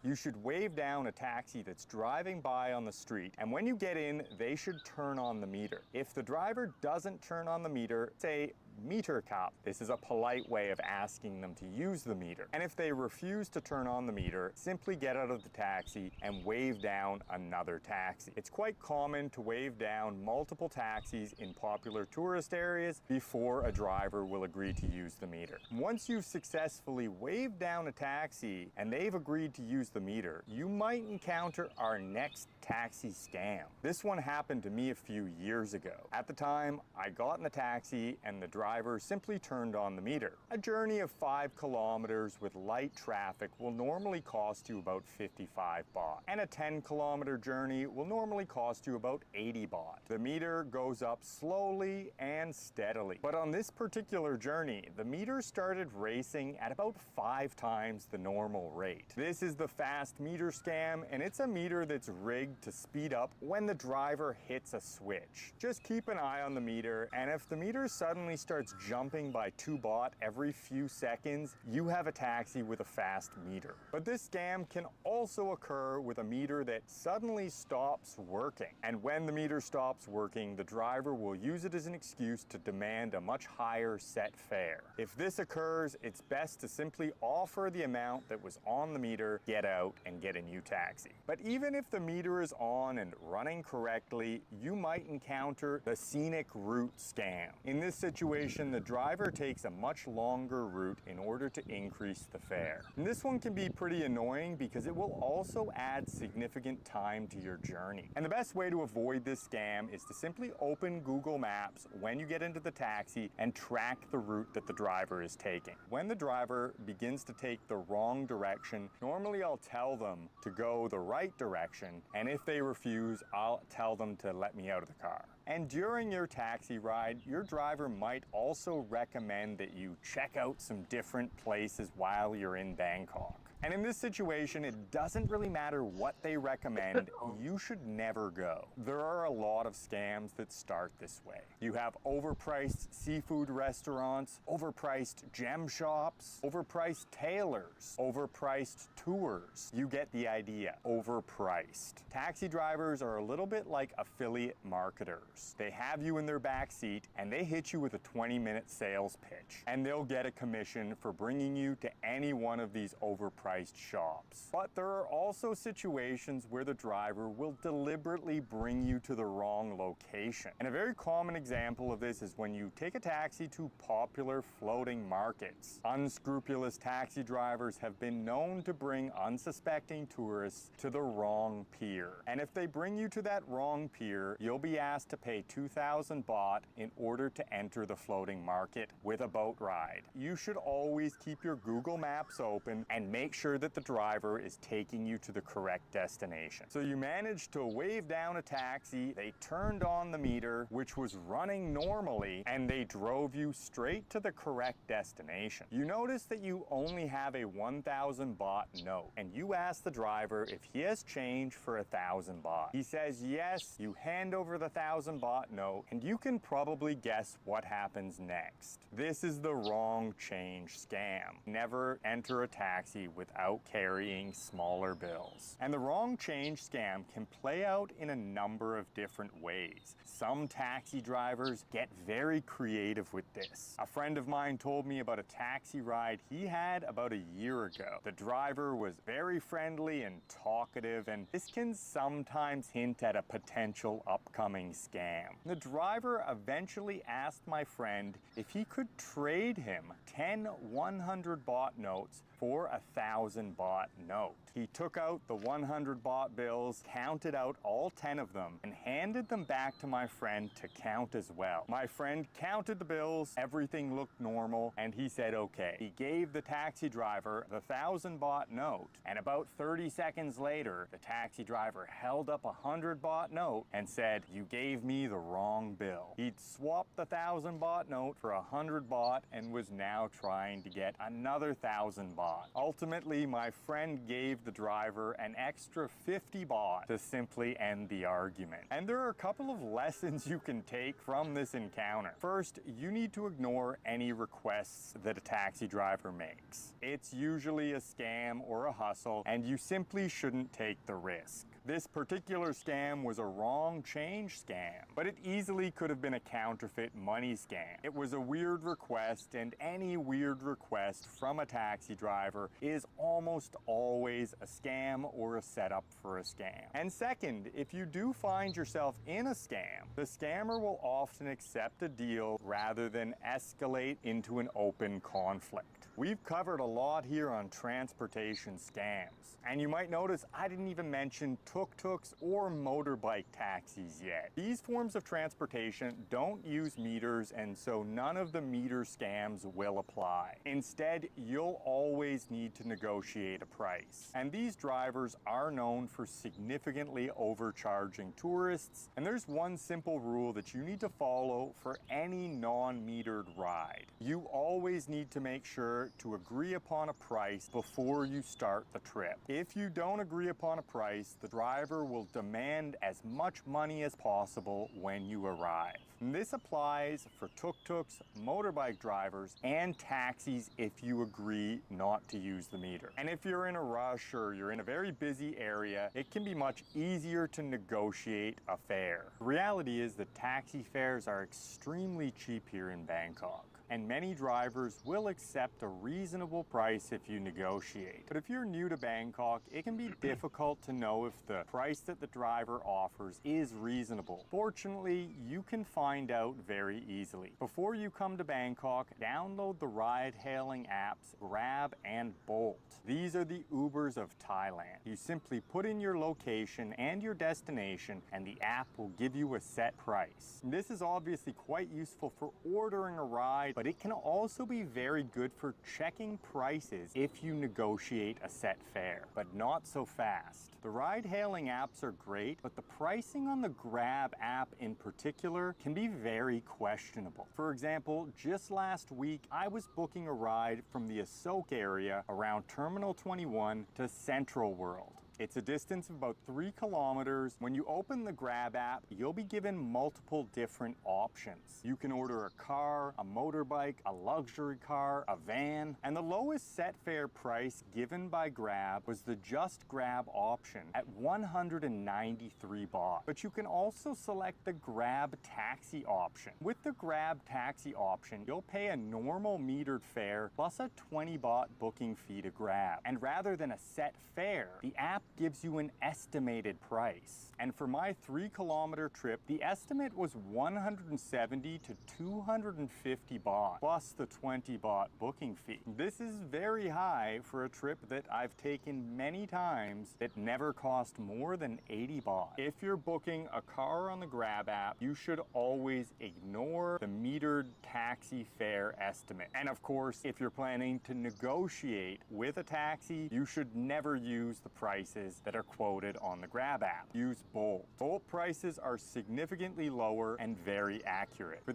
You should wave down a taxi that's driving by on the street, and when you get in, they should turn on the meter. If the driver doesn't turn on the meter, say meter cop. This is a polite way of asking them to use the meter. And if they refuse to turn on the meter, simply get out of the taxi and wave down another taxi. It's quite common to wave down multiple taxis in popular tourist areas before a driver will agree to use the meter. Once you've successfully waved down a taxi and they've agreed to use the meter, you might encounter our next taxi scam. This one happened to me a few years ago. At the time, I got in the taxi and the driver simply turned on the meter. A journey of 5 kilometers with light traffic will normally cost you about 55 baht, and a 10-kilometer journey will normally cost you about 80 baht. The meter goes up slowly and steadily, but on this particular journey, the meter started racing at about 5 times the normal rate. This is the fast meter scam, and it's a meter that's rigged to speed up when the driver hits a switch. Just keep an eye on the meter, and if the meter suddenly starts jumping by 2 baht every few seconds, you have a taxi with a fast meter. But this scam can also occur with a meter that suddenly stops working. And when the meter stops working, the driver will use it as an excuse to demand a much higher set fare. If this occurs, it's best to simply offer the amount that was on the meter, get out, and get a new taxi. But even if the meter is on and running correctly, you might encounter the scenic route scam. In this situation, the driver takes a much longer route in order to increase the fare. And this one can be pretty annoying because it will also add significant time to your journey. And the best way to avoid this scam is to simply open Google Maps when you get into the taxi and track the route that the driver is taking. When the driver begins to take the wrong direction, normally I'll tell them to go the right direction, and if they refuse, I'll tell them to let me out of the car. And during your taxi ride, your driver might also recommend that you check out some different places while you're in Bangkok. And in this situation, it doesn't really matter what they recommend, you should never go. There are a lot of scams that start this way. You have overpriced seafood restaurants, overpriced gem shops, overpriced tailors, overpriced tours. You get the idea, overpriced. Taxi drivers are a little bit like affiliate marketers. They have you in their back seat and they hit you with a 20-minute sales pitch. And they'll get a commission for bringing you to any one of these overpriced shops. But there are also situations where the driver will deliberately bring you to the wrong location. And a very common example of this is when you take a taxi to popular floating markets. Unscrupulous taxi drivers have been known to bring unsuspecting tourists to the wrong pier. And if they bring you to that wrong pier, you'll be asked to pay 2,000 baht in order to enter the floating market with a boat ride. You should always keep your Google Maps open and make sure that the driver is taking you to the correct destination. So you managed to wave down a taxi, they turned on the meter, which was running normally, and they drove you straight to the correct destination. You notice that you only have a 1,000 baht note, and you ask the driver if he has change for 1,000 baht. He says yes, you hand over the 1,000 baht note, and you can probably guess what happens next. This is the wrong change scam. Never enter a taxi with without carrying smaller bills. And the wrong change scam can play out in a number of different ways. Some taxi drivers get very creative with this. A friend of mine told me about a taxi ride he had about a year ago. The driver was very friendly and talkative, and this can sometimes hint at a potential upcoming scam. The driver eventually asked my friend if he could trade him 10 100 baht notes for a 1,000 baht note. He took out the 100 baht bills, counted out all 10 of them, and handed them back to my friend to count as well. My friend counted the bills, everything looked normal, and he said okay. He gave the taxi driver the 1,000 baht note, and about 30 seconds later, the taxi driver held up a 100 baht note and said, "You gave me the wrong bill." He'd swapped the 1,000 baht note for 100 baht and was now trying to get another 1,000 baht. Ultimately, my friend gave the driver an extra 50 baht to simply end the argument. And there are a couple of lessons you can take from this encounter. First, you need to ignore any requests that a taxi driver makes. It's usually a scam or a hustle, and you simply shouldn't take the risk. This particular scam was a wrong change scam, but it easily could have been a counterfeit money scam. It was a weird request, and any weird request from a taxi driver is almost always a scam or a setup for a scam. And second, if you do find yourself in a scam, the scammer will often accept a deal rather than escalate into an open conflict. We've covered a lot here on transportation scams, and you might notice I didn't even mention tuk-tuks or motorbike taxis yet. These forms of transportation don't use meters, and so none of the meter scams will apply. Instead, you'll always need to negotiate a price. And these drivers are known for significantly overcharging tourists, and there's one simple rule that you need to follow for any non-metered ride. You always need to make sure to agree upon a price before you start the trip. If you don't agree upon a price, the driver will demand as much money as possible when you arrive. And this applies for tuk-tuks, motorbike drivers, and taxis if you agree not to use the meter. And if you're in a rush or you're in a very busy area, it can be much easier to negotiate a fare. The reality is that taxi fares are extremely cheap here in Bangkok, and many drivers will accept a reasonable price if you negotiate. But if you're new to Bangkok, it can be difficult to know if the price that the driver offers is reasonable. Fortunately, you can find out very easily. Before you come to Bangkok, download the ride-hailing apps Grab and Bolt. These are the Ubers of Thailand. You simply put in your location and your destination, and the app will give you a set price. This is obviously quite useful for ordering a ride, but it can also be very good for checking prices if you negotiate a set fare, but not so fast. The ride-hailing apps are great, but the pricing on the Grab app in particular can be very questionable. For example, just last week, I was booking a ride from the Asok area around Terminal 21 to Central World. It's a distance of about 3 kilometers. When you open the Grab app, you'll be given multiple different options. You can order a car, a motorbike, a luxury car, a van, and the lowest set fare price given by Grab was the Just Grab option at 193 baht. But you can also select the Grab taxi option. With the Grab taxi option, you'll pay a normal metered fare plus a 20 baht booking fee to Grab. And rather than a set fare, the app gives you an estimated price. And for my 3-kilometer trip, the estimate was 170 to 250 baht plus the 20 baht booking fee. This is very high for a trip that I've taken many times that never cost more than 80 baht. If you're booking a car on the Grab app, you should always ignore the metered taxi fare estimate. And of course, if you're planning to negotiate with a taxi, you should never use the prices that are quoted on the Grab app. Use Bolt. Bolt prices are significantly lower and very accurate. For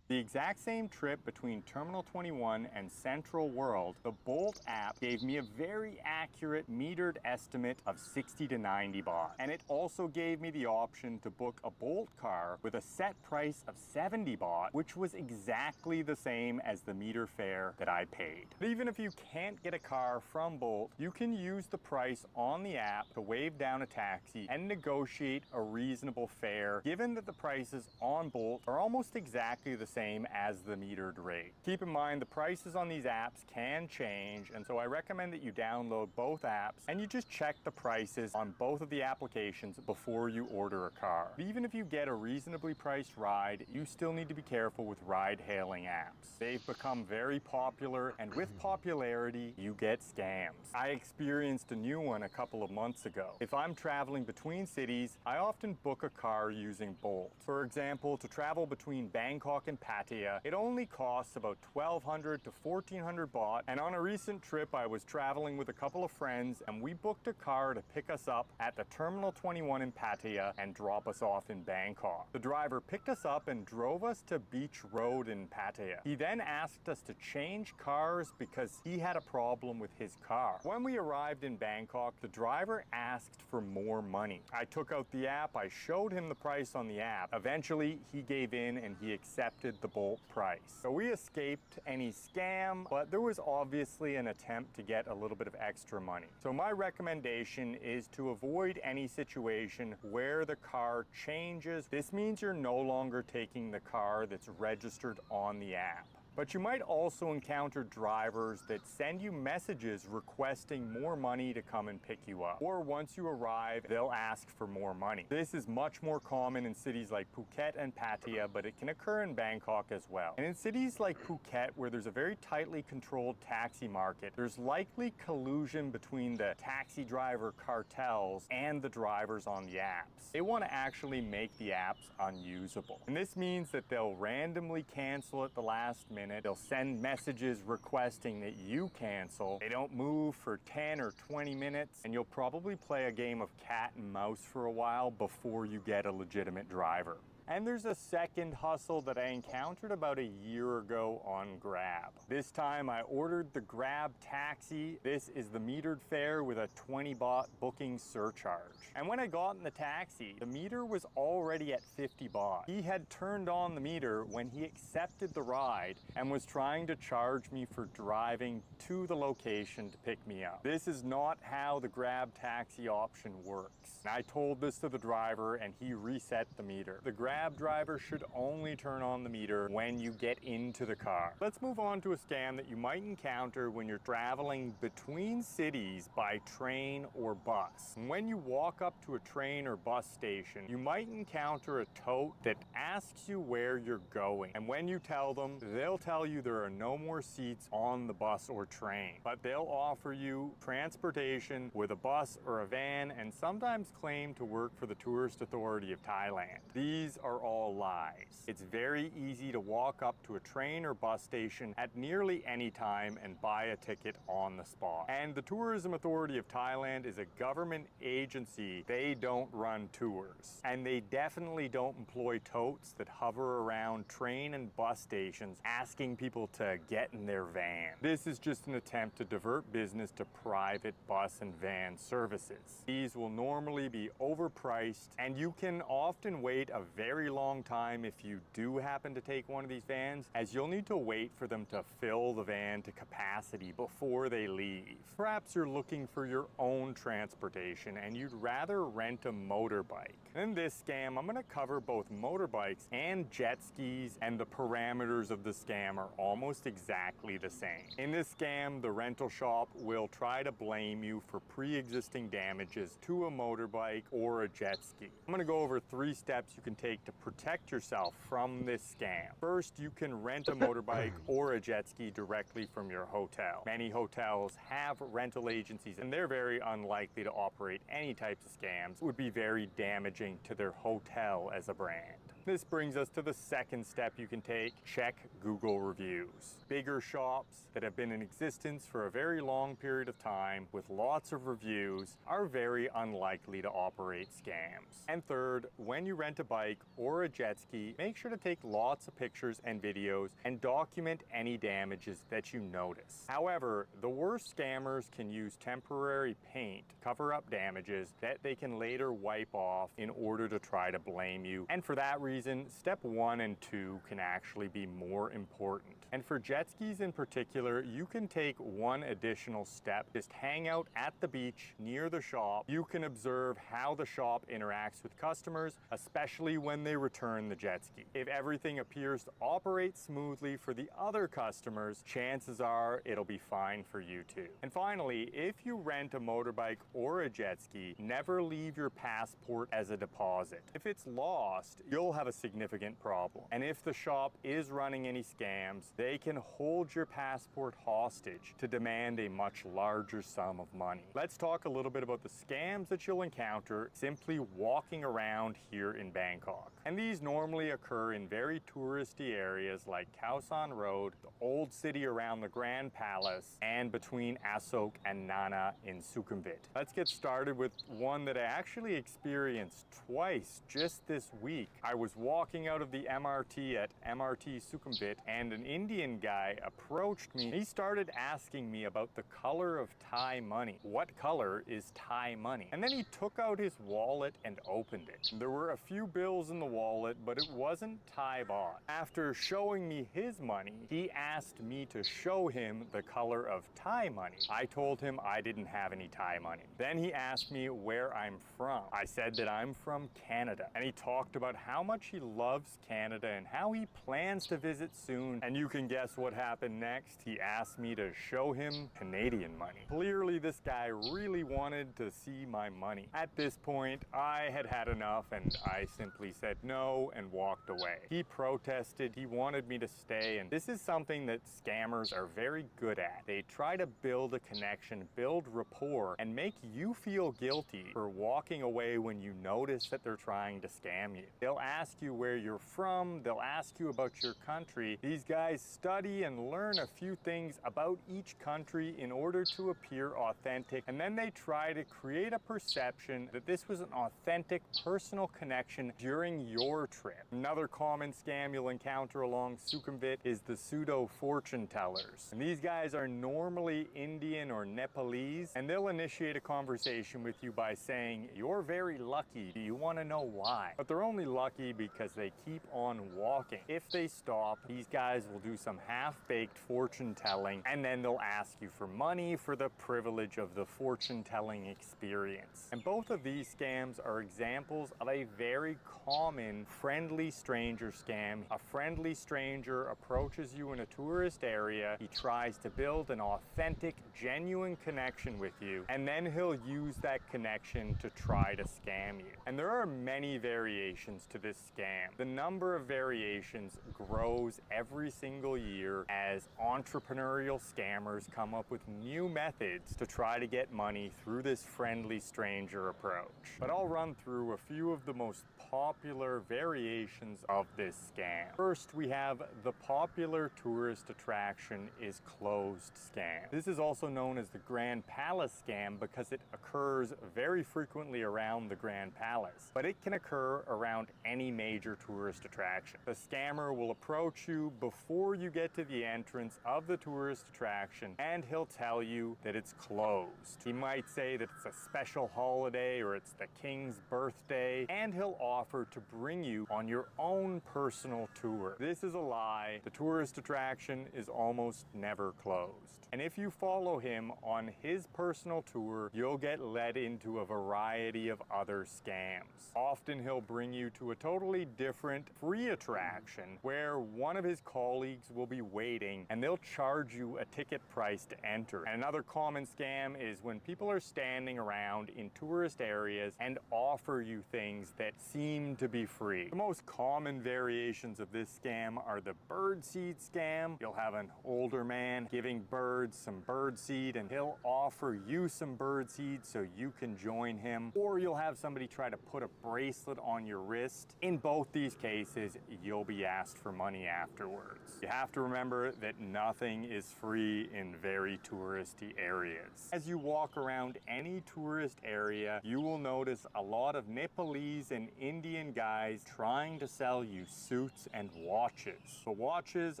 The exact same trip between Terminal 21 and Central World, the Bolt app gave me a very accurate metered estimate of 60 to 90 baht. And it also gave me the option to book a Bolt car with a set price of 70 baht, which was exactly the same as the meter fare that I paid. But even if you can't get a car from Bolt, you can use the price on the app to wave down a taxi and negotiate a reasonable fare, given that the prices on Bolt are almost exactly the same as the metered rate. Keep in mind the prices on these apps can change, and so I recommend that you download both apps and you just check the prices on both of the applications before you order a car. Even if you get a reasonably priced ride, you still need to be careful with ride-hailing apps. They've become very popular, and with popularity, you get scams. I experienced a new one a couple of months ago. If I'm traveling between cities, I often book a car using Bolt. For example, to travel between Bangkok and Pattaya, it only costs about 1,200 to 1,400 baht, and on a recent trip I was traveling with a couple of friends and we booked a car to pick us up at the Terminal 21 in Pattaya and drop us off in Bangkok. The driver picked us up and drove us to Beach Road in Pattaya. He then asked us to change cars because he had a problem with his car. When we arrived in Bangkok, the driver asked for more money. I took out the app, I showed him the price on the app. Eventually, he gave in and he accepted the Bolt price. So we escaped any scam, but there was obviously an attempt to get a little bit of extra money. So my recommendation is to avoid any situation where the car changes. This means you're no longer taking the car that's registered on the app. But you might also encounter drivers that send you messages requesting more money to come and pick you up. Or once you arrive, they'll ask for more money. This is much more common in cities like Phuket and Pattaya, but it can occur in Bangkok as well. And in cities like Phuket, where there's a very tightly controlled taxi market, there's likely collusion between the taxi driver cartels and the drivers on the apps. They want to actually make the apps unusable. And this means that they'll randomly cancel at the last minute. They'll send messages requesting that you cancel. They don't move for 10 or 20 minutes, and you'll probably play a game of cat and mouse for a while before you get a legitimate driver. And there's a second hustle that I encountered about a year ago on Grab. This time I ordered the Grab taxi. This is the metered fare with a 20 baht booking surcharge. And when I got in the taxi, the meter was already at 50 baht. He had turned on the meter when he accepted the ride and was trying to charge me for driving to the location to pick me up. This is not how the Grab taxi option works. And I told this to the driver and he reset the meter. The Grab driver should only turn on the meter when you get into the car. Let's move on to a scam that you might encounter when you're traveling between cities by train or bus. And when you walk up to a train or bus station, you might encounter a tote that asks you where you're going. And when you tell them, they'll tell you there are no more seats on the bus or train. But they'll offer you transportation with a bus or a van and sometimes claim to work for the Tourist Authority of Thailand. These are all lies. It's very easy to walk up to a train or bus station at nearly any time and buy a ticket on the spot. And the Tourism Authority of Thailand is a government agency. They don't run tours. And they definitely don't employ totes that hover around train and bus stations asking people to get in their van. This is just an attempt to divert business to private bus and van services. These will normally be overpriced, and you can often wait a very long time if you do happen to take one of these vans, as you'll need to wait for them to fill the van to capacity before they leave. Perhaps you're looking for your own transportation and you'd rather rent a motorbike. In this scam, I'm going to cover both motorbikes and jet skis, and the parameters of the scam are almost exactly the same. In this scam, the rental shop will try to blame you for pre-existing damages to a motorbike or a jet ski. I'm going to go over 3 steps you can take to protect yourself from this scam. First, you can rent a motorbike or a jet ski directly from your hotel. Many hotels have rental agencies and they're very unlikely to operate any types of scams. It would be very damaging to their hotel as a brand. This brings us to the second step you can take. Check Google reviews. Bigger shops that have been in existence for a very long period of time with lots of reviews are very unlikely to operate scams. And third, when you rent a bike or a jet ski, make sure to take lots of pictures and videos and document any damages that you notice. However, the worst scammers can use temporary paint to cover up damages that they can later wipe off in order to try to blame you. And for that reason, step 1 and 2 can actually be more important. And for jet skis in particular, you can take one additional step. Just hang out at the beach near the shop. You can observe how the shop interacts with customers, especially when they return the jet ski. If everything appears to operate smoothly for the other customers, chances are it'll be fine for you too. And finally, if you rent a motorbike or a jet ski, never leave your passport as a deposit. If it's lost, you'll have a significant problem. And if the shop is running any scams, they can hold your passport hostage to demand a much larger sum of money. Let's talk a little bit about the scams that you'll encounter simply walking around here in Bangkok. And these normally occur in very touristy areas like Khao San Road, the old city around the Grand Palace, and between Asok and Nana in Sukhumvit. Let's get started with one that I actually experienced twice just this week. I was walking out of the MRT at MRT Sukhumvit and an Indian guy approached me. He started asking me about the color of Thai money. What color is Thai money? And then he took out his wallet and opened it. There were a few bills in the wallet, but it wasn't Thai baht. After showing me his money, he asked me to show him the color of Thai money. I told him I didn't have any Thai money. Then he asked me where I'm from. I said that I'm from Canada. And he talked about how much he loves Canada and how he plans to visit soon. And you can guess what happened next. He asked me to show him Canadian money. Clearly, this guy really wanted to see my money. At this point, I had had enough and I simply said no and walked away. He protested, he wanted me to stay, and this is something that scammers are very good at. They try to build a connection, build rapport, and make you feel guilty for walking away when you notice that they're trying to scam you. They'll ask you where you're from, they'll ask you about your country. These guys study and learn a few things about each country in order to appear authentic, and then they try to create a perception that this was an authentic personal connection during your trip. Another common scam you'll encounter along Sukhumvit is the pseudo fortune tellers. And these guys are normally Indian or Nepalese, and they'll initiate a conversation with you by saying, "You're very lucky. Do you want to know why?" But they're only lucky because they keep on walking. If they stop, these guys will do some half-baked fortune telling, and then they'll ask you for money for the privilege of the fortune telling experience. And both of these scams are examples of a very common friendly stranger scam. A friendly stranger approaches you in a tourist area. He tries to build an authentic, genuine connection with you, and then he'll use that connection to try to scam you. And there are many variations to this scam. The number of variations grows every single year as entrepreneurial scammers come up with new methods to try to get money through this friendly stranger approach. But I'll run through a few of the most popular variations of this scam. First, we have the popular tourist attraction is closed scam. This is also known as the Grand Palace scam because it occurs very frequently around the Grand Palace, but it can occur around any major tourist attraction. The scammer will approach you before you get to the entrance of the tourist attraction, and he'll tell you that it's closed. He might say that it's a special holiday or it's the king's birthday, and he'll offer to bring you on your own personal tour. This is a lie. The tourist attraction is almost never closed. And if you follow him on his personal tour, you'll get led into a variety of other scams. Often he'll bring you to a totally different free attraction where one of his colleagues folks will be waiting and they'll charge you a ticket price to enter. And another common scam is when people are standing around in tourist areas and offer you things that seem to be free. The most common variations of this scam are the bird seed scam. You'll have an older man giving birds some bird seed and he'll offer you some bird seed so you can join him. Or you'll have somebody try to put a bracelet on your wrist. In both these cases, you'll be asked for money afterwards. You have to remember that nothing is free in very touristy areas. As you walk around any tourist area, you will notice a lot of Nepalese and Indian guys trying to sell you suits and watches. The watches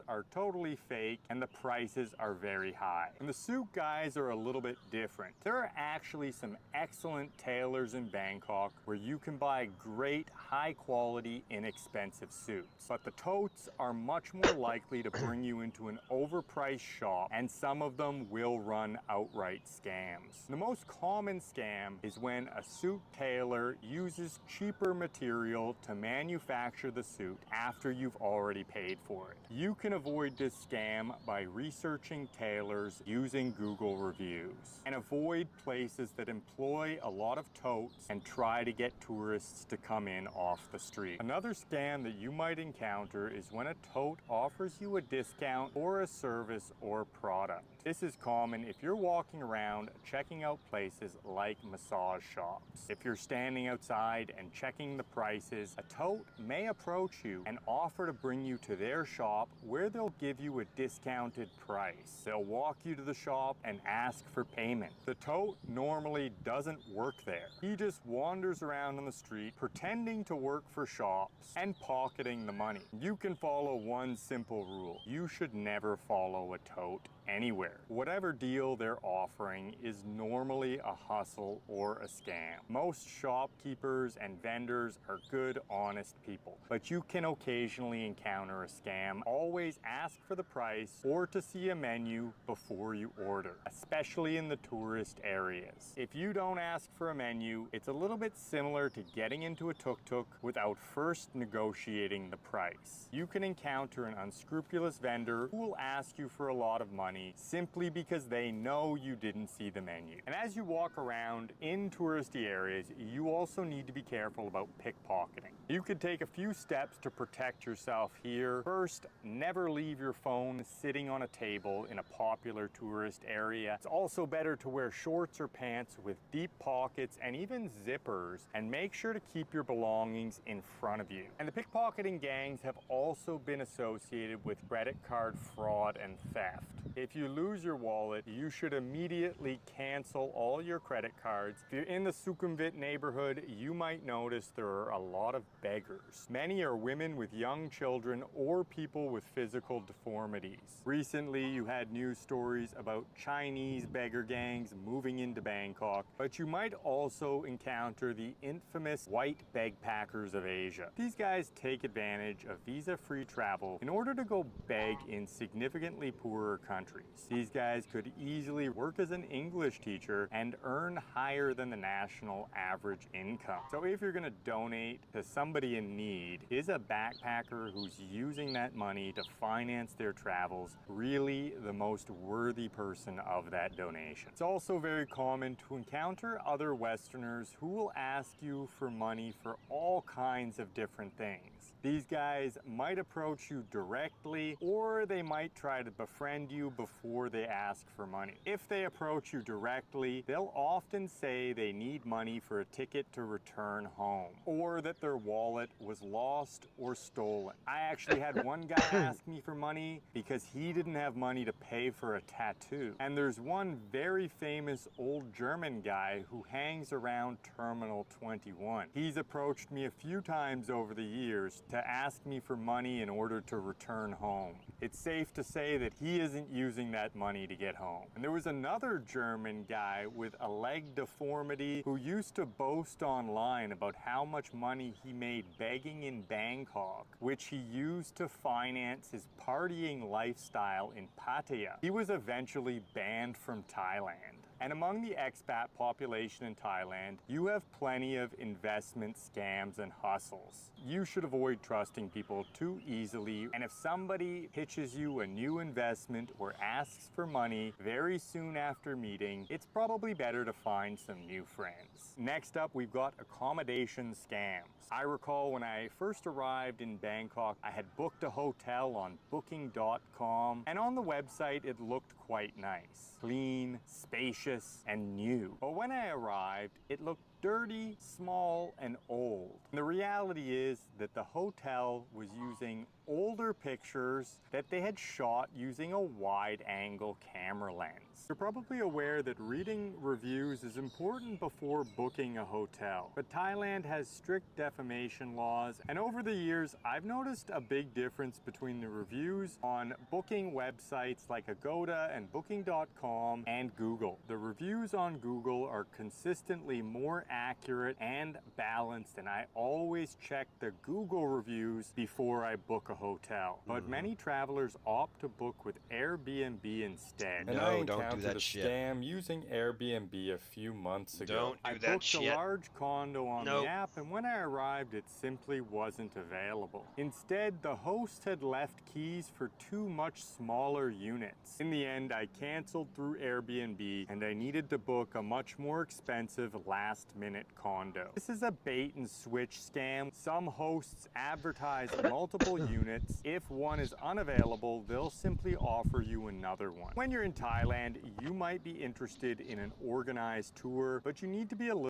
are totally fake and the prices are very high. And the suit guys are a little bit different. There are actually some excellent tailors in Bangkok where you can buy great, high quality, inexpensive suits. But the totes are much more likely to bring you into an overpriced shop, and some of them will run outright scams. The most common scam is when a suit tailor uses cheaper material to manufacture the suit after you've already paid for it. You can avoid this scam by researching tailors using Google reviews, and avoid places that employ a lot of totes and try to get tourists to come in off the street. Another scam that you might encounter is when a tote offers you a discount for a service or product. This is common if you're walking around checking out places like massage shops. If you're standing outside and checking the prices, a tote may approach you and offer to bring you to their shop where they'll give you a discounted price. They'll walk you to the shop and ask for payment. The tote normally doesn't work there. He just wanders around on the street pretending to work for shops and pocketing the money. You can follow one simple rule. You should never follow a tote anywhere. Whatever deal they're offering is normally a hustle or a scam. Most shopkeepers and vendors are good, honest people, but you can occasionally encounter a scam. Always ask for the price or to see a menu before you order, especially in the tourist areas. If you don't ask for a menu, it's a little bit similar to getting into a tuk-tuk without first negotiating the price. You can encounter an unscrupulous vendor who will ask you for a lot of money simply because they know you didn't see the menu. And as you walk around in touristy areas, you also need to be careful about pickpocketing. You could take a few steps to protect yourself here. First, never leave your phone sitting on a table in a popular tourist area. It's also better to wear shorts or pants with deep pockets and even zippers, and make sure to keep your belongings in front of you. And the pickpocketing gangs have also been associated with credit card fraud and theft. If you lose your wallet, you should immediately cancel all your credit cards. If you're in the Sukhumvit neighborhood, you might notice there are a lot of beggars. Many are women with young children or people with physical deformities. Recently, you had news stories about Chinese beggar gangs moving into Bangkok, but you might also encounter the infamous white bagpackers of Asia. These guys take advantage of visa-free travel in order to go beg in significantly poorer countries. These guys could easily work as an English teacher and earn higher than the national average income. So if you're going to donate to somebody in need, is a backpacker who's using that money to finance their travels really the most worthy person of that donation? It's also very common to encounter other Westerners who will ask you for money for all kinds of different things. These guys might approach you directly, or they might try to befriend you before they ask for money. If they approach you directly, they'll often say they need money for a ticket to return home, or that their wallet was lost or stolen. I actually had one guy ask me for money because he didn't have money to pay for a tattoo. And there's one very famous old German guy who hangs around Terminal 21. He's approached me a few times over the years to ask me for money in order to return home. It's safe to say that he isn't using that money to get home. And there was another German guy with a leg deformity who used to boast online about how much money he made begging in Bangkok, which he used to finance his partying lifestyle in Pattaya. He was eventually banned from Thailand. And among the expat population in Thailand, you have plenty of investment scams and hustles. You should avoid trusting people too easily, and if somebody pitches you a new investment or asks for money very soon after meeting, it's probably better to find some new friends. Next up, we've got accommodation scams. I recall when I first arrived in Bangkok, I had booked a hotel on booking.com, and on the website it looked quite nice. Clean, spacious, and new. But when I arrived, it looked dirty, small, and old. And the reality is that the hotel was using older pictures that they had shot using a wide-angle camera lens. You're probably aware that reading reviews is important before booking a hotel, but Thailand has strict defamation laws, and over the years I've noticed a big difference between the reviews on booking websites like Agoda and Booking.com and Google. The reviews on Google are consistently more accurate and balanced, and I always check the Google reviews before I book a hotel. But many travelers opt to book with Airbnb instead. And I no, don't do encountered that a shit. scam using Airbnb a few months ago. Don't do I that booked shit. a large condo on Nope. the app, and when I arrived, it simply wasn't available. Instead, the host had left keys for two much smaller units. In the end, I canceled through Airbnb, and I needed to book a much more expensive last-minute condo. This is a bait and switch scam. Some hosts advertise multiple units. If one is unavailable, they'll simply offer you another one. When you're in Thailand, you might be interested in an organized tour, but you need to be a little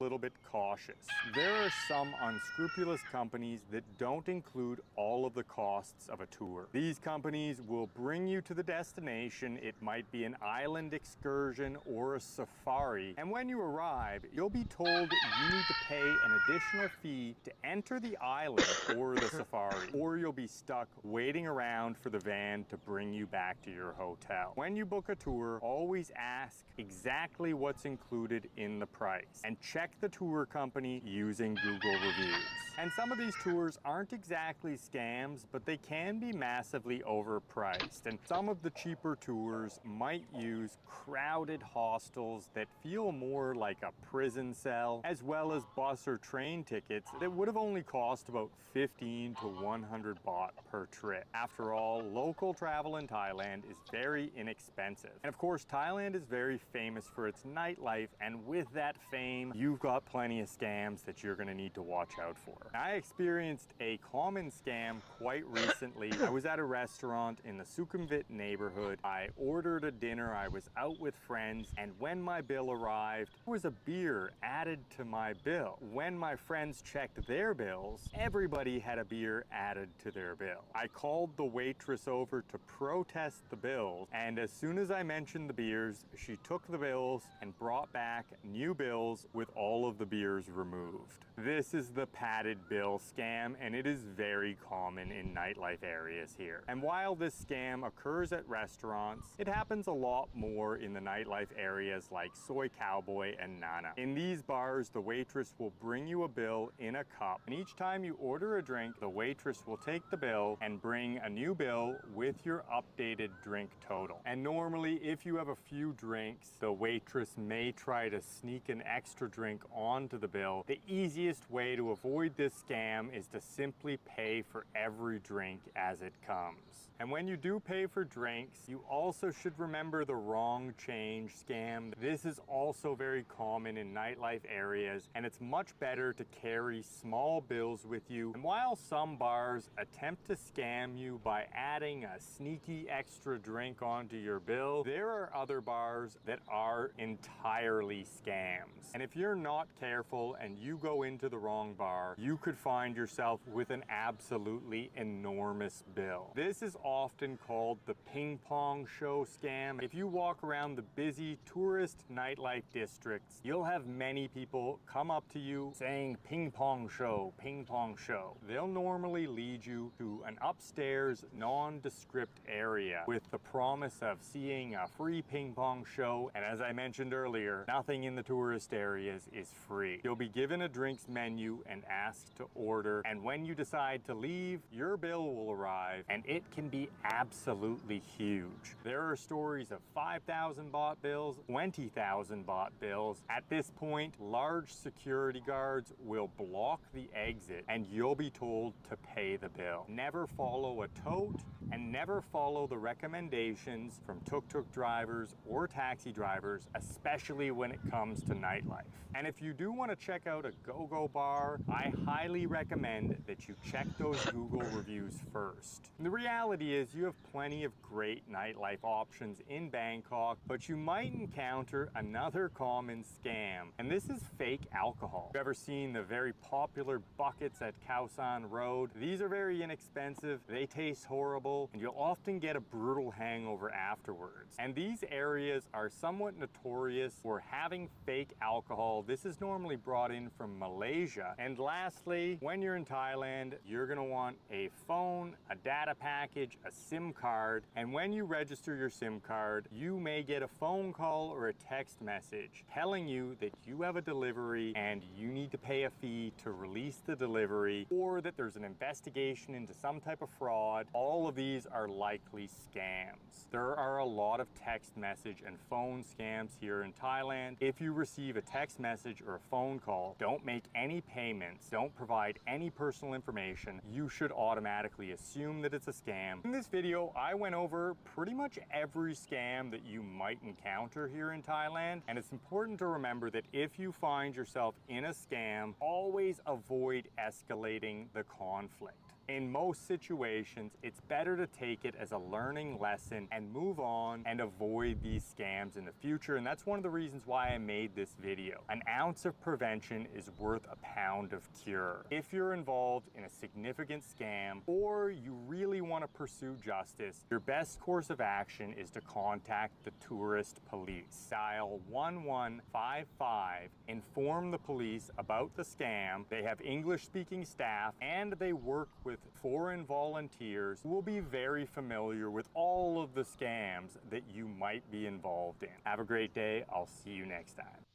little bit cautious. There are some unscrupulous companies that don't include all of the costs of a tour. These companies will bring you to the destination. It might be an island excursion or a safari. And when you arrive, you'll be told you need to pay an additional fee to enter the island or the safari, or you'll be stuck waiting around for the van to bring you back to your hotel. When you book a tour, always ask exactly what's included in the price and check the tour company using Google reviews. And some of these tours aren't exactly scams, but they can be massively overpriced. And some of the cheaper tours might use crowded hostels that feel more like a prison cell, as well as bus or train tickets that would have only cost about 15 to 100 baht per trip. After all, local travel in Thailand is very inexpensive. And of course, Thailand is very famous for its nightlife, and with that fame, you've got plenty of scams that you're gonna need to watch out for. I experienced a common scam quite recently. I was at a restaurant in the Sukhumvit neighborhood. I ordered a dinner, I was out with friends, and when my bill arrived, there was a beer added to my bill. When my friends checked their bills, everybody had a beer added to their bill. I called the waitress over to protest the bills, and as soon as I mentioned the beers, she took the bills and brought back new bills with all of the beers removed. This is the padded bill scam, and it is very common in nightlife areas here. And while this scam occurs at restaurants, it happens a lot more in the nightlife areas like Soy Cowboy and Nana. In these bars, the waitress will bring you a bill in a cup, and each time you order a drink, the waitress will take the bill and bring a new bill with your updated drink total. And normally, if you have a few drinks, the waitress may try to sneak an extra drink onto the bill. The easiest way to avoid this scam is to simply pay for every drink as it comes. And when you do pay for drinks, you also should remember the wrong change scam. This is also very common in nightlife areas, and it's much better to carry small bills with you. And while some bars attempt to scam you by adding a sneaky extra drink onto your bill, there are other bars that are entirely scams. And if you're not careful and you go into the wrong bar, you could find yourself with an absolutely enormous bill. This is often called the ping pong show scam. If you walk around the busy tourist nightlife districts, you'll have many people come up to you saying ping pong show, ping pong show. They'll normally lead you to an upstairs nondescript area with the promise of seeing a free ping pong show, and as I mentioned earlier, nothing in the tourist areas is free. You'll be given a drinks menu and asked to order, and when you decide to leave, your bill will arrive, and it can be absolutely huge. There are stories of 5,000 baht bills, 20,000 baht bills. At this point, large security guards will block the exit, and you'll be told to pay the bill. Never follow a tote, and never follow the recommendations from tuk-tuk drivers or taxi drivers, especially when it comes to nightlife. And if you do want to check out a go-go bar, I highly recommend that you check those Google reviews first. The reality is you have plenty of great nightlife options in Bangkok, but you might encounter another common scam, and this is fake alcohol. Have you ever seen the very popular buckets at Khao San Road? These are very inexpensive, they taste horrible, and you'll often get a brutal hangover afterwards. And these areas are somewhat notorious for having fake alcohol. This is normally brought in from Malaysia. And lastly, when you're in Thailand, you're gonna want a phone, a data package, a SIM card, and when you register your SIM card, you may get a phone call or a text message telling you that you have a delivery and you need to pay a fee to release the delivery, or that there's an investigation into some type of fraud. All of these are likely scams. There are a lot of text message and phone scams here in Thailand. If you receive a text message or a phone call, don't make any payments, don't provide any personal information. You should automatically assume that it's a scam. In this video, I went over pretty much every scam that you might encounter here in Thailand, and it's important to remember that if you find yourself in a scam, always avoid escalating the conflict. In most situations, it's better to take it as a learning lesson and move on and avoid these scams in the future. And that's one of the reasons why I made this video. An ounce of prevention is worth a pound of cure. If you're involved in a significant scam or you really want to pursue justice, your best course of action is to contact the tourist police. Dial 1155, inform the police about the scam. They have English-speaking staff and they work with foreign volunteers who will be very familiar with all of the scams that you might be involved in. Have a great day. I'll see you next time.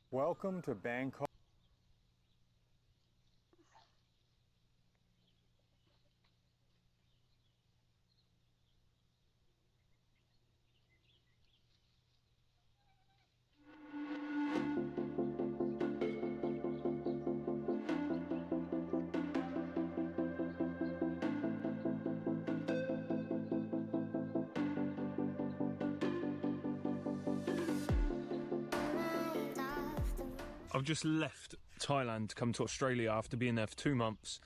Welcome to Bangkok. I've just left Thailand to come to Australia after being there for 2 months,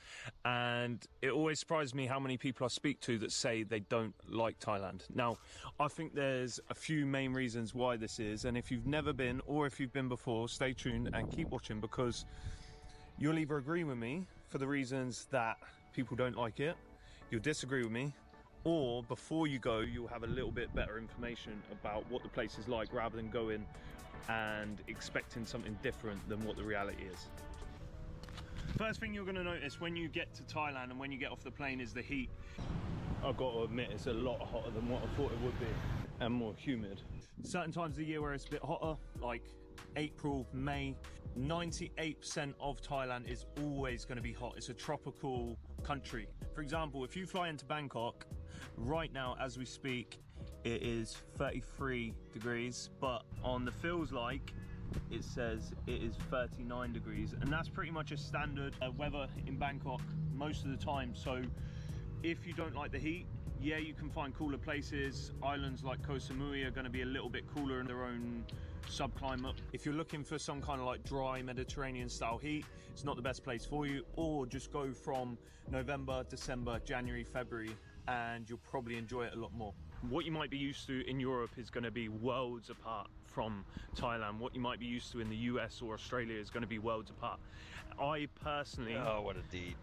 and it always surprises me how many people I speak to that say they don't like Thailand. Now, I think there's a few main reasons why this is, and if you've never been or if you've been before, stay tuned and keep watching, because you'll either agree with me for the reasons that people don't like it, you'll disagree with me, or before you go you'll have a little bit better information about what the place is like rather than going and expecting something different than what the reality is. First thing you're going to notice when you get to Thailand and when you get off the plane is the heat. I've got to admit, it's a lot hotter than what I thought it would be, and more humid. Certain times of the year where it's a bit hotter, like April, May, 98% of Thailand is always going to be hot. It's a tropical country. For example, if you fly into Bangkok right now as we speak, it is 33 degrees, but on the feels like it says it is 39 degrees, and that's pretty much a standard weather in Bangkok most of the time. So if you don't like the heat, yeah, you can find cooler places. Islands like Koh Samui are going to be a little bit cooler in their own subclimate. If you're looking for some kind of like dry Mediterranean style heat, it's not the best place for you. Or just go from November, December, January, February, and you'll probably enjoy it a lot more. What you might be used to in Europe is going to be worlds apart from Thailand. What you might be used to in the US or Australia is going to be worlds apart. I personally... Oh, what a deed.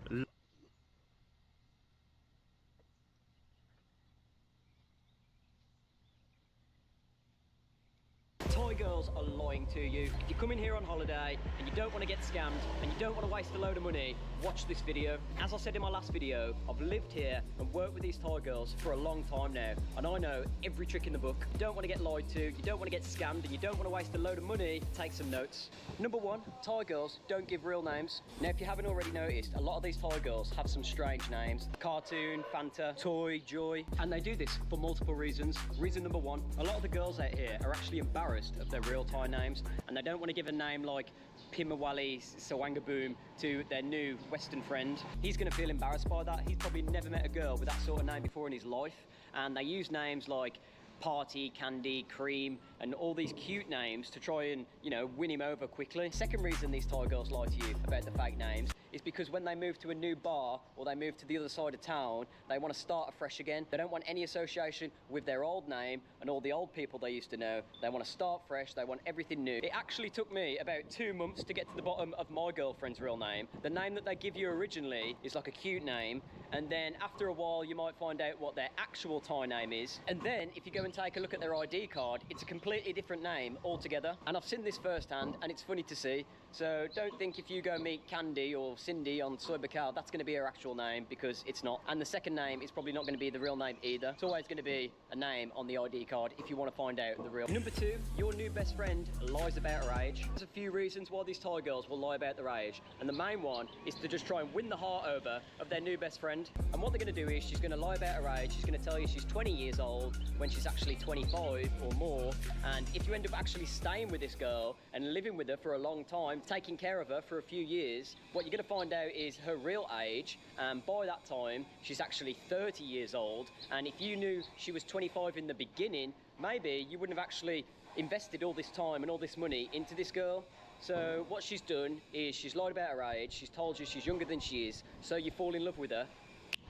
Thai girls are lying to you. If you come in here on holiday and you don't want to get scammed and you don't want to waste a load of money, watch this video. As I said in my last video, I've lived here and worked with these Thai girls for a long time now, and I know every trick in the book. You don't want to get lied to, you don't want to get scammed, and you don't want to waste a load of money. Take some notes. Number one, Thai girls don't give real names. Now, if you haven't already noticed, a lot of these Thai girls have some strange names. Cartoon, Fanta, Toy, Joy, and they do this for multiple reasons. Reason number one, a lot of the girls out here are actually embarrassed of their real Thai names, and they don't want to give a name like Pimawali Sawangaboom to their new Western friend. He's going to feel embarrassed by that. He's probably never met a girl with that sort of name before in his life, and they use names like Party, Candy, Cream, and all these cute names to try and, you know, win him over quickly. Second reason these Thai girls lie to you about the fake names is because when they move to a new bar or they move to the other side of town, they want to start afresh again. They don't want any association with their old name and all the old people they used to know. They want to start fresh. They want everything new. It actually took me about 2 months to get to the bottom of my girlfriend's real name. The name that they give you originally is like a cute name, and then after a while you might find out what their actual Thai name is, and then if you go and take a look at their ID card, it's a completely different name altogether. And I've seen this firsthand, and it's funny to see. So don't think if you go meet Candy or Cindy on Soybakal, that's going to be her actual name, because it's not. And the second name is probably not going to be the real name either. It's always going to be a name on the ID card if you want to find out the real. Number two, your new best friend lies about her age. There's a few reasons why these Thai girls will lie about their age, and the main one is to just try and win the heart over of their new best friend. And what they're going to do is she's going to lie about her age. She's going to tell you she's 20 years old when she's actually 25 or more. And if you end up actually staying with this girl and living with her for a long time, taking care of her for a few years, what you're going to find out is her real age, and by that time she's actually 30 years old. And if you knew she was 25 in the beginning, maybe you wouldn't have actually invested all this time and all this money into this girl. So what she's done is she's lied about her age, she's told you she's younger than she is, so you fall in love with her.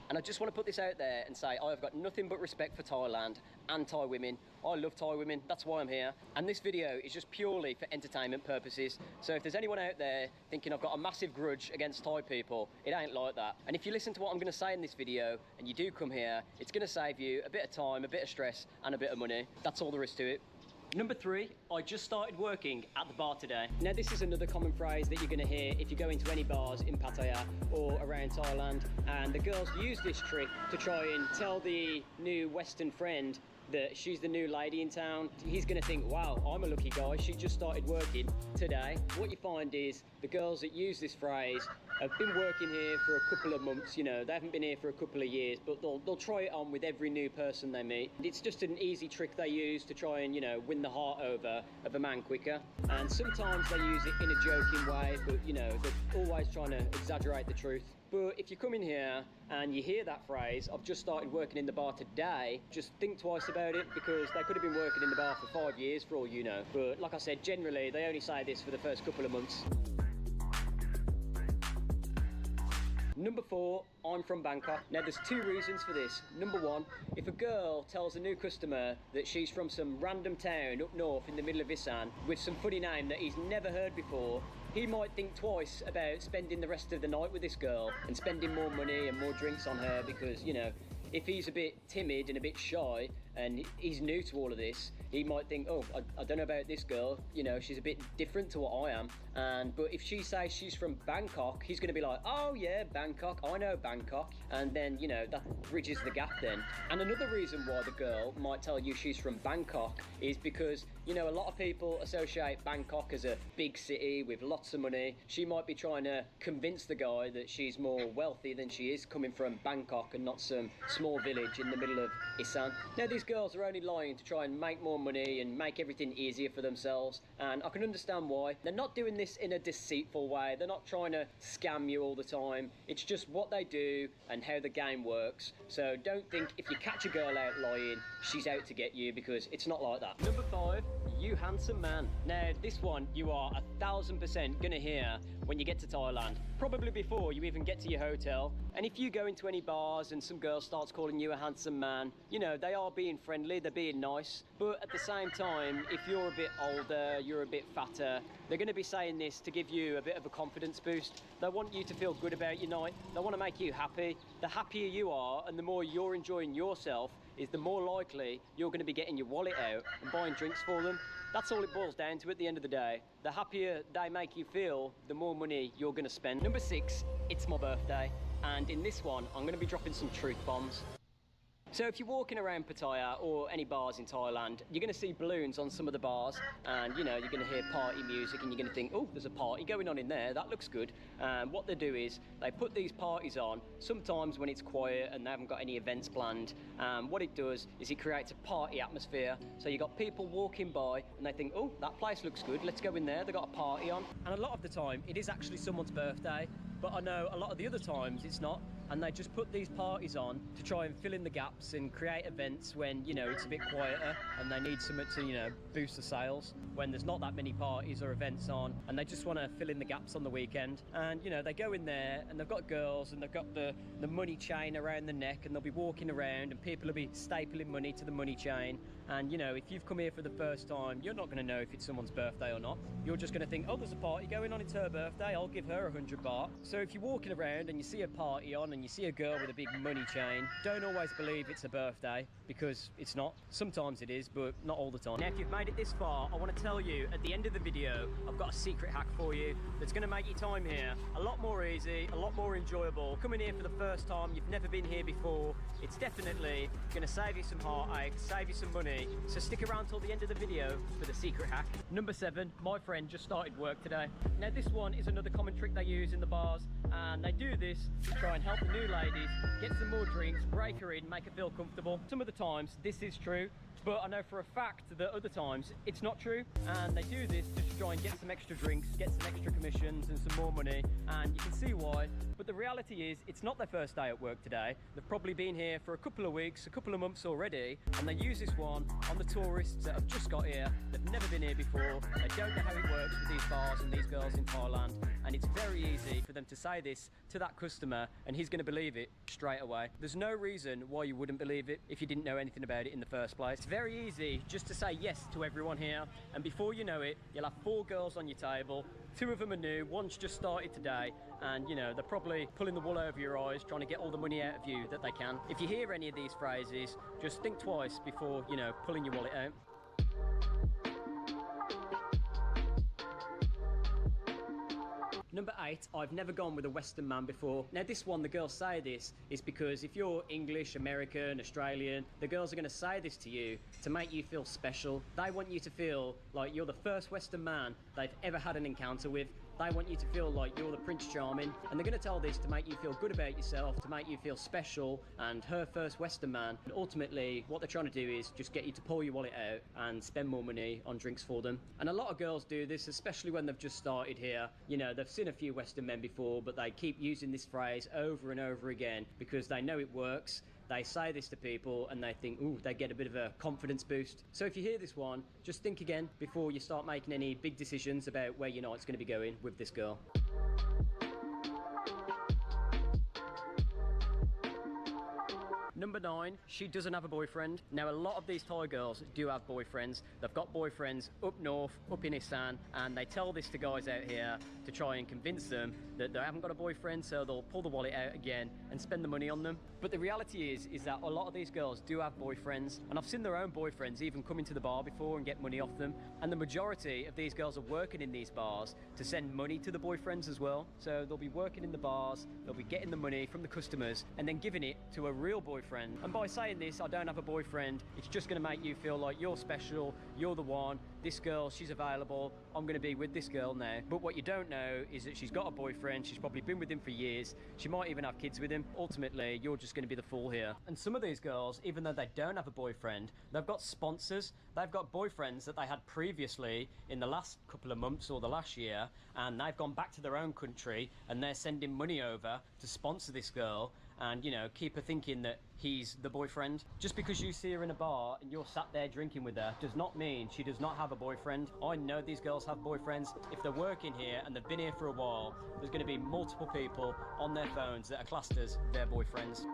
And I just want to put this out there and say I have got nothing but respect for Thailand and Thai women. I love Thai women, that's why I'm here. And this video is just purely for entertainment purposes. So if there's anyone out there thinking I've got a massive grudge against Thai people, it ain't like that. And if you listen to what I'm going to say in this video and you do come here, it's going to save you a bit of time, a bit of stress and a bit of money. That's all there is to it. Number 3, I just started working at the bar today. Now this is another common phrase that you're going to hear if you go into any bars in Pattaya or around Thailand, and the girls use this trick to try and tell the new Western friend that she's the new lady in town. He's going to think, wow, I'm a lucky guy, she just started working today. What you find is the girls that use this phrase have been working here for a couple of months, you know, they haven't been here for a couple of years, but they'll try it on with every new person they meet. It's just an easy trick they use to try and, you know, win the heart over of a man quicker. And sometimes they use it in a joking way, but, you know, they're always trying to exaggerate the truth. But if you come in here and you hear that phrase, I've just started working in the bar today, just think twice about it, because they could have been working in the bar for 5 years for all you know. But like I said, generally they only say this for the first couple of months. Number 4, I'm from Bangkok. Now there's 2 reasons for this. Number 1, if a girl tells a new customer that she's from some random town up north in the middle of Isan with some funny name that he's never heard before, he might think twice about spending the rest of the night with this girl and spending more money and more drinks on her, because, you know, if he's a bit timid and a bit shy and he's new to all of this, he might think, oh, I don't know about this girl, you know, she's a bit different to what I am. But if she says she's from Bangkok, he's going to be like, oh yeah, Bangkok, I know Bangkok. And then, you know, that bridges the gap then. And another reason why the girl might tell you she's from Bangkok is because, you know, a lot of people associate Bangkok as a big city with lots of money. She might be trying to convince the guy that she's more wealthy than she is, coming from Bangkok and not some small village in the middle of Isan. Now these girls are only lying to try and make more money and make everything easier for themselves, and I can understand why. They're not doing this in a deceitful way, they're not trying to scam you all the time. It's just what they do and how the game works. So don't think if you catch a girl out lying, she's out to get you, because it's not like that. Number 5, you handsome man. Now this one you are 1000% gonna hear when you get to Thailand, probably before you even get to your hotel. And if you go into any bars and some girl starts calling you a handsome man, you know, they are being friendly, they're being nice, but at the same time, if you're a bit older, you're a bit fatter, they're going to be saying this to give you a bit of a confidence boost. They want you to feel good about your night, they want to make you happy. The happier you are and the more you're enjoying yourself, is the more likely you're going to be getting your wallet out and buying drinks for them. That's all it boils down to at the end of the day. The happier they make you feel, the more money you're going to spend. Number 6, it's my birthday, and in this one I'm going to be dropping some truth bombs. So if you're walking around Pattaya or any bars in Thailand, you're going to see balloons on some of the bars, and, you know, you're going to hear party music and you're going to think, oh, there's a party going on in there, that looks good. What they do is they put these parties on sometimes when it's quiet and they haven't got any events planned. What it does is it creates a party atmosphere. So you got people walking by and they think, oh, that place looks good, let's go in there, they've got a party on. And a lot of the time it is actually someone's birthday, but I know a lot of the other times it's not, and they just put these parties on to try and fill in the gaps and create events when, you know, it's a bit quieter and they need something to, you know, boost the sales when there's not that many parties or events on, and they just want to fill in the gaps on the weekend. And, you know, they go in there and they've got girls and they've got the money chain around the neck, and they'll be walking around and people will be stapling money to the money chain. And, you know, if you've come here for the first time, you're not going to know if it's someone's birthday or not. You're just going to think, oh, there's a party going on, it's her birthday, I'll give her 100 baht. So if you're walking around and you see a party on and you see a girl with a big money chain, don't always believe it's a birthday, because it's not. Sometimes it is, but not all the time. Now, if you've made it this far, I want to tell you at the end of the video, I've got a secret hack for you that's going to make your time here a lot more easy, a lot more enjoyable. Coming here for the first time, you've never been here before, it's definitely going to save you some heartache, save you some money. So stick around till the end of the video for the secret hack. Number 7, my friend just started work today. Now this one is another common trick they use in the bars, and they do this to try and help the new ladies get some more drinks, break her in, make her feel comfortable. Some of the times this is true, But I know for a fact that other times it's not true, and they do this just to try and get some extra drinks, get some extra commissions and some more money, and you can see why. But the reality is it's not their first day at work today. They've probably been here for a couple of weeks, a couple of months already, and they use this one on the tourists that have just got here. They've never been here before. They don't know how it works with these bars and these girls in Thailand, and it's very easy for them to say this to that customer, and he's going to believe it straight away. There's no reason why you wouldn't believe it if you didn't know anything about it in the first place. It's very easy just to say yes to everyone here, and before you know it, you'll have 4 girls on your table. 2 of them are new, one's just started today, and you know, they're probably pulling the wool over your eyes, trying to get all the money out of you that they can. If you hear any of these phrases, just think twice before, you know, pulling your wallet out. Number 8, I've never gone with a Western man before. Now this one, the girls say this, is because if you're English, American, Australian, the girls are going to say this to you to make you feel special. They want you to feel like you're the first Western man they've ever had an encounter with. They want you to feel like you're the Prince Charming, and they're going to tell this to make you feel good about yourself, to make you feel special and her first Western man. And ultimately, what they're trying to do is just get you to pull your wallet out and spend more money on drinks for them. And a lot of girls do this, especially when they've just started here. You know, they've seen a few Western men before, but they keep using this phrase over and over again because they know it works. They say this to people and they think, ooh, they get a bit of a confidence boost. So if you hear this one, just think again before you start making any big decisions about where your night's going to be going with this girl. Number 9, she doesn't have a boyfriend. Now, a lot of these Thai girls do have boyfriends. They've got boyfriends up north, up in Isan, and they tell this to guys out here to try and convince them that they haven't got a boyfriend, so they'll pull the wallet out again and spend the money on them. But the reality is that a lot of these girls do have boyfriends, and I've seen their own boyfriends even come into the bar before and get money off them. And the majority of these girls are working in these bars to send money to the boyfriends as well. So they'll be working in the bars, they'll be getting the money from the customers and then giving it to a real boyfriend. And by saying this, I don't have a boyfriend, it's just going to make you feel like you're special, you're the one, this girl, she's available, I'm going to be with this girl now. But what you don't know is that she's got a boyfriend, she's probably been with him for years, she might even have kids with him. Ultimately, you're just going to be the fool here. And some of these girls, even though they don't have a boyfriend, they've got sponsors, they've got boyfriends that they had previously in the last couple of months or the last year, and they've gone back to their own country and they're sending money over to sponsor this girl and, you know, keep her thinking that he's the boyfriend. Just because you see her in a bar and you're sat there drinking with her does not mean she does not have a boyfriend. I know these girls have boyfriends. If they're working here and they've been here for a while, there's going to be multiple people on their phones that are classed as their boyfriends.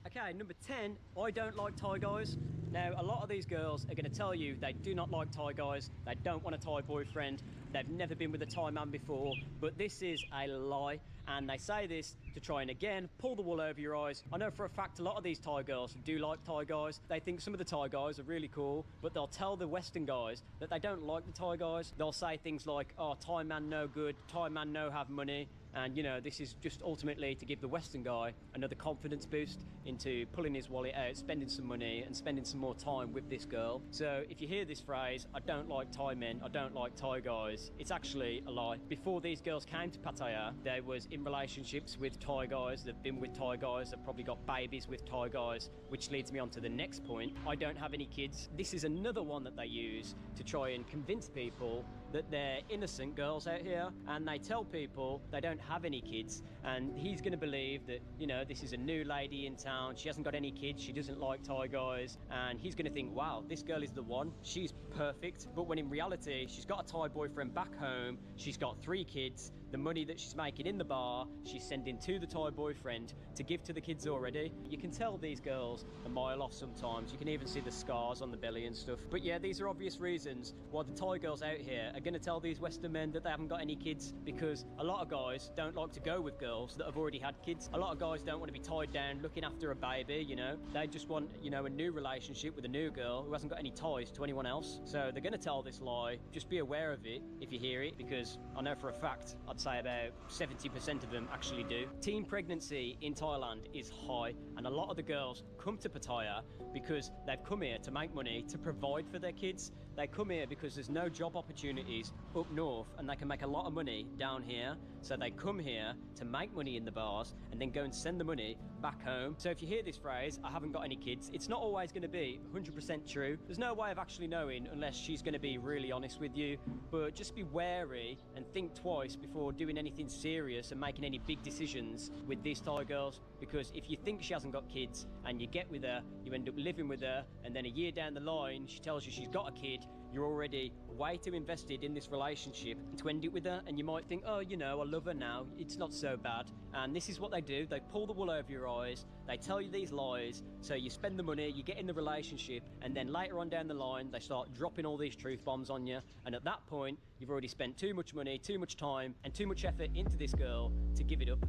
Okay, number 10, I don't like Thai guys. Now, a lot of these girls are going to tell you they do not like Thai guys, they don't want a Thai boyfriend, they've never been with a Thai man before, but this is a lie, and they say this to try and, again, pull the wool over your eyes. I know for a fact a lot of these Thai girls do like Thai guys. They think some of the Thai guys are really cool, but they'll tell the Western guys that they don't like the Thai guys. They'll say things like, oh, Thai man no good, Thai man no have money. And, you know, this is just ultimately to give the Western guy another confidence boost into pulling his wallet out, spending some money and spending some more time with this girl. So if you hear this phrase, I don't like Thai men, I don't like Thai guys, it's actually a lie. Before these girls came to Pattaya, they was in relationships with Thai guys, they've been with Thai guys, they've probably got babies with Thai guys, which leads me on to the next point. I don't have any kids. This is another one that they use to try and convince people that they're innocent girls out here, and they tell people they don't have any kids, and he's going to believe that, you know, this is a new lady in town, she hasn't got any kids, she doesn't like Thai guys, and he's going to think, wow, this girl is the one, she's perfect. But when in reality, she's got a Thai boyfriend back home, she's got 3 kids, the money that she's making in the bar, she's sending to the Thai boyfriend to give to the kids already. You can tell these girls a mile off sometimes. You can even see the scars on the belly and stuff. But yeah, these are obvious reasons why the Thai girls out here are going to tell these Western men that they haven't got any kids, because a lot of guys don't like to go with girls that have already had kids. A lot of guys don't want to be tied down looking after a baby, you know. They just want, you know, a new relationship with a new girl who hasn't got any ties to anyone else. So they're going to tell this lie. Just be aware of it if you hear it, because I know for a fact, I'd say about 70% of them actually do. Teen pregnancy in Thailand is high, and a lot of the girls come to Pattaya because they've come here to make money to provide for their kids. they come here because there's no job opportunities up north and they can make a lot of money down here. So they come here to make money in the bars and then go and send the money back home. So if you hear this phrase, I haven't got any kids, it's not always going to be 100% true. There's no way of actually knowing unless she's going to be really honest with you. But just be wary and think twice before doing anything serious and making any big decisions with these Thai girls, because if you think she hasn't got kids and you get with her, you end up living with her, and then a year down the line she tells you she's got a kid, you're already way too invested in this relationship to end it with her, and you might think, oh, you know, I love her now, it's not so bad. And this is what they do. They pull the wool over your eyes, they tell you these lies, so you spend the money, you get in the relationship, and then later on down the line they start dropping all these truth bombs on you, and at that point you've already spent too much money, too much time and too much effort into this girl to give it up.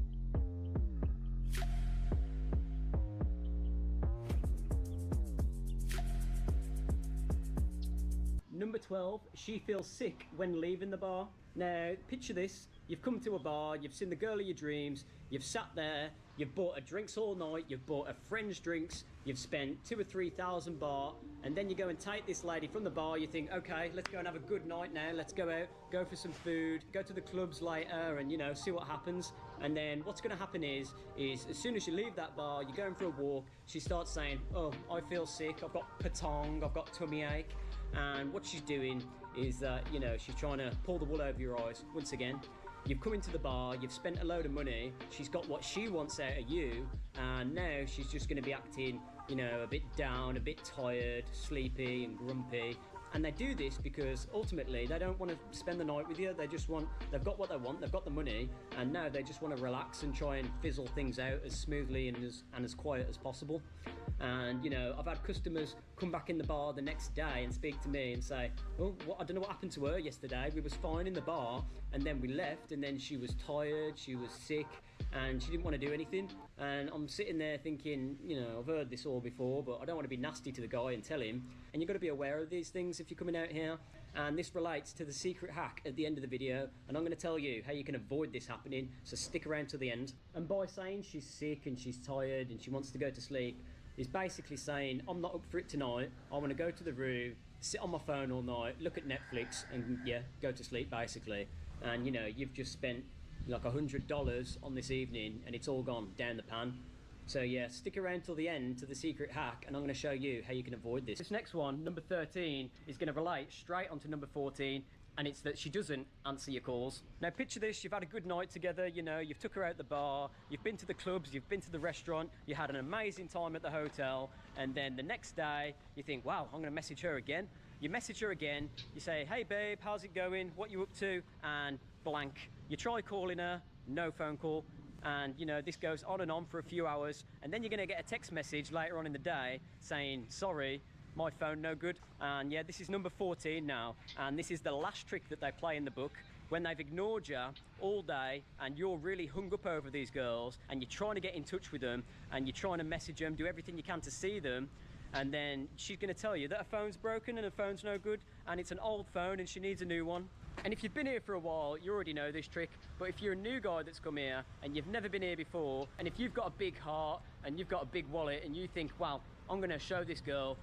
Number 12, she feels sick when leaving the bar. Now, picture this. You've come to a bar, you've seen the girl of your dreams, you've sat there, you've bought her drinks all night, you've bought her friends drinks, you've spent 2,000 or 3,000 baht, and then you go and take this lady from the bar, you think, okay, let's go and have a good night now, let's go out, go for some food, go to the clubs later and, you know, see what happens. And then what's going to happen is as soon as you leave that bar, you're going for a walk, she starts saying, oh, I feel sick, I've got patong, I've got tummy ache. And what she's doing is that, you know, she's trying to pull the wool over your eyes once again. You've come into the bar, you've spent a load of money, she's got what she wants out of you, and now she's just going to be acting, you know, a bit down, a bit tired, sleepy and grumpy. And they do this because ultimately they don't want to spend the night with you, they just want, they've got what they want, they've got the money, and now they just want to relax and try and fizzle things out as smoothly and as quiet as possible. And, you know, I've had customers come back in the bar the next day and speak to me and say, oh, I don't know what happened to her yesterday, we was fine in the bar, and then we left, and then she was tired, she was sick, and she didn't want to do anything. And I'm sitting there thinking, you know, I've heard this all before, but I don't want to be nasty to the guy and tell him. And you've got to be aware of these things if you're coming out here. And this relates to the secret hack at the end of the video, and I'm going to tell you how you can avoid this happening, so stick around to the end. And by saying she's sick and she's tired and she wants to go to sleep, is basically saying, I'm not up for it tonight, I want to go to the room, sit on my phone all night, look at Netflix, and yeah, go to sleep basically. And you know, you've just spent like $100 on this evening and it's all gone down the pan. So yeah, stick around till the end to the secret hack, and I'm going to show you how you can avoid this. This next one, number 13, is going to relate straight onto number 14, and it's that she doesn't answer your calls. Now picture this, you've had a good night together, you know, you've took her out the bar, you've been to the clubs, you've been to the restaurant, you had an amazing time at the hotel, and then the next day you think, wow, I'm going to message her again. You message her again, you say, hey babe, how's it going, what you up to, and blank. You try calling her, no phone call, and you know, this goes on and on for a few hours, and then you're going to get a text message later on in the day saying, sorry, my phone no good. And yeah, this is number 14 now, and this is the last trick that they play in the book. When they've ignored you all day and you're really hung up over these girls and you're trying to get in touch with them and you're trying to message them, do everything you can to see them, and then she's going to tell you that her phone's broken and her phone's no good and it's an old phone and she needs a new one. And if you've been here for a while, you already know this trick, but if you're a new guy that's come here and you've never been here before, and if you've got a big heart and you've got a big wallet and you think, wow, I'm going to show this girl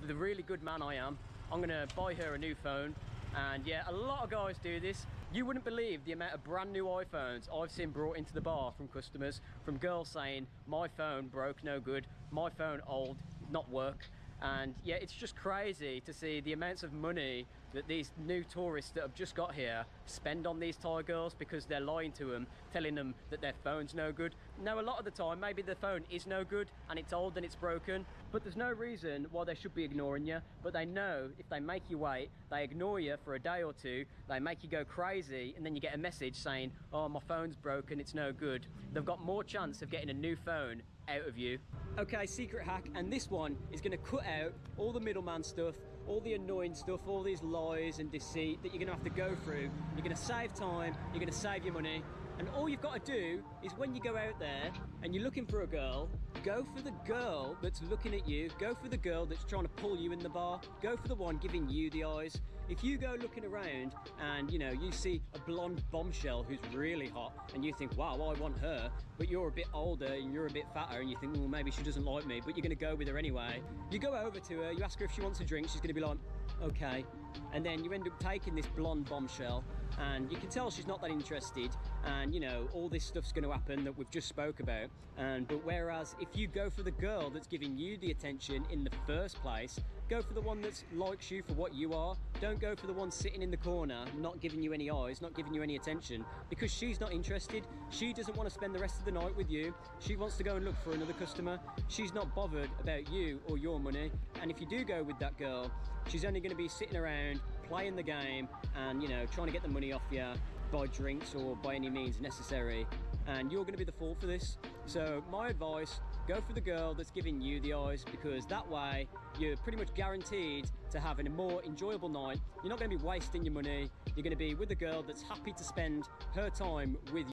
the really good man I am, I'm going to buy her a new phone. And yeah, a lot of guys do this. You wouldn't believe the amount of brand new iPhones I've seen brought into the bar from customers, from girls saying, my phone broke, no good, my phone old, not work. And yeah, it's just crazy to see the amounts of money that these new tourists that have just got here spend on these Thai girls because they're lying to them, telling them that their phone's no good. Now, a lot of the time, maybe the phone is no good and it's old and it's broken, but there's no reason why they should be ignoring you. But they know if they make you wait, they ignore you for a day or two, they make you go crazy, and then you get a message saying, oh, my phone's broken, it's no good. They've got more chance of getting a new phone out of you. Okay, secret hack, and this one is going to cut out all the middleman stuff, all the annoying stuff, all these lies and deceit that you're going to have to go through. You're going to save time, you're going to save your money, and all you've got to do is when you go out there and you're looking for a girl, go for the girl that's looking at you, go for the girl that's trying to pull you in the bar, go for the one giving you the eyes. if you go looking around and, you know, you see a blonde bombshell who's really hot and you think, wow, I want her, but you're a bit older and you're a bit fatter and you think, well, maybe she doesn't like me, but you're going to go with her anyway. You go over to her, you ask her if she wants a drink, she's going to be like, okay. And then you end up taking this blonde bombshell and you can tell she's not that interested, and you know all this stuff's going to happen that we've just spoke about. But whereas if you go for the girl that's giving you the attention in the first place, go for the one that likes you for what you are. Don't go for the one sitting in the corner, not giving you any eyes, not giving you any attention, because she's not interested. She doesn't want to spend the rest of the night with you. She wants to go and look for another customer. She's not bothered about you or your money. And if you do go with that girl, she's only going to be sitting around playing the game and, you know, trying to get the money off you by drinks or by any means necessary, and you're going to be the fool for this. So my advice, go for the girl that's giving you the eyes, because that way you're pretty much guaranteed to have a more enjoyable night. You're not going to be wasting your money. You're going to be with the girl that's happy to spend her time with you.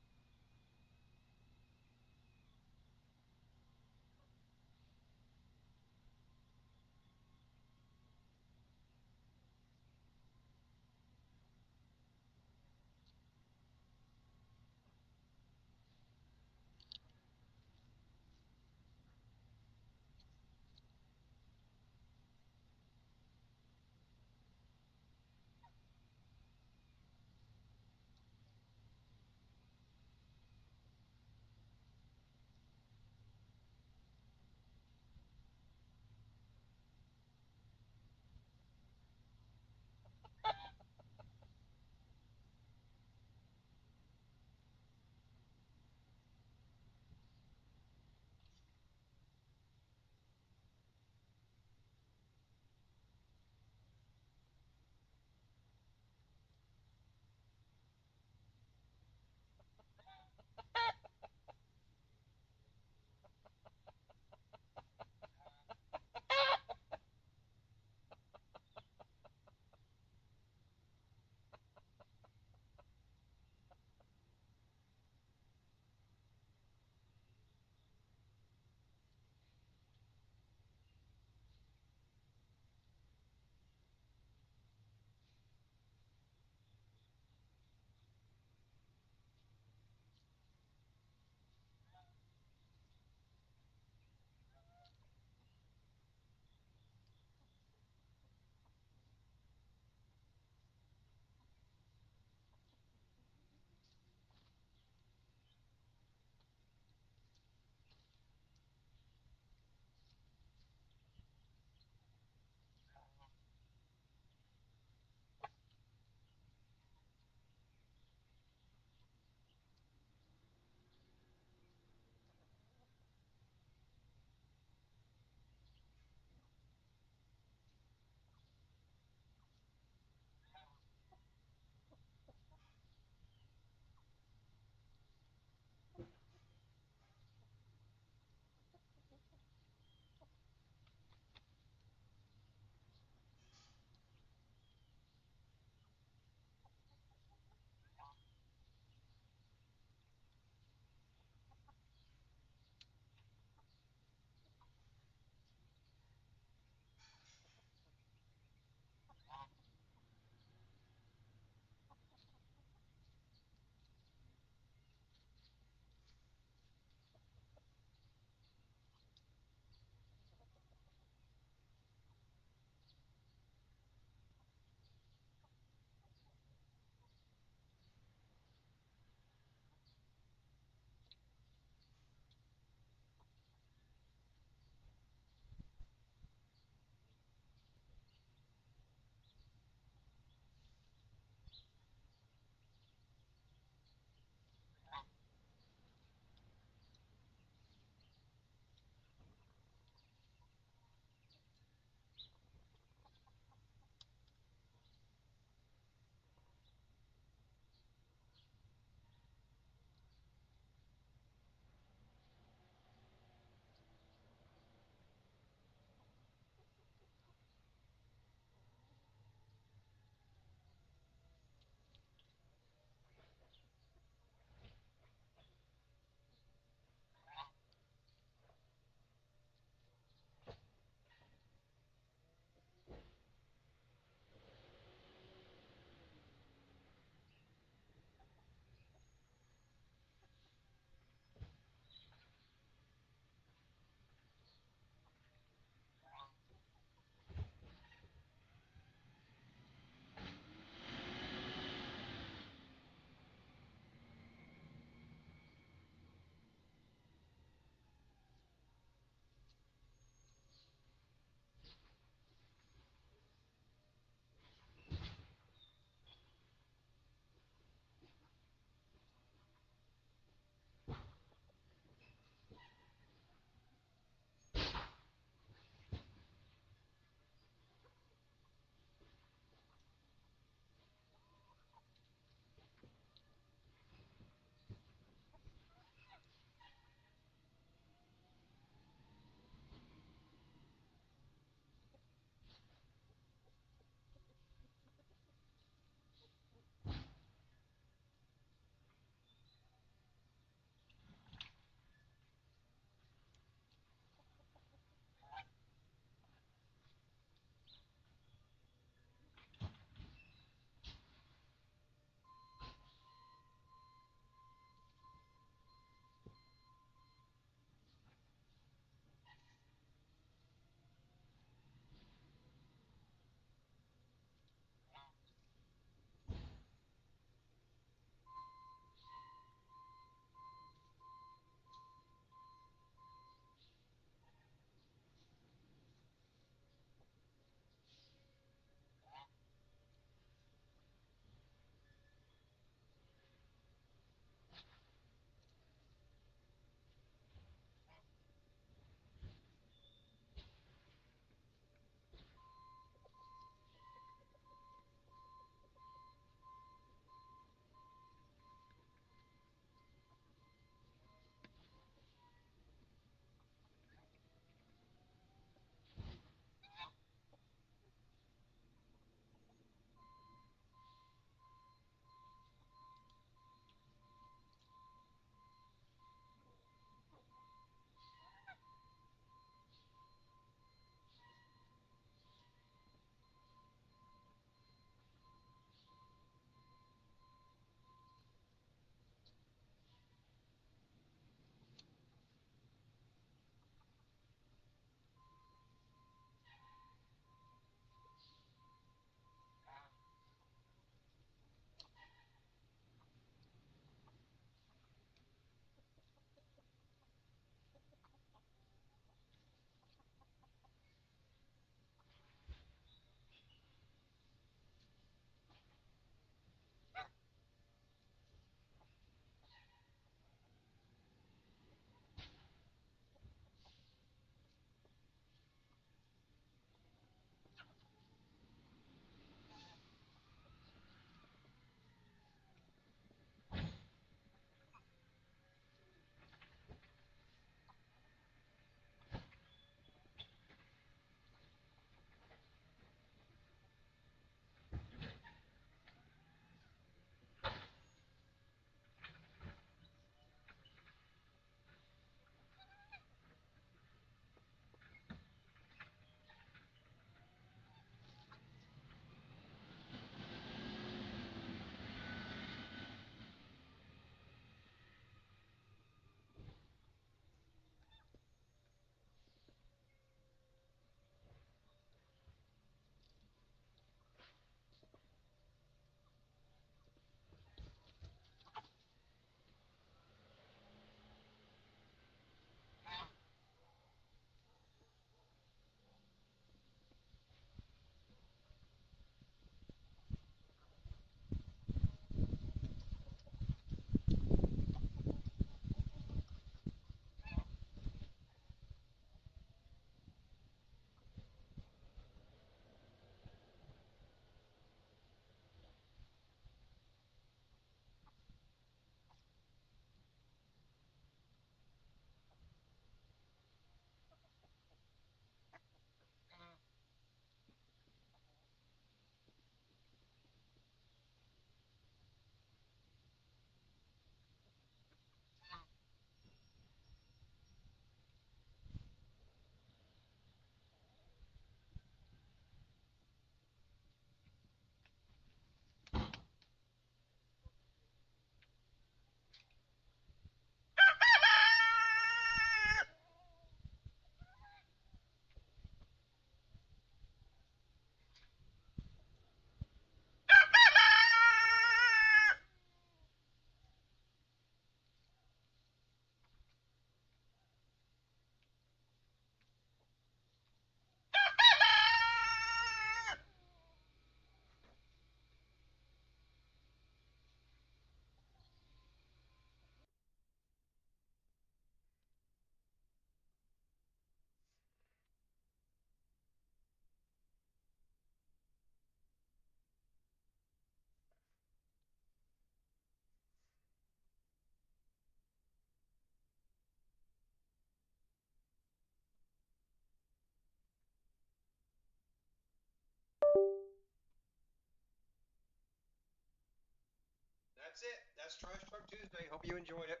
that's it. That's Trash Truck Tuesday. Hope you enjoyed it.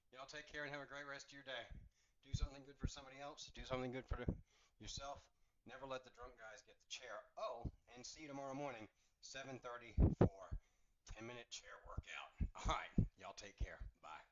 Y'all take care and have a great rest of your day. Do something good for somebody else. Do something good for yourself. Never let the drunk guys get the chair. Oh, and see you tomorrow morning, 7:30 for 10-minute chair workout. All right. Y'all take care. Bye.